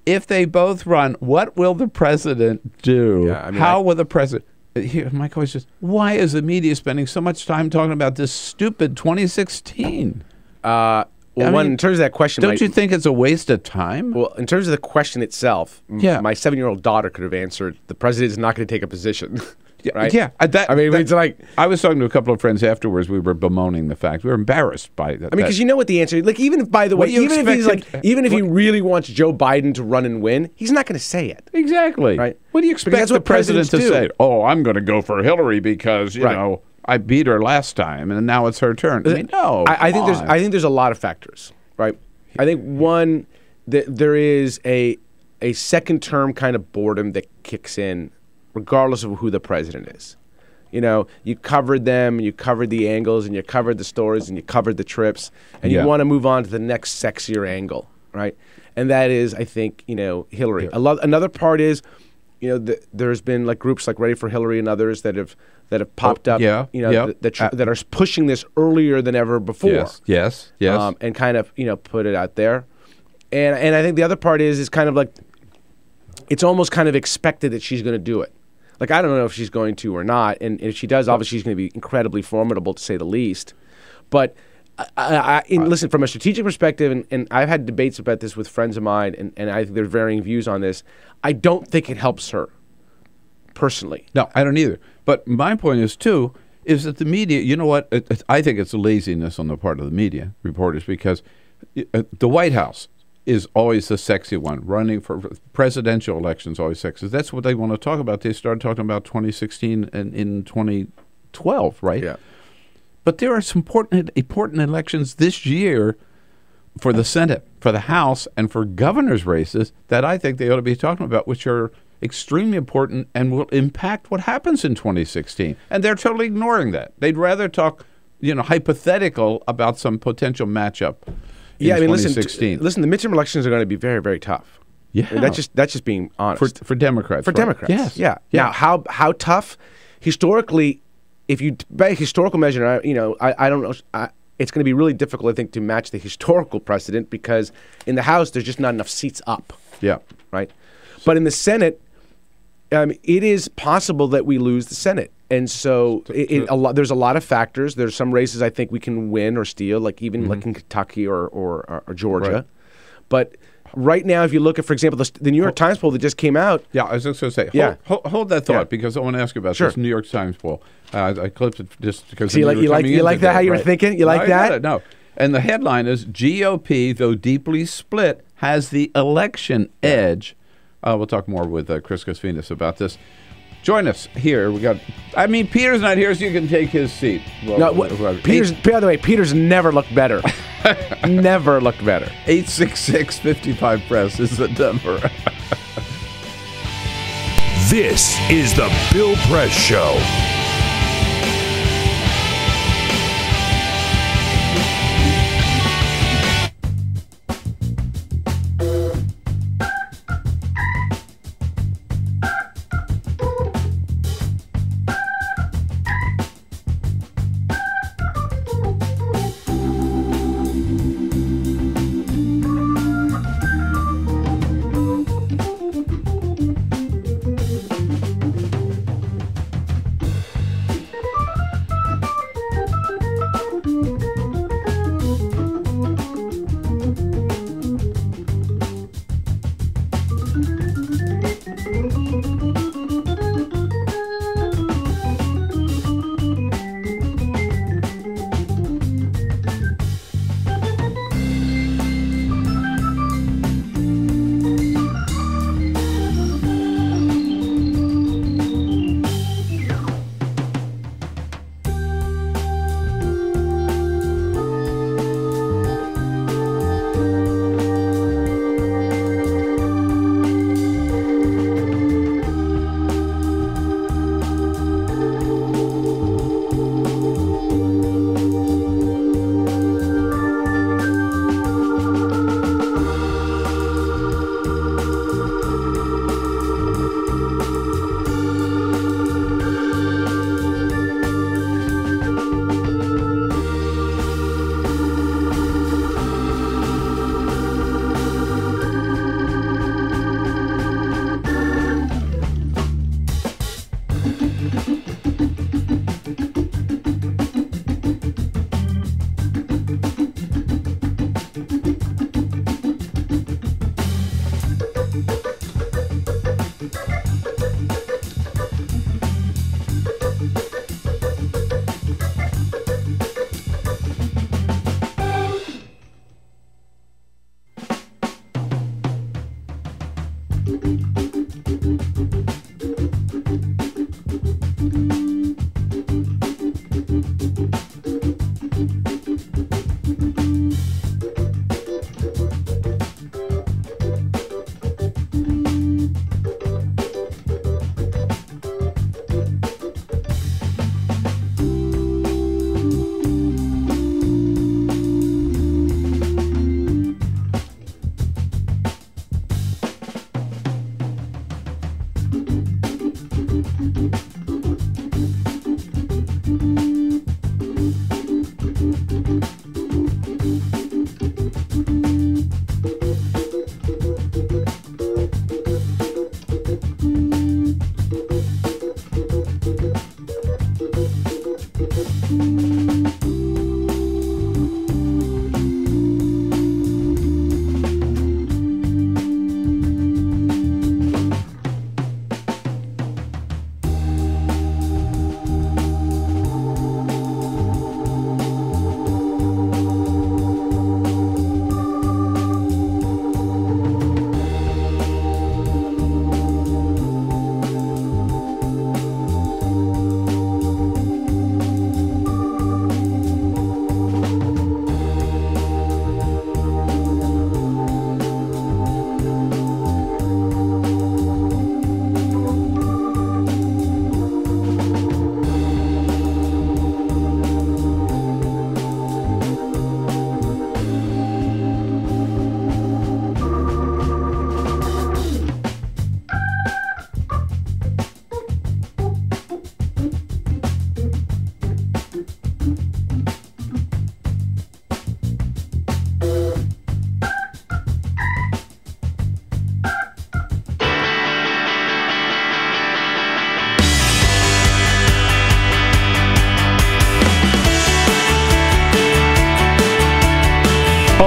If they both run, what will the president do? Yeah, I mean, how will the president... Here, my question is, why is the media spending so much time talking about this stupid 2016? In terms of that question... Don't you think it's a waste of time? Well, in terms of the question itself, my 7-year-old daughter could have answered, the president is not going to take a position. Right? Yeah. It's like... I was talking to a couple of friends afterwards. We were bemoaning the fact. We were embarrassed by that. I mean, because you know what the answer is. Like, even if, by the way, even if he really wants Joe Biden to run and win, he's not going to say it. Exactly. Right? What do you expect the president to say? Oh, I'm going to go for Hillary because, you know, I beat her last time and now it's her turn. I mean, no. I think there's a lot of factors, right? I think one, there is a second term kind of boredom that kicks in regardless of who the president is. You know, you covered them, you covered the angles, and you covered the stories, and you covered the trips, and you want to move on to the next sexier angle, right? And that is, I think, you know, Hillary. Yeah. Another part is, you know, there's been like groups like Ready for Hillary and others that have popped up, you know, that are pushing this earlier than ever before. Yes. And kind of, you know, put it out there. And I think the other part is kind of like, it's almost kind of expected that she's going to do it. Like, I don't know if she's going to or not. And if she does, obviously she's going to be incredibly formidable, to say the least. But Listen, from a strategic perspective, and I've had debates about this with friends of mine, and I think there's varying views on this. I don't think it helps her, personally. No, I don't either. But my point is, too, is that the media, you know what? I think it's laziness on the part of the media reporters, because the White House is always the sexy one. Running for presidential elections always sexy. That's what they want to talk about. They started talking about 2016 and in 2012, right? Yeah. But there are some important elections this year for the Senate, for the House, and for governor's races that I think they ought to be talking about, which are extremely important and will impact what happens in 2016. And they're totally ignoring that. They'd rather talk, hypothetical about some potential matchup. Yeah, I mean, 2016. listen. The midterm elections are going to be very, very tough. Yeah, I mean, that's just being honest for Democrats. For right? Democrats, yes. Yeah. Yeah. Now, how tough? Historically, if you by historical measure, I don't know. It's going to be really difficult, I think, to match the historical precedent, because in the House there's just not enough seats up. Yeah. Right. But in the Senate, it is possible that we lose the Senate. And so there's a lot of factors. There's some races I think we can win or steal, like even like in Kentucky or Georgia. Right. But right now, if you look at, for example, the New York Times poll that just came out. Yeah, I was just going to say, hold that thought, because I want to ask you about this New York Times poll. I clipped it just because so you like that, how you were thinking? You like that? No. And the headline is, GOP, though deeply split, has the election edge. We'll talk more with Chris Kofinis about this. Join us here. Peter's not here, so you can take his seat. Well, by the way, Peter's never looked better. Never looked better. 866-55-PRESS is the number. This is the Bill Press Show.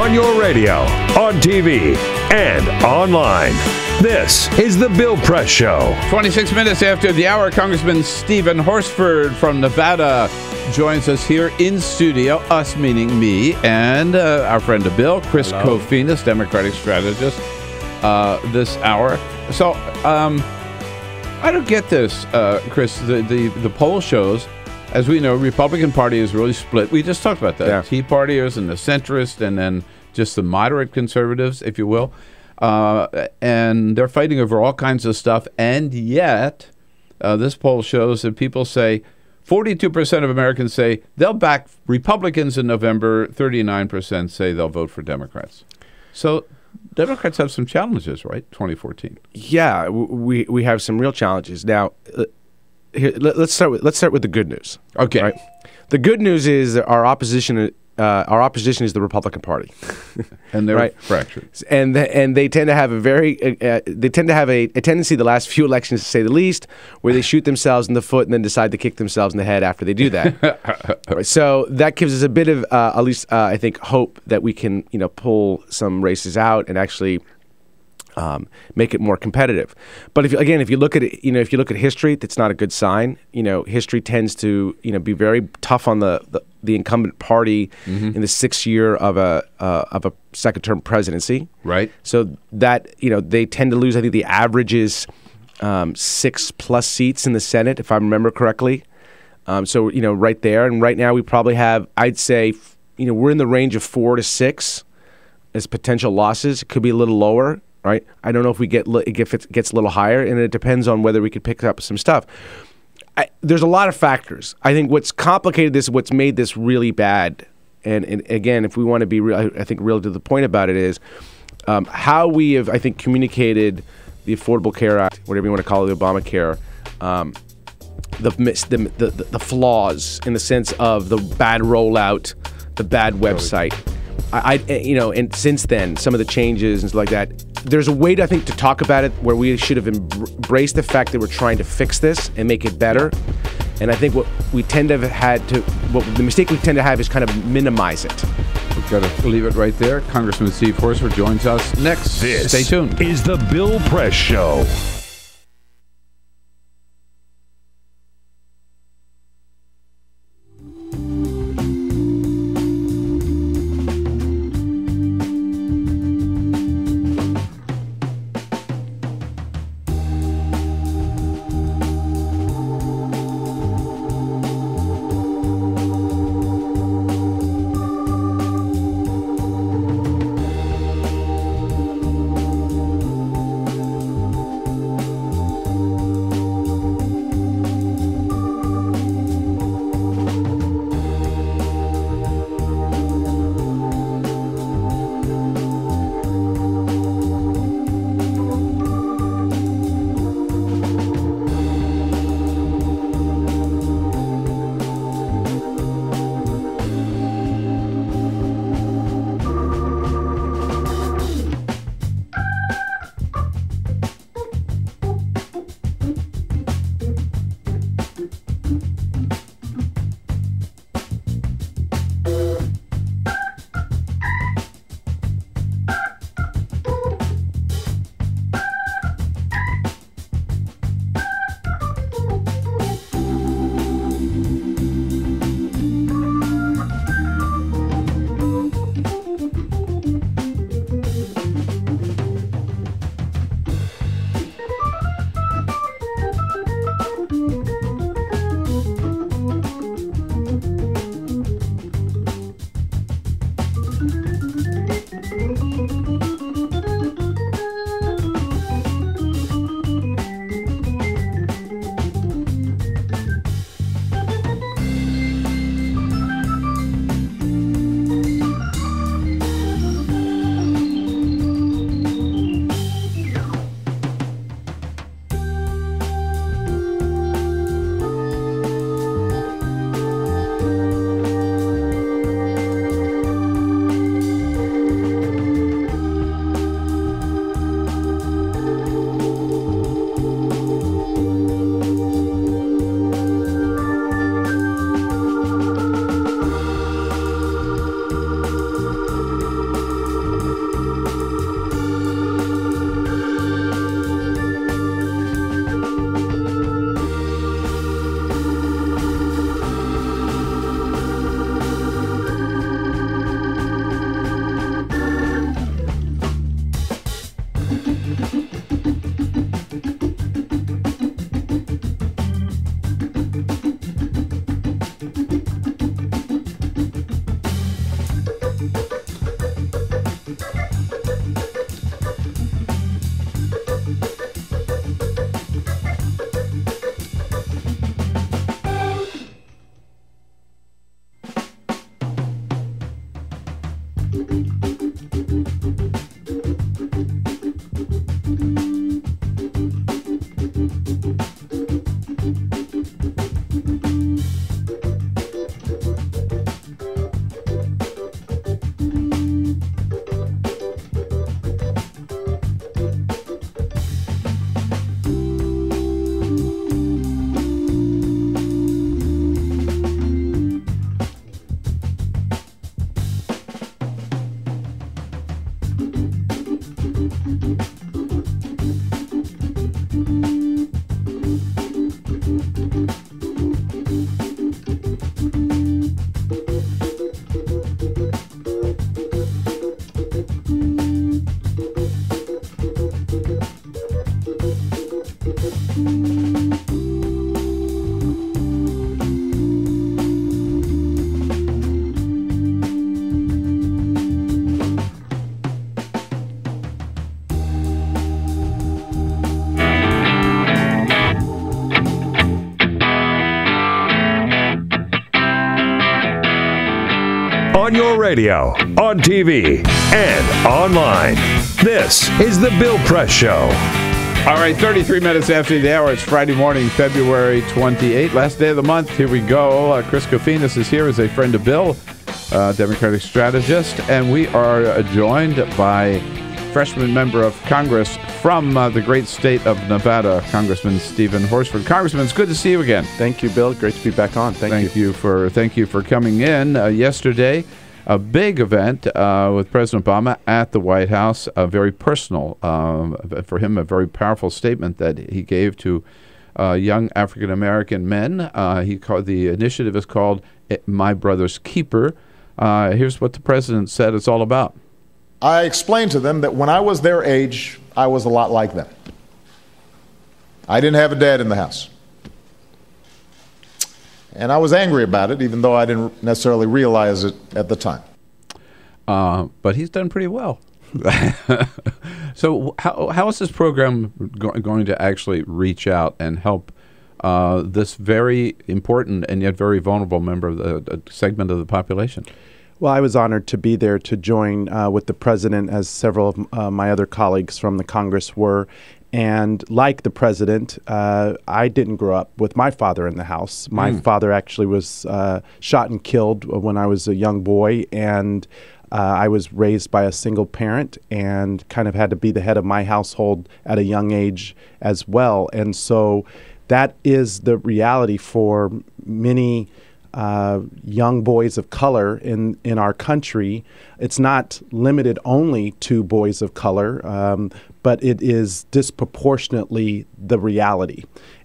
on your radio, on TV, and online. This is The Bill Press Show. 26 minutes after the hour, Congressman Stephen Horsford from Nevada joins us here in studio, us meaning me, and our friend the Bill, Chris Kofinis, Democratic strategist, this hour. So, I don't get this, Chris. The poll shows, as we know, Republican Party is really split. We just talked about that. Yeah. Tea Partiers and the centrists, and then just the moderate conservatives, if you will. And they're fighting over all kinds of stuff. And yet, this poll shows that people say 42% of Americans say they'll back Republicans in November. 39% say they'll vote for Democrats. So Democrats have some challenges, right? 2014. Yeah, we have some real challenges. Now, here, let's start with the good news. Okay. Right? The good news is that our opposition is the Republican Party, and they're right? fractured. And they tend to have a tendency the last few elections, to say the least, where they shoot themselves in the foot and then decide to kick themselves in the head after they do that. Right, so that gives us a bit of at least I think hope that we can pull some races out and actually make it more competitive. But if you look at it, if you look at history, that's not a good sign. History tends to be very tough on the incumbent party in the sixth year of a second term presidency. Right. So that they tend to lose. I think the average is 6+ seats in the Senate, if I remember correctly. So right there, and right now we probably have, I'd say, we're in the range of 4 to 6 as potential losses. It could be a little lower. Right, I don't know if it gets a little higher, and it depends on whether we could pick up some stuff. There's a lot of factors. I think what's complicated this, what's made this really bad, and again, if we want to be real, I think real to the point about it is how we have, I think, communicated the Affordable Care Act, whatever you want to call it, the Obamacare, the flaws in the sense of the bad rollout, the bad website. And since then, some of the changes and stuff like that, there's a way to, I think, to talk about it where we should have embraced the fact that we're trying to fix this and make it better. And I think the mistake we tend to have is kind of minimize it. We've got to leave it right there. Congressman Steve Horsford joins us next. Stay tuned. This is the Bill Press Show. On your radio, on TV, and online. This is The Bill Press Show. All right, 33 minutes after the hour. It's Friday morning, February 28th, last day of the month. Here we go. Chris Kofinis is here as a friend of Bill, Democratic strategist, and we are joined by freshman member of Congress from the great state of Nevada, Congressman Stephen Horsford. Congressman, it's good to see you again. Thank you, Bill. Great to be back on. Thank you. Thank you for coming in. Yesterday, a big event with President Obama at the White House, a very personal, for him, a very powerful statement that he gave to young African-American men. The initiative is called My Brother's Keeper. Here's what the president said it's all about. I explained to them that when I was their age, I was a lot like them. I didn't have a dad in the house. And I was angry about it, even though I didn't necessarily realize it at the time. But he's done pretty well. So how is this program going to actually reach out and help this very important and yet very vulnerable member of the segment of the population? Well, I was honored to be there to join with the president, as several of my other colleagues from the Congress were. And like the president, I didn't grow up with my father in the house. My father actually was shot and killed when I was a young boy, and I was raised by a single parent and kind of had to be the head of my household at a young age as well. And so that is the reality for many young boys of color in our country. It's not limited only to boys of color, but it is disproportionately the reality.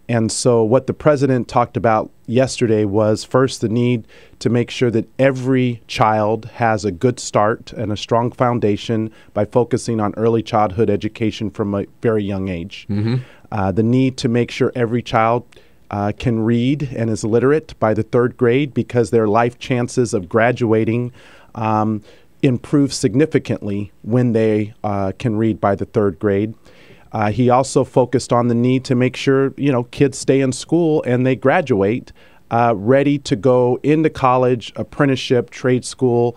And so what the president talked about yesterday was, first, the need to make sure that every child has a good start and a strong foundation by focusing on early childhood education from a very young age. The need to make sure every child can read and is literate by the third grade, because their life chances of graduating improve significantly when they can read by the third grade. He also focused on the need to make sure, kids stay in school and they graduate ready to go into college, apprenticeship, trade school,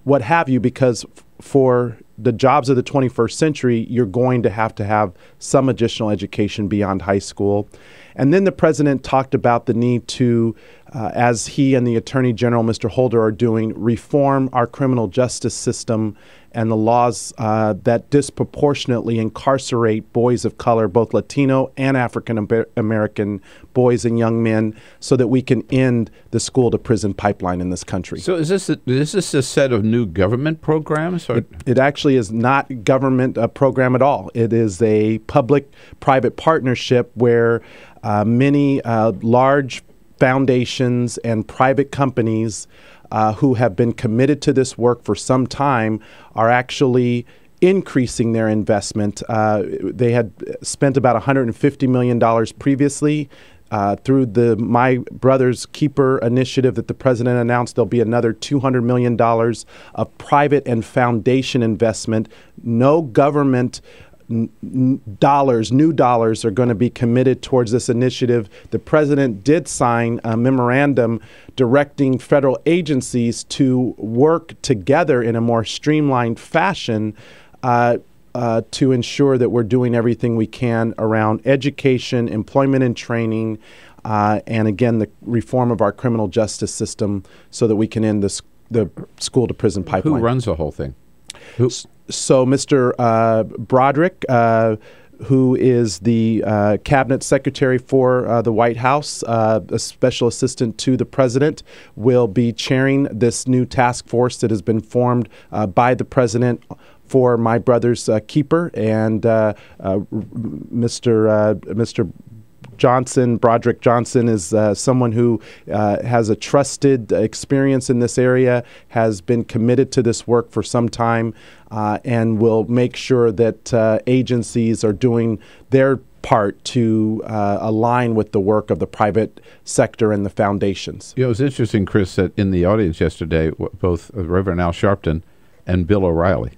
what have you, because for the jobs of the 21st century, you're going to have some additional education beyond high school. And then the president talked about the need to, as he and the Attorney General, Mr. Holder, are doing, reform our criminal justice system and the laws that disproportionately incarcerate boys of color, both Latino and African American boys and young men, so that we can end the school-to-prison pipeline in this country. So is this a set of new government programs? Or? It actually is not a government program at all. It is a public-private partnership where many large foundations and private companies who have been committed to this work for some time are actually increasing their investment. They had spent about $150 million previously. Through the My Brother's Keeper initiative that the president announced, there'll be another $200 million of private and foundation investment. No government new dollars are going to be committed towards this initiative. The president did sign a memorandum directing federal agencies to work together in a more streamlined fashion to ensure that we're doing everything we can around education, employment and training, and again, the reform of our criminal justice system so that we can end the school-to-prison pipeline. Who runs the whole thing? So Mr. Broderick, who is the cabinet secretary for the White House, a special assistant to the president, will be chairing this new task force that has been formed by the president for my brother's keeper, and Mr. Johnson, Broderick Johnson, is someone who has a trusted experience in this area, has been committed to this work for some time, and will make sure that agencies are doing their part to align with the work of the private sector and the foundations. It was interesting, Chris, that in the audience yesterday, both Reverend Al Sharpton and Bill O'Reilly,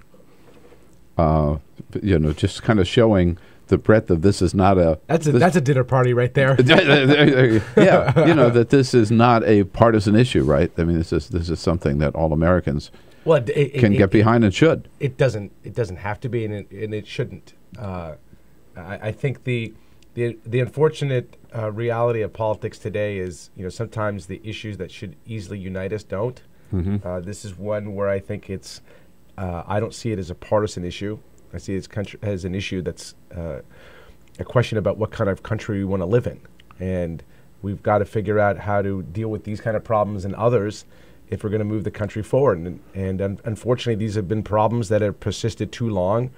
just kind of showing the breadth of this is not a... That's a dinner party right there. Yeah, that this is not a partisan issue, right? I mean, this is something that all Americans can get behind and should. It doesn't have to be, and it shouldn't. I think the unfortunate reality of politics today is, sometimes the issues that should easily unite us don't. Mm-hmm. This is one where I think it's... I don't see it as a partisan issue. I see it as an issue that's a question about what kind of country we want to live in. And we've got to figure out how to deal with these kind of problems and others if we're going to move the country forward. And unfortunately, these have been problems that have persisted too long.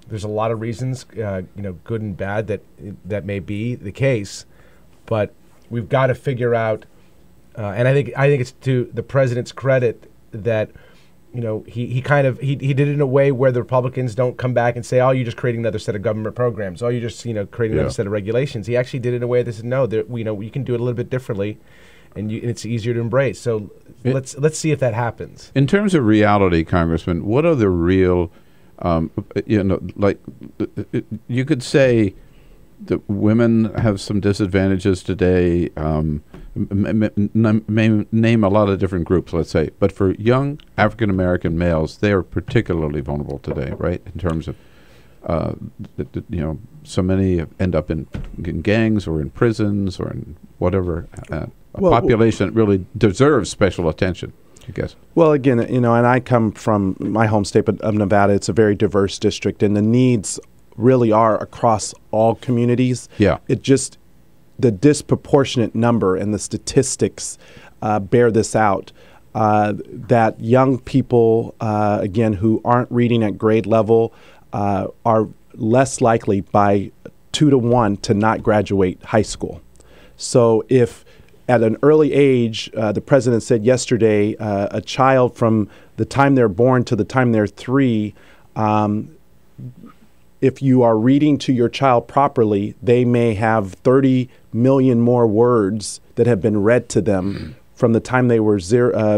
There's a lot of reasons, good and bad, that may be the case. But we've got to figure out, and I think it's to the president's credit that he did it in a way where the Republicans don't come back and say, oh, you're just creating another set of government programs. Oh, you're just, creating another set of regulations. He actually did it in a way that said, no, we can do it a little bit differently, and it's easier to embrace. So let's see if that happens. In terms of reality, Congressman, what are the real, you could say that women have some disadvantages today, name a lot of different groups, let's say. But for young African-American males, they are particularly vulnerable today, right? In terms of, so many end up in gangs or in prisons or in whatever. Population that really deserves special attention, I guess. Well, again, and I come from my home state of Nevada. It's a very diverse district, and the needs really are across all communities. Yeah. The disproportionate number and the statistics bear this out, that young people, again, who aren't reading at grade level are less likely by 2 to 1 to not graduate high school. So if at an early age, the president said yesterday, a child from the time they're born to the time they're 3, if you are reading to your child properly, they may have 30 million more words that have been read to them from the time they were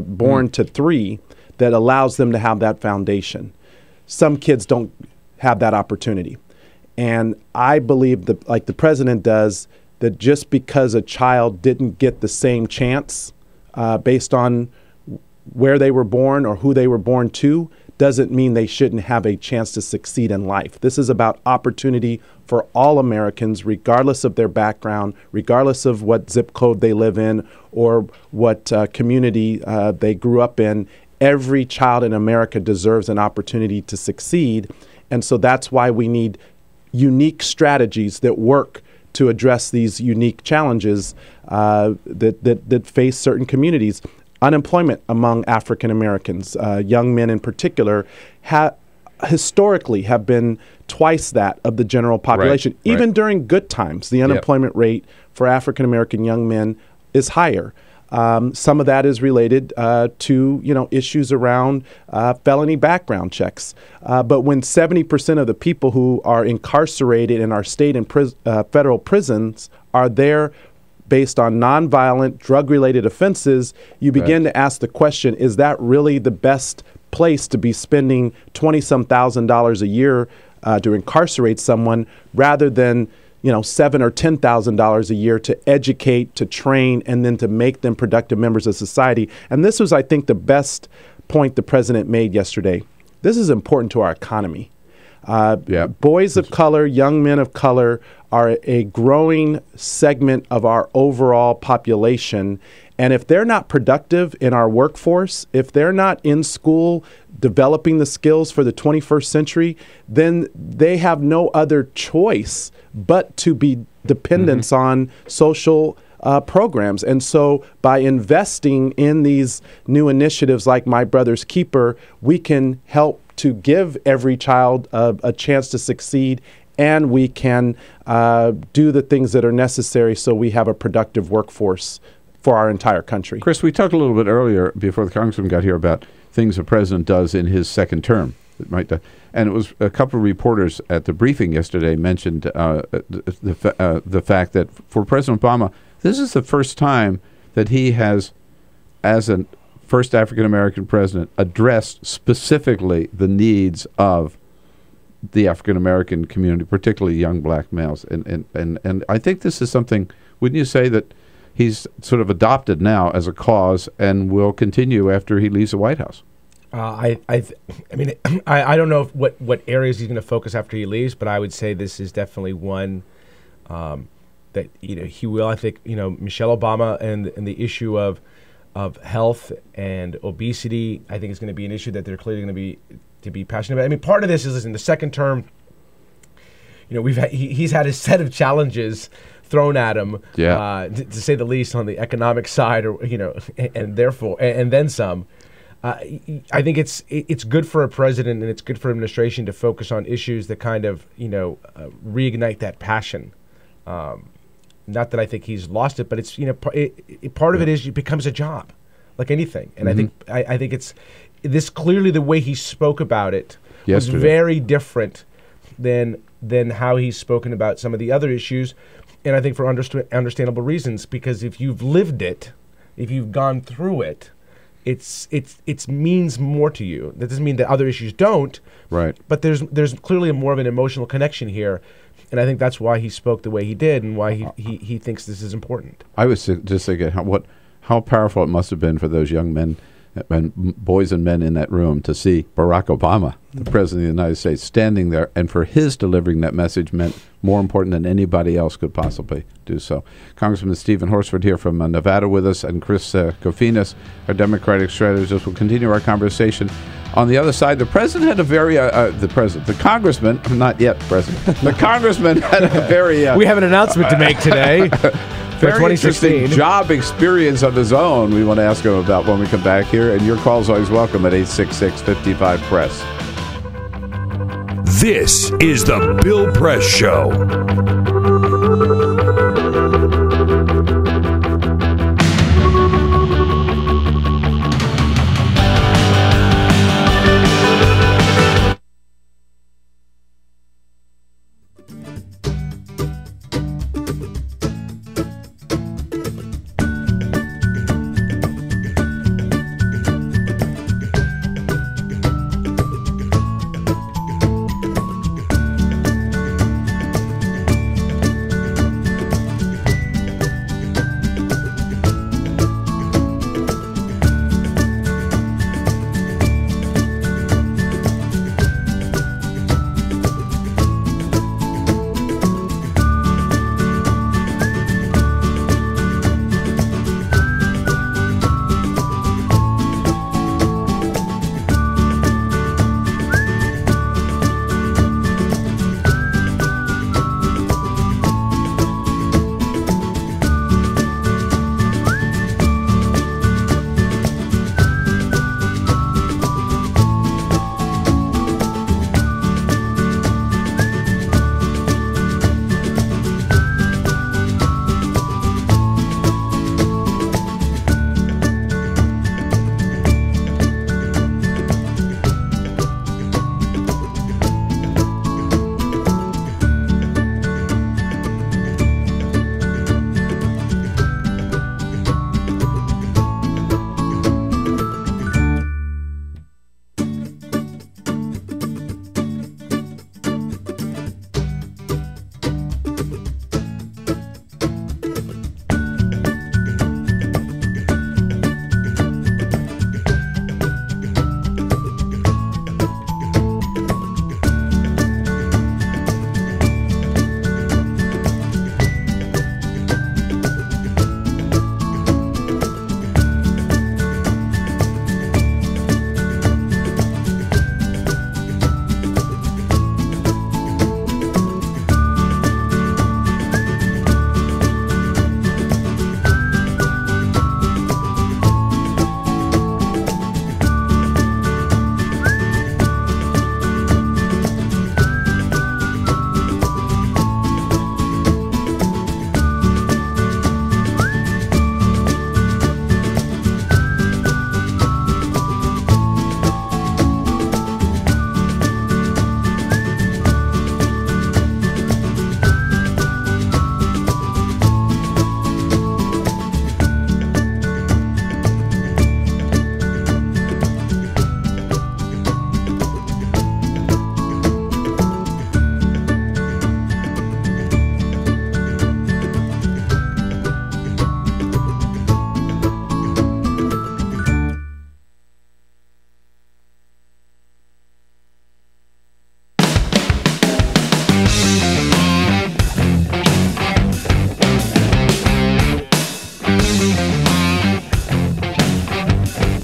born to 3 that allows them to have that foundation. Some kids don't have that opportunity. And I believe that, like the president does, that just because a child didn't get the same chance based on where they were born or who they were born to, doesn't mean they shouldn't have a chance to succeed in life. This is about opportunity for all Americans, regardless of their background, regardless of what zip code they live in or what community they grew up in. Every child in America deserves an opportunity to succeed. And so that's why we need unique strategies that work to address these unique challenges that face certain communities. Unemployment among African Americans, young men in particular, historically have been twice that of the general population. Right, Even during good times, the unemployment rate for African American young men is higher. Some of that is related to issues around felony background checks. But when 70% of the people who are incarcerated in our state and federal prisons are there based on nonviolent, drug-related offenses, you begin to ask the question, is that really the best place to be spending $20-some thousand a year to incarcerate someone rather than $7,000 or $10,000 a year to educate, to train, and then to make them productive members of society. And this was, I think, the best point the president made yesterday. This is important to our economy. Boys of color, young men of color are a growing segment of our overall population. And if they're not productive in our workforce, if they're not in school developing the skills for the 21st century, then they have no other choice but to be dependents on social programs. And so by investing in these new initiatives like My Brother's Keeper, we can help to give every child a chance to succeed, and we can do the things that are necessary so we have a productive workforce for our entire country. Chris, we talked a little bit earlier before the Congressman got here about things the president does in his second term. And it was a couple of reporters at the briefing yesterday mentioned the fact that for President Obama, this is the first time that he has, as a first African-American president, addressed specifically the needs of the African-American community, particularly young black males. And I think this is something, wouldn't you say, that he's sort of adopted now as a cause and will continue after he leaves the White House? I mean, I don't know what areas he's going to focus after he leaves, but I would say this is definitely one that he will. I think Michelle Obama and the issue of health and obesity, I think is going to be an issue that they're clearly going to be passionate about. I mean, part of this is in the second term. He's had a set of challenges thrown at him, to say the least, on the economic side, or and therefore, and then some. I think it's good for a president and it's good for administration to focus on issues that kind of reignite that passion. Not that I think he's lost it, but it's part of it is it becomes a job, like anything. And I think it's this clearly the way he spoke about it was very different than how he's spoken about some of the other issues. And I think for understandable reasons, because if you've lived it, if you've gone through it, it means more to you. That doesn't mean that other issues don't. Right. But there's clearly more of an emotional connection here, and I think that's why he spoke the way he did, and why he thinks this is important. I was just thinking how powerful it must have been for those young men and boys and men in that room to see Barack Obama, the President of the United States, standing there, and for his delivering that message meant more important than anybody else could possibly do so. Congressman Stephen Horsford here from Nevada with us, and Chris Kofinis, our Democratic strategist. We'll continue our conversation. On the other side, the president had a very, the congressman, not yet president, the congressman had a very... we have an announcement to make today. Very interesting job experience of his own we want to ask him about when we come back here. And your call is always welcome at 866-55-PRESS. This is the Bill Press Show.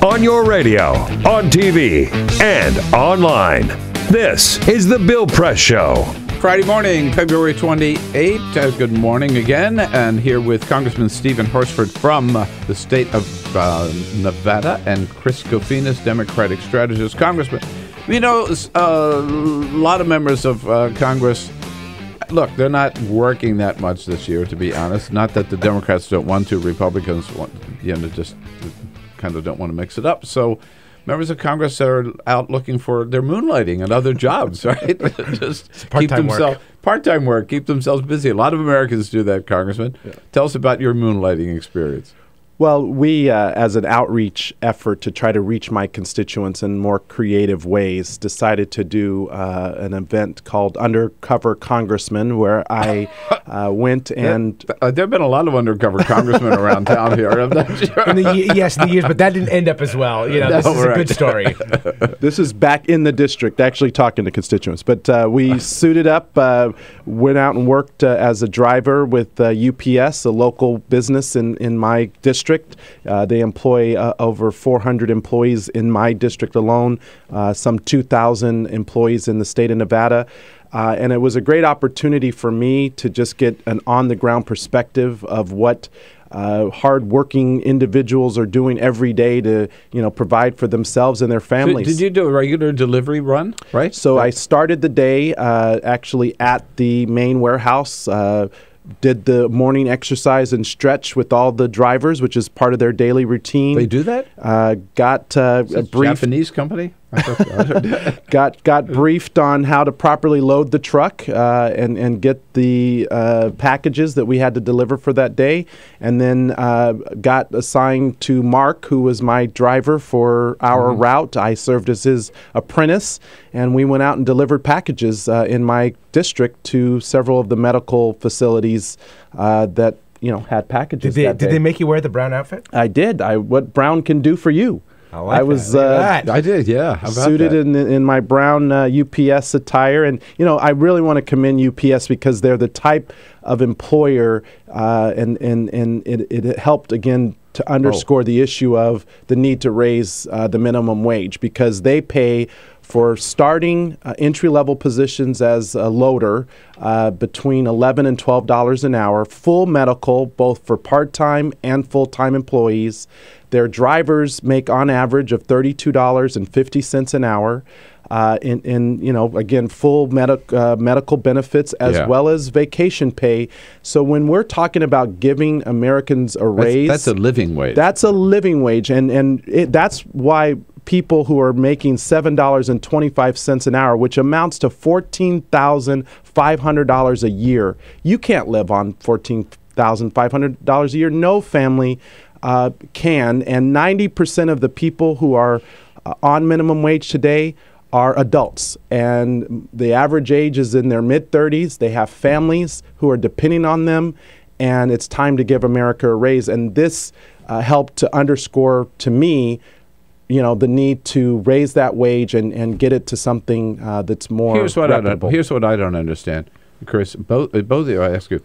on your radio, on TV, and online. This is The Bill Press Show. Friday morning, February 28th. Good morning again. And here with Congressman Stephen Horsford from the state of Nevada and Chris Kofinis, Democratic strategist. Congressman, you know, a lot of members of Congress, look, they're not working that much this year, to be honest. Not that the Democrats don't want to. Republicans want, just kind of don't want to mix it up. So members of Congress are out looking for their moonlighting and other jobs, right? Just part-time work. Part-time work, keep themselves busy. A lot of Americans do that, Congressman. Yeah. Tell us about your moonlighting experience. Well, we, as an outreach effort to try to reach my constituents in more creative ways, decided to do an event called Undercover Congressman, where I went and... there have been a lot of undercover congressmen around town here. I'm not sure. In the years, but that didn't end up as well. This is a good story. This is back in the district, actually talking to constituents. But we suited up, went out and worked as a driver with UPS, a local business in my district. They employ over 400 employees in my district alone, some 2,000 employees in the state of Nevada. And it was a great opportunity for me to just get an on-the-ground perspective of what hard-working individuals are doing every day to, provide for themselves and their families. So did you do a regular delivery run, right? So I started the day actually at the main warehouse, did the morning exercise and stretch with all the drivers, which is part of their daily routine. They do that? Got a brief Japanese company? got briefed on how to properly load the truck and get the packages that we had to deliver for that day, and then got assigned to Mark, who was my driver for our route. I served as his apprentice, and we went out and delivered packages in my district to several of the medical facilities that had packages. Did they make you wear the brown outfit? I did. What brown can do for you. I was I did, yeah. How about suited that? in my brown UPS attire, and I really want to commend UPS because they're the type of employer, and it helped again to underscore the issue of the need to raise the minimum wage, because they pay for starting entry-level positions as a loader between $11 and $12 an hour, full medical, both for part-time and full-time employees. Their drivers make on average of $32.50 an hour. Again, full medical benefits as well as vacation pay. So when we're talking about giving Americans a raise, that's a living wage. That's a living wage, and that's why people who are making $7.25 an hour, which amounts to $14,500 a year, you can't live on $14,500 a year. No family can, and 90% of the people who are on minimum wage today are adults, and the average age is in their mid-30s. They have families who are depending on them, and it's time to give America a raise. And this helped to underscore to me, the need to raise that wage and get it to something that's more reputable. Here's what I don't understand, Chris. Both of you, I ask you,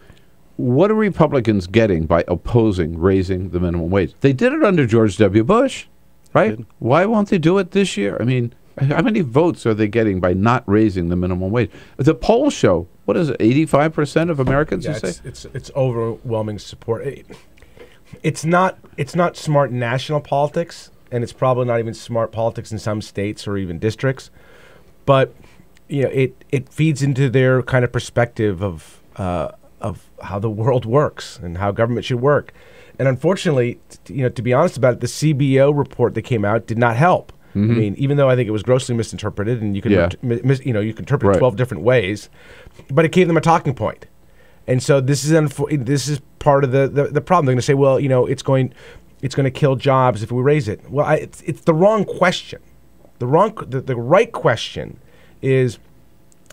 what are Republicans getting by opposing raising the minimum wage? They did it under George W. Bush, right? Why won't they do it this year? I mean, how many votes are they getting by not raising the minimum wage? The polls show, what is it, 85% of Americans? Yeah, it's overwhelming support. It's not smart national politics, and it's probably not even smart politics in some states or even districts. But it feeds into their kind of perspective of how the world works and how government should work. And unfortunately, to be honest about it, the CBO report that came out did not help. I mean, even though I think it was grossly misinterpreted, and you can you can interpret it 12 different ways, but it gave them a talking point. And so this is part of the problem. They're going to say, well, it's going to kill jobs if we raise it. Well, it's the wrong question. The right question is,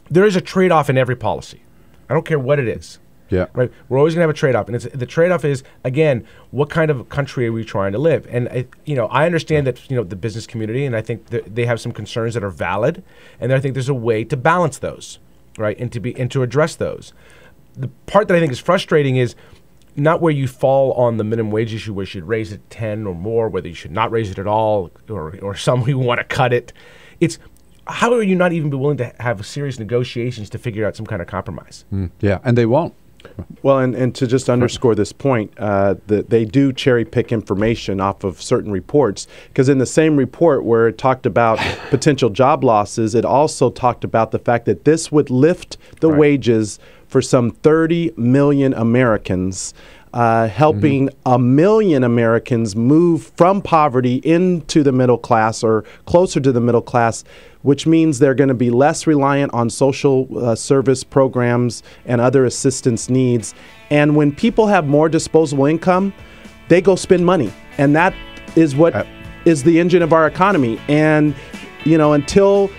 there is a trade-off in every policy. I don't care what it is. Yeah. Right. We're always going to have a trade-off, and the trade-off is, again, what kind of country are we trying to live? And I understand that the business community, and I think that they have some concerns that are valid, and I think there's a way to balance those, right, and to address those. The part that I think is frustrating is, not where you fall on the minimum wage issue, where you should raise it 10 or more, whether you should not raise it at all, or some who want to cut it. It's how are you not even be willing to have serious negotiations to figure out some kind of compromise? Yeah, and they won't. Well, and to just underscore this point, they do cherry pick information off of certain reports, because in the same report where it talked about potential job losses, it also talked about the fact that this would lift the wages for some 30 million Americans, helping 1 million Americans move from poverty into the middle class or closer to the middle class, which means they're going to be less reliant on social service programs and other assistance needs. And when people have more disposable income, they go spend money. And that is what is the engine of our economy. And, you know, until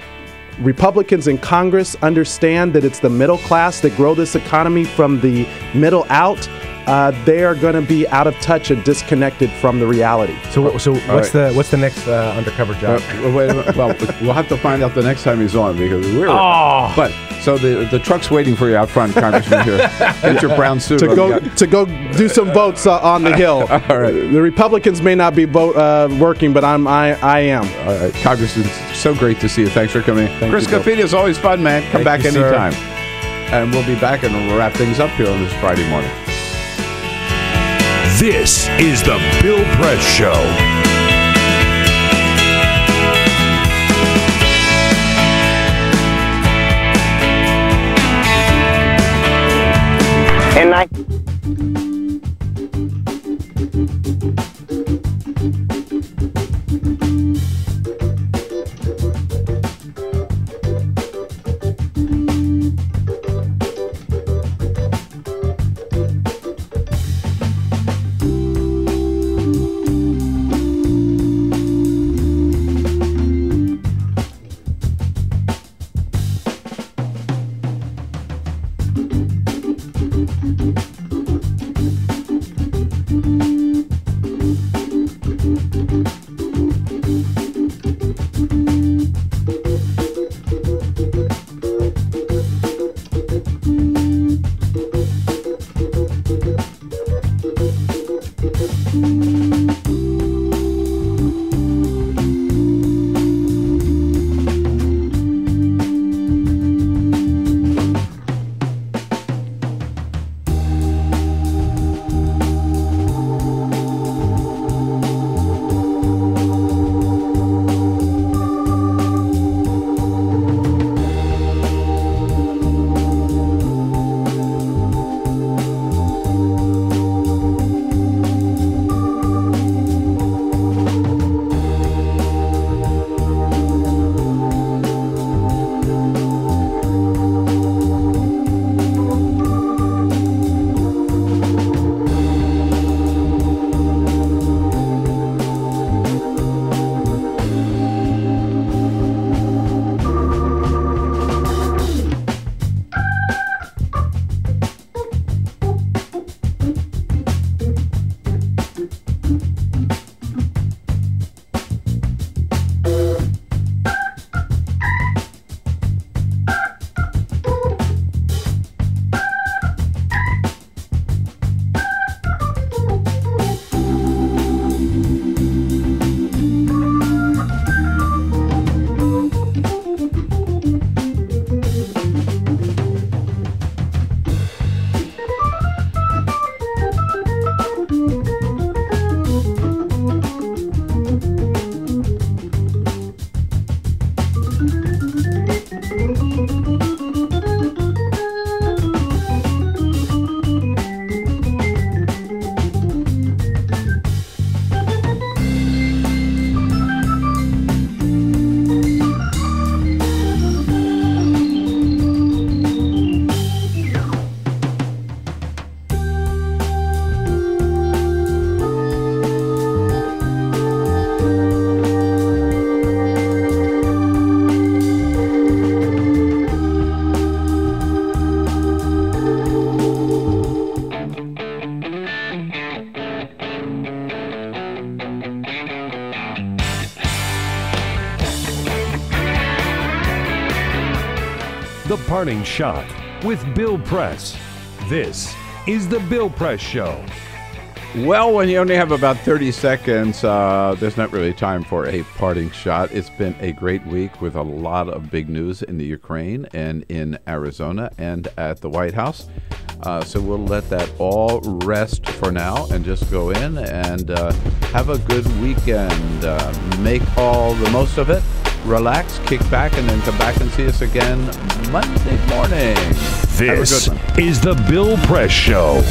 Republicans in Congress understand that it's the middle class that grow this economy from the middle out, they are going to be out of touch and disconnected from the reality. So what's the next undercover job? Well, we'll have to find out the next time he's on, because we're. Oh. But so the truck's waiting for you out front, Congressman. Here, get your brown suit to go do some votes on the Hill. All right. The Republicans may not be working, but I am. All right, Congressman. So great to see you. Thanks for coming. Chris Kofinis is always fun, man. Come back anytime. And we'll be back and we'll wrap things up here on this Friday morning. This is the Bill Press Show. And I... The Parting Shot with Bill Press. This is The Bill Press Show. Well, when you only have about 30 seconds, there's not really time for a parting shot. It's been a great week with a lot of big news in the Ukraine and in Arizona and at the White House. So we'll let that all rest for now and just go in and have a good weekend. Make all the most of it. Relax, kick back, and then come back and see us again Monday morning. This is The Bill Press Show.